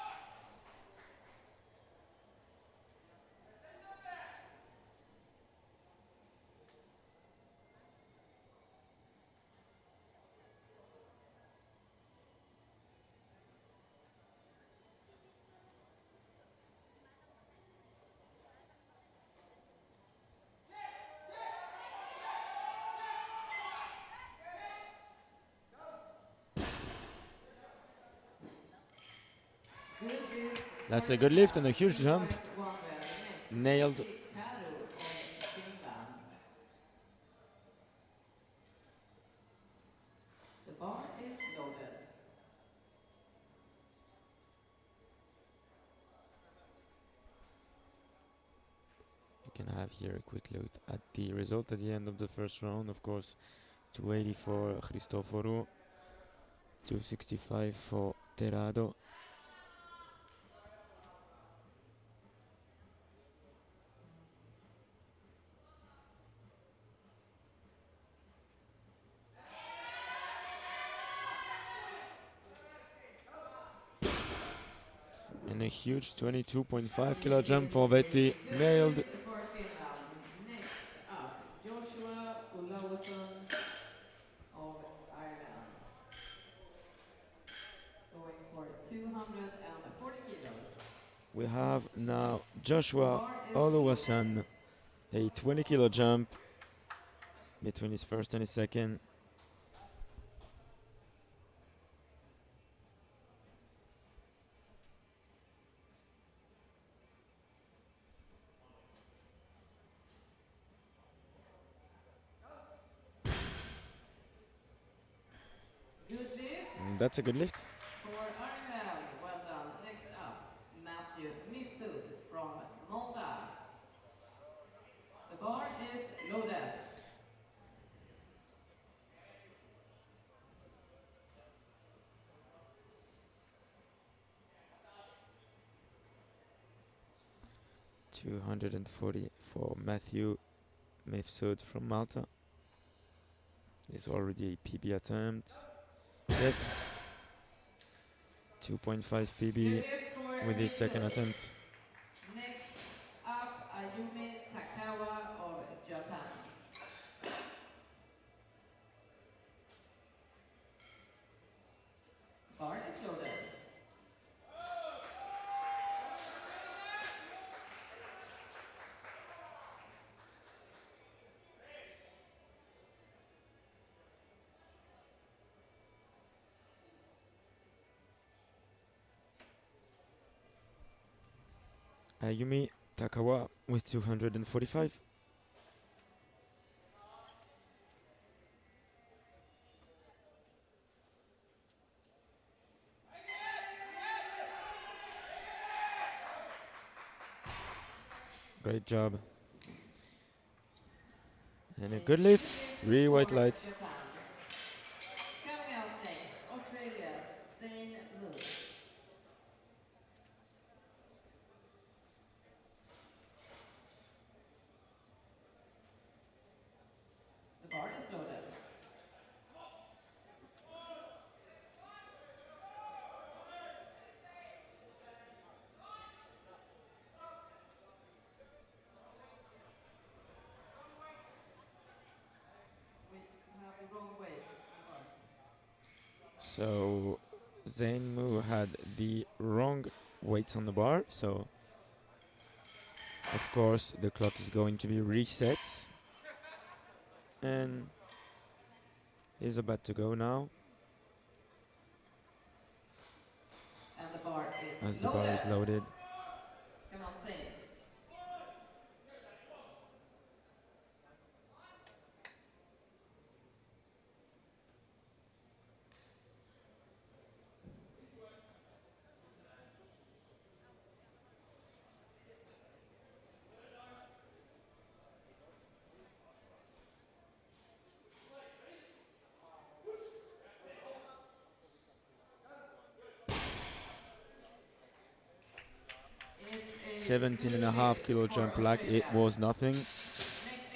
Good lift. That's a good lift and a huge jump. Next, Nailed. Karu of Finland. The bar is loaded. You can have here a quick look at the result at the end of the first round. Of course, 280 for Christoforou, 265 for Terrado. And a huge 22.5 kilo jump for Vetti. Good Nailed. lift for Finland. Next up, Joshua Olausson of Ireland. Going for 240 kilos. We have now Joshua Bar is Oluwaseun, a 20 kilo jump between his first and his second. That's a good lift. For Ireland, well done. Next up, Matthew Mifsud from Malta. The bar is loaded. 240 for Matthew Mifsud from Malta. Is already a PB attempt. Yes. 2.5 Good PB lift for with his second Mifsud. attempt. Next up, Ayumi Takawa of Japan. Bar is loaded. Ayumi Takawa with 245. Great job. And a good lift. Good lift 3 white for lights. Japan. Coming out next, Australia's Zane Mu. The bar is loaded. We have the wrong weight on the bar. So Zainmu had the wrong weights on the bar, so of course the clock is going to be reset. And is about to go now And the bar as is the bar loaded. is loaded. Come on, Zane. It's a 17 and good a half lift kilo for jump lag. It Australia. was nothing. Next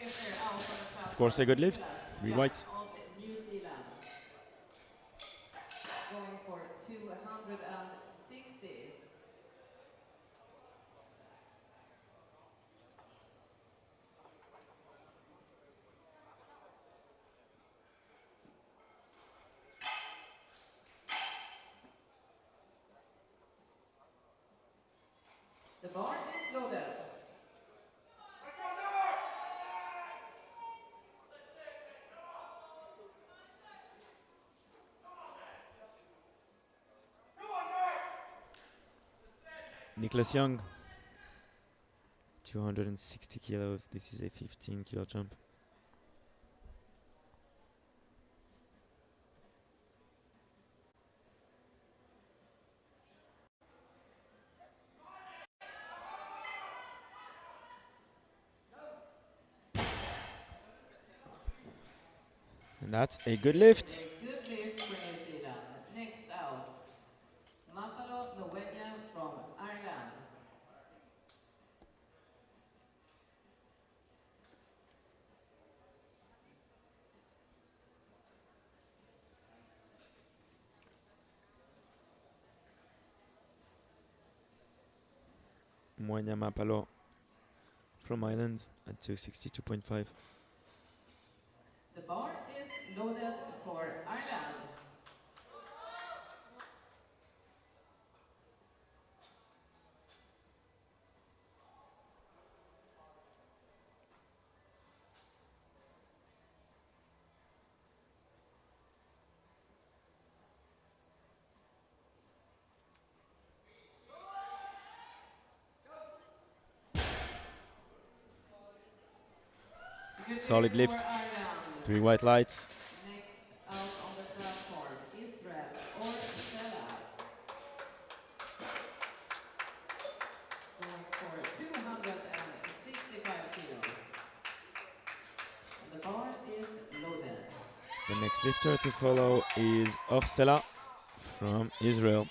lifter out on the Of course, a platform, good lift. Nicholas 3 Young white. of New Zealand. Going for 260. The bar is loaded. Nicholas Young, 260 kilos. This is a 15 kilo jump. And that's a good lift. It's a good lift for New Zealand. Next out, Mapalo Nwenya from Ireland. Mwanya Mapalo from Ireland at 262.5. The bar is loaded for Ireland. Good Solid lift lift. for Ireland. 3 white lights. Next out on the platform, Israel's Or Next lifter to follow is Orsela from Israel.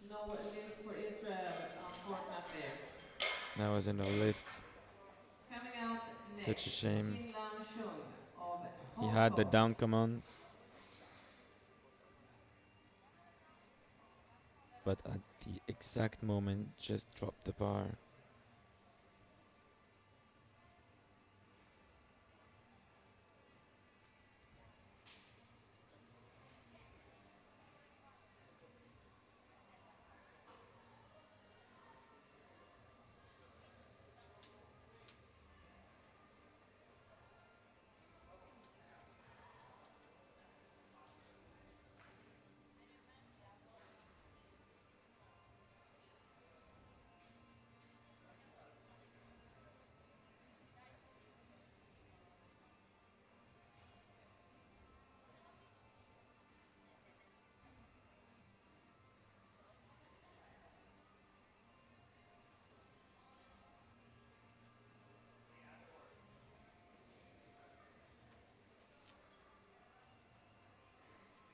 No lift for Israel, unfortunately. That was a no lift. Coming out Such a next, shame. Shin Lam Chung of He Hong had the Kong. down command, but at the exact moment just dropped the bar.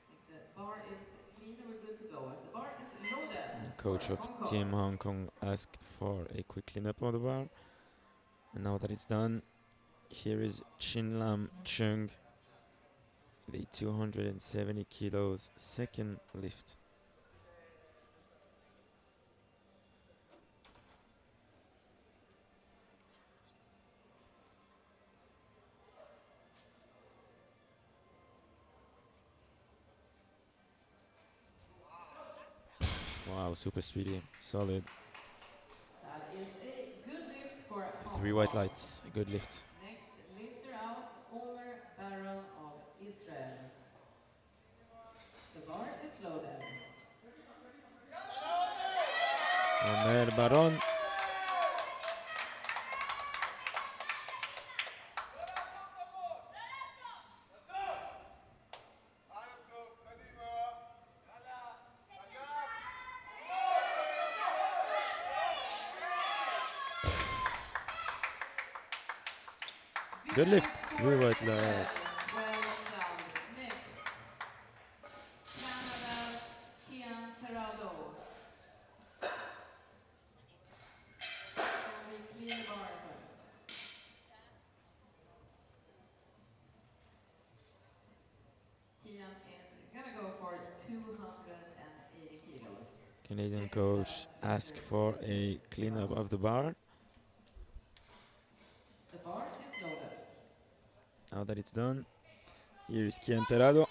I think the bar is clean and we're good to go. The bar is loaded The for coach of Hong Kong. Team Hong Kong asked for a quick cleanup of the bar. And now that it's done, here is Chin Lam Chung, the 270 kilos second lift. Wow, super speedy, solid. That is a good lift for Hong 3 white Kong. lights, a good lift. Next lifter out, Omer Baron of Israel. The bar is loaded. Omer Baron. Good lift, For 3 white Israel. lights. Well done. Next, Canada's Kian Terrado. Can we clean the bar as well? Kian is gonna go for 280 kilos. Canadian Second to coach last asked lifter for for this a cleanup round. of the bar. The bar is loaded. Now that it's done, here is Kian Terrado.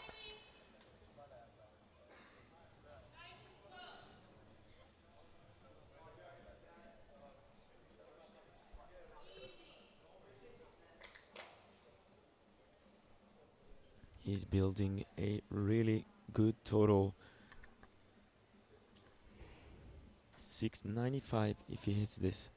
He's building a really good total. 695 if he hits this.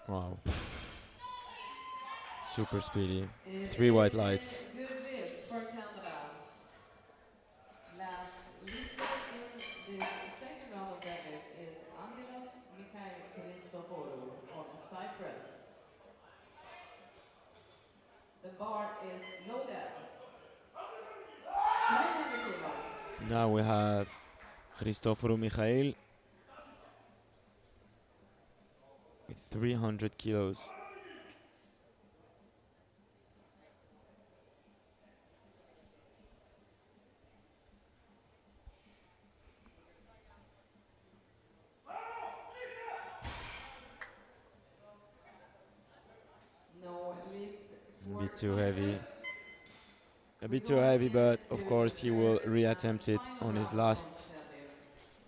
Wow. Super speedy. It 3 white is lights. a good lift for Canada. Last lifter in this second round of deadlift is Angelos Mikhail Christoforou of Cyprus. The bar is loaded. 300 kilos. Now we have Christoforu Mikhail with 300 kilos. bit too heavy. First, A we're bit too going heavy, but of into the course he will third and reattempt it final on his round of last. deadlifts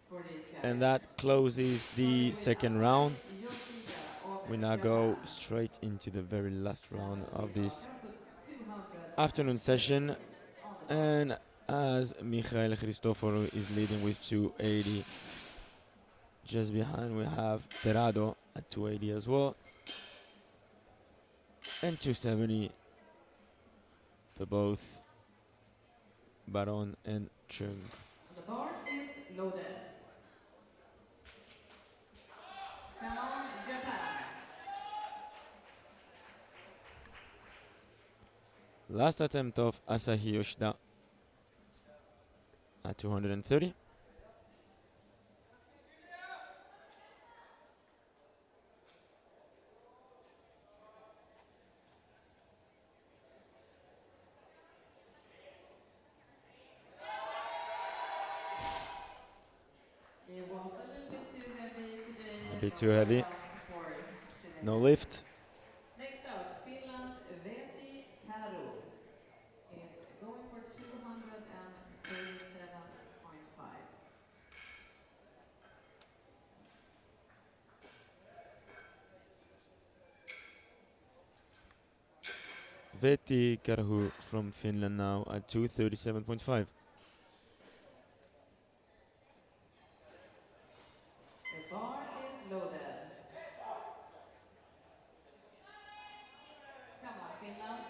for these And guys. that closes the Starting with second Asahi round. Yoshida of We now go Japan. straight into the very last And round we of are this gonna put afternoon 230 session. kilos on the bar. And as Mikhail Christoforou is leading with 280, just behind we have Terado at 280 as well, and 270 for both Baron and Chung. And the bar is loaded. Come on, Japan. Last attempt of Asahi Yoshida at 230. It was a little bit too heavy A today, bit but too well heavy. done for No Shinigami. lift. Next out, Finland's Veti Karu is going for 237.5. Veti Karhu from Finland now at 237.5. The bar is loaded. Come on, Finland.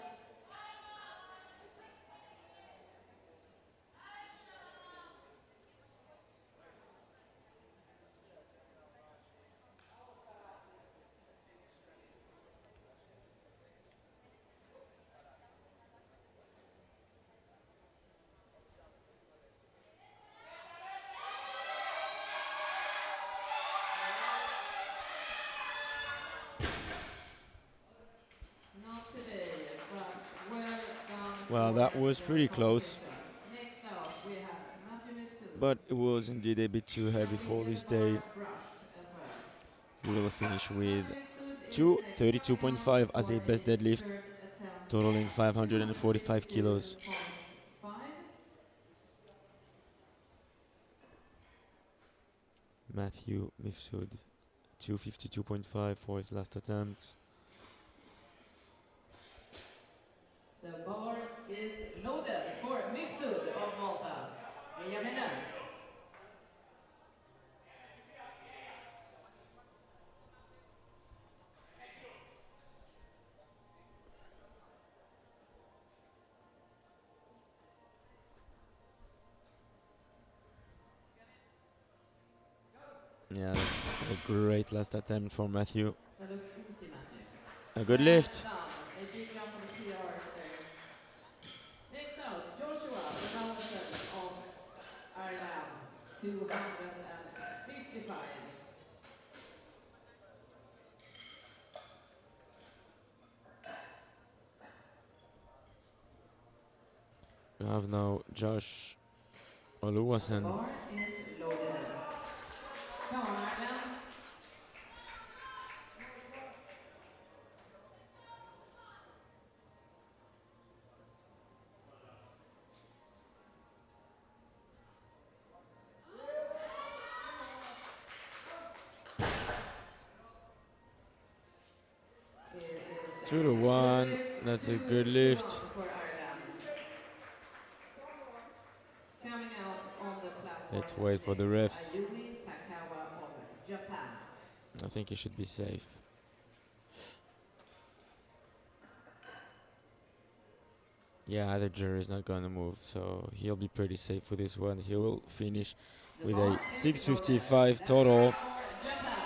Not today, but well done Well, for that was the pretty close, competition. Next out, we have Matthew Mifsud. but it was indeed a bit too heavy And we for get the this bar day. brushed as well. We will finish with Matthew Mifsud is coming out 232.5 as for a best a deadlift, third attempt totaling of 545 kilos. 252.5. Matthew Mifsud, 252.5 for his last attempt. The bar is loaded for Mifsud of Malta. Jajamän. Yeah, that's a great last attempt for Matthew. That looked easy, Matthew. A good Well lift. done. A big round for the PR there. Next out, Joshua Ronaldson of Ireland. 255. We have now Josh And the Oluwasen. bar is loaded. Come on, Ireland. It is 2 to a good 1. lift, That's a 2 good to lift. 1 for Ireland. Coming out on the platform Let's wait for the next, refs. Ayumi Takawa of Japan. I think he should be safe. Yeah, the jury is not going to move, so he'll be pretty safe for this one. He will finish The with bar a is loaded. 655 That's total. right for Japan.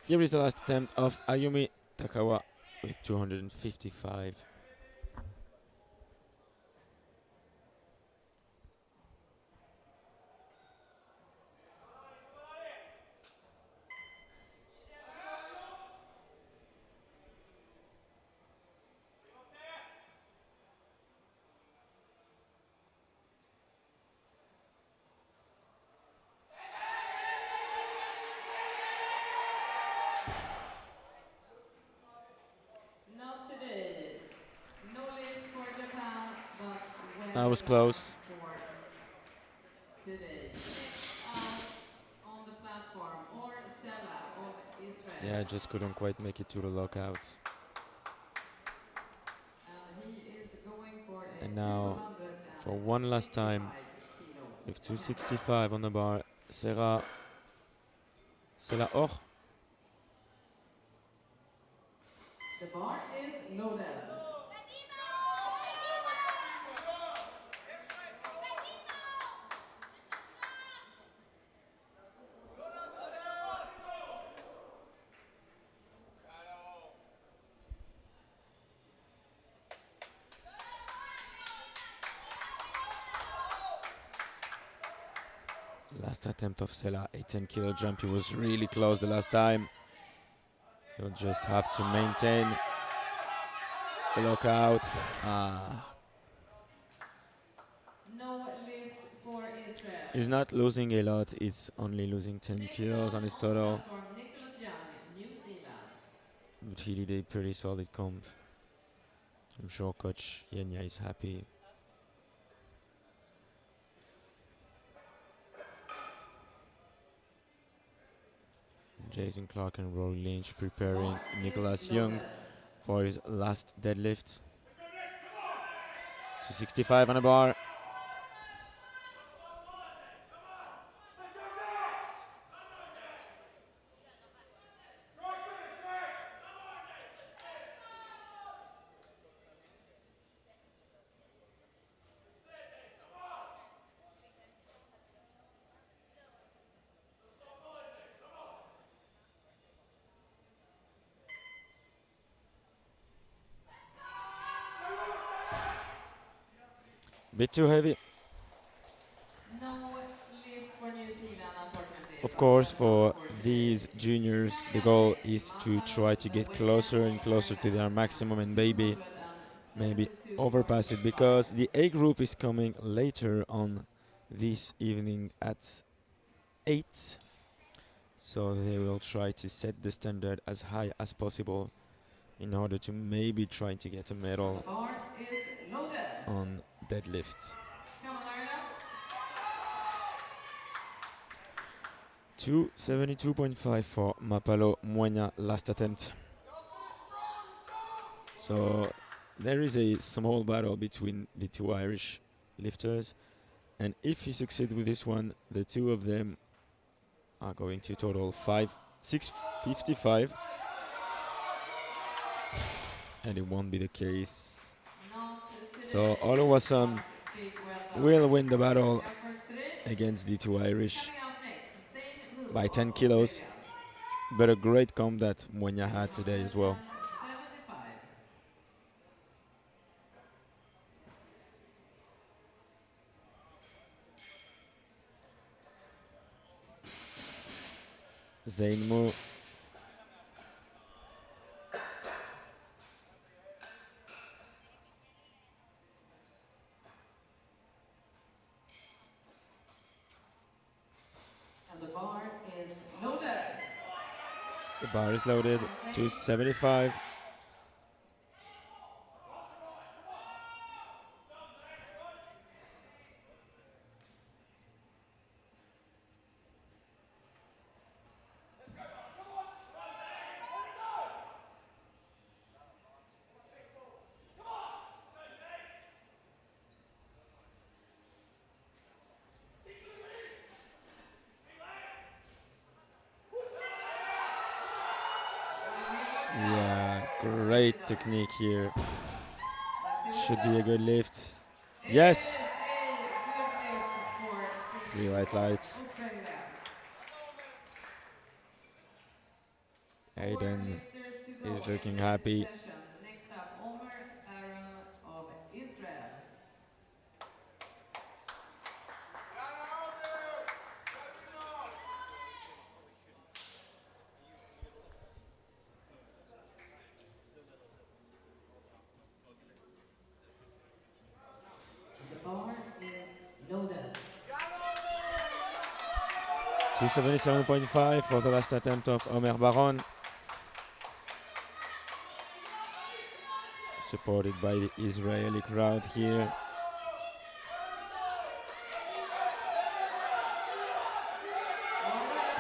Here is the last attempt of Ayumi Takawa with 255. I was one close. for today. Next out on the platform, or Sela of Yeah, I Israel. just couldn't quite make it to the lockout. And he is going for a And now, for one last time, 265 kilo with challenge. 265 on the bar, Serra, c'est la or. The bar is loaded. Last attempt of Sela, a 10 kilo jump. He was really close the last time. He'll just have to maintain the lockout. No lift for He's Israel. not losing a lot, he's only losing 10 Next kilos out on his on the total. platform, Nicholas Young, New Zealand. But he did a pretty solid comp. I'm sure Coach Yenya is happy. Jason Clark and Roy Lynch The preparing bar is Nicholas Young loaded. for his last deadlift. 265 on the bar. Bit too heavy. No lift for New Zealand, unfortunately, Of but course, well done for for today. these juniors, the Coming up goal next, is to try Mapalo to get Babuena closer and of closer to their Thailand maximum at and maybe 272.5. overpass it, because the A group is coming later on this evening at 8. So they will try to set the standard as high as possible in order to maybe try to get a And the medal bar is loaded. on deadlift. Come on, Ireland. 272.5 for Mapalo Moena last attempt. So there is a small battle between the two Irish lifters, and if he succeeds with this one, the two of them are going to total 655, and it won't be the case. Not So today, Oluwaseun but big well done will win for the your battle efforts today. against the two Irish Coming up next, same move by of 10 kilos, Australia. but a great comp that Moena had today as well. 275. Zayn Mo, And the bar is loaded. the bar is loaded, And Zayn 275. Yeah, great technique here. Let's see what it Should be a says. good lift. It Yes! is a good lift for 3 Sydney white of lights. Australia. 4 Aiden lifters to is go in looking this happy. session. Next up, Omer Aaron of Israel. And the bar is loaded. 277.5 for the last attempt of Omer Baron. Supported by the Israeli crowd here.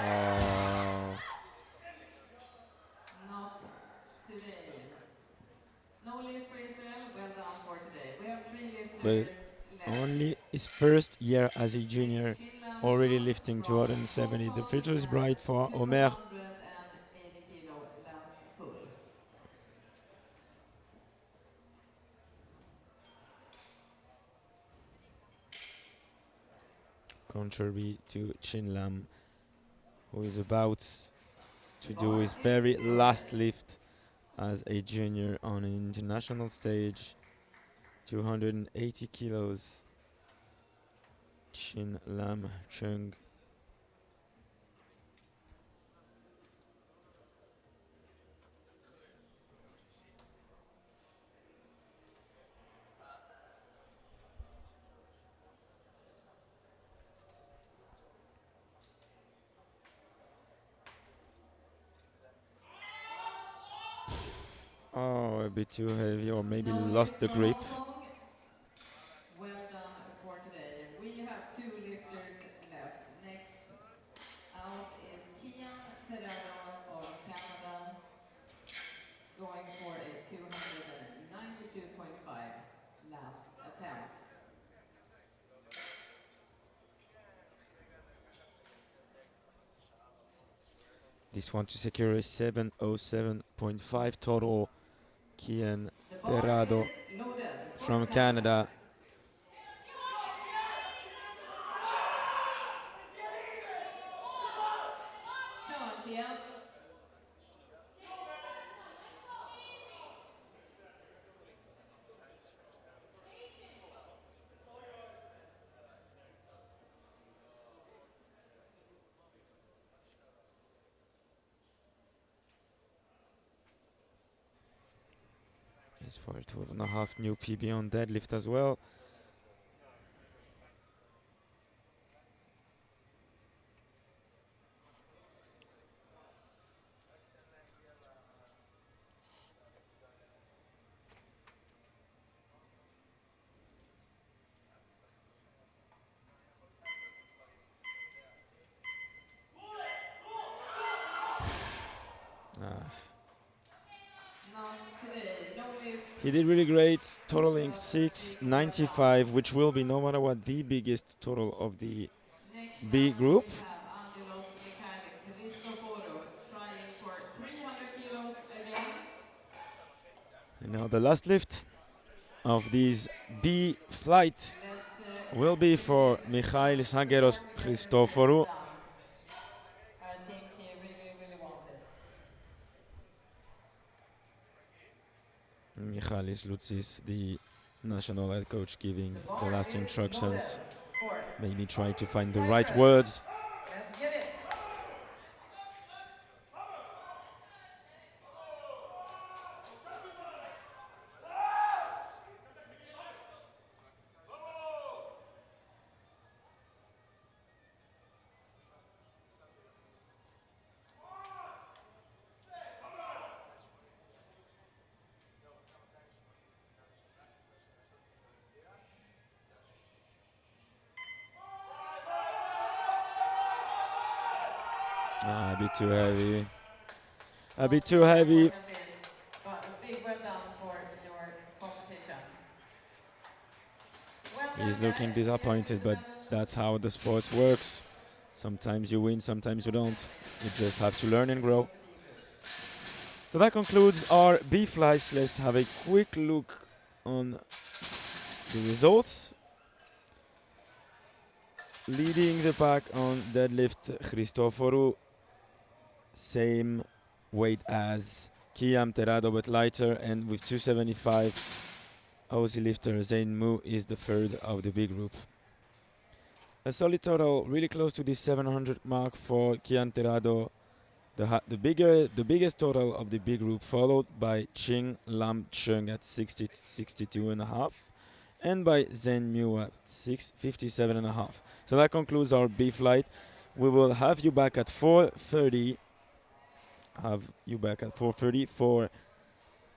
Oh, Not today. No lift for Israel. Well done for today. We have 3 but lifters left. only his first year as a junior, Next, Shinlam already John lifting from 270. The Stockholm future is and bright for Omer. 280 kilo last pull. Contrary to Chin Lam, who is about The to do bar his is very loaded. last lift as a junior on an international stage. 280 kilos. Chin Lam Chung. Oh, a bit too heavy, or maybe No lost lift the for grip. Hong Kong. Well done for today. We have 2 lifters left. Next out is Kian Terrado of Canada, going for a 292.5 last attempt. This one to secure a 707.5 total. Kian The bar is Terrado loaded for from Canada. Canada. Come on, Kian. He's for a 12.5 new PB on deadlift as well. Ah, Not today. No lift. he did really great, totaling But big well done. 695, which will be no matter what the biggest total of the Next B up, group. we have Angelos Mikhail Christoforou trying for 300 kilos again. And now the last lift of these B flight Let's will be for believe Mikhail some Sangeros support get this lift Christoforou. done. I think he really, really wants it. Michalis Lutsis, the national head coach, giving The the bar last is loaded instructions. for Maybe try to find the right Cyprus. words. Let's get it. A bit too heavy. A Not bit too really, heavy. unfortunately, but a big well done for your competition. Well He's done, looking guys. We have a disappointed, good but level. that's how the sports works. Sometimes you win, sometimes you don't. Exactly. You just have to learn and This was grow. the B group. So that concludes our B flights. Let's have a quick look on the results. Leading the pack on deadlift, Christoforou, same weight as Kiam Terrado but lighter, and with 275, Aussie lifter Zain Mu is the third of the B group. A solid total, really close to the 700 mark for Kian Terrado. The biggest total of the B group, followed by Ching Lam Chung at 62.5, and by Zen Mu at 57.5. So that concludes our B flight. We will have you back at 4:30. Have you back at 4:30 for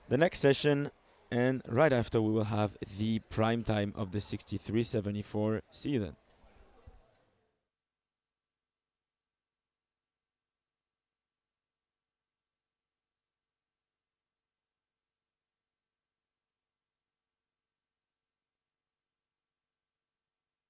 the next session, and right after we will have the prime time of the 63.74. See you then.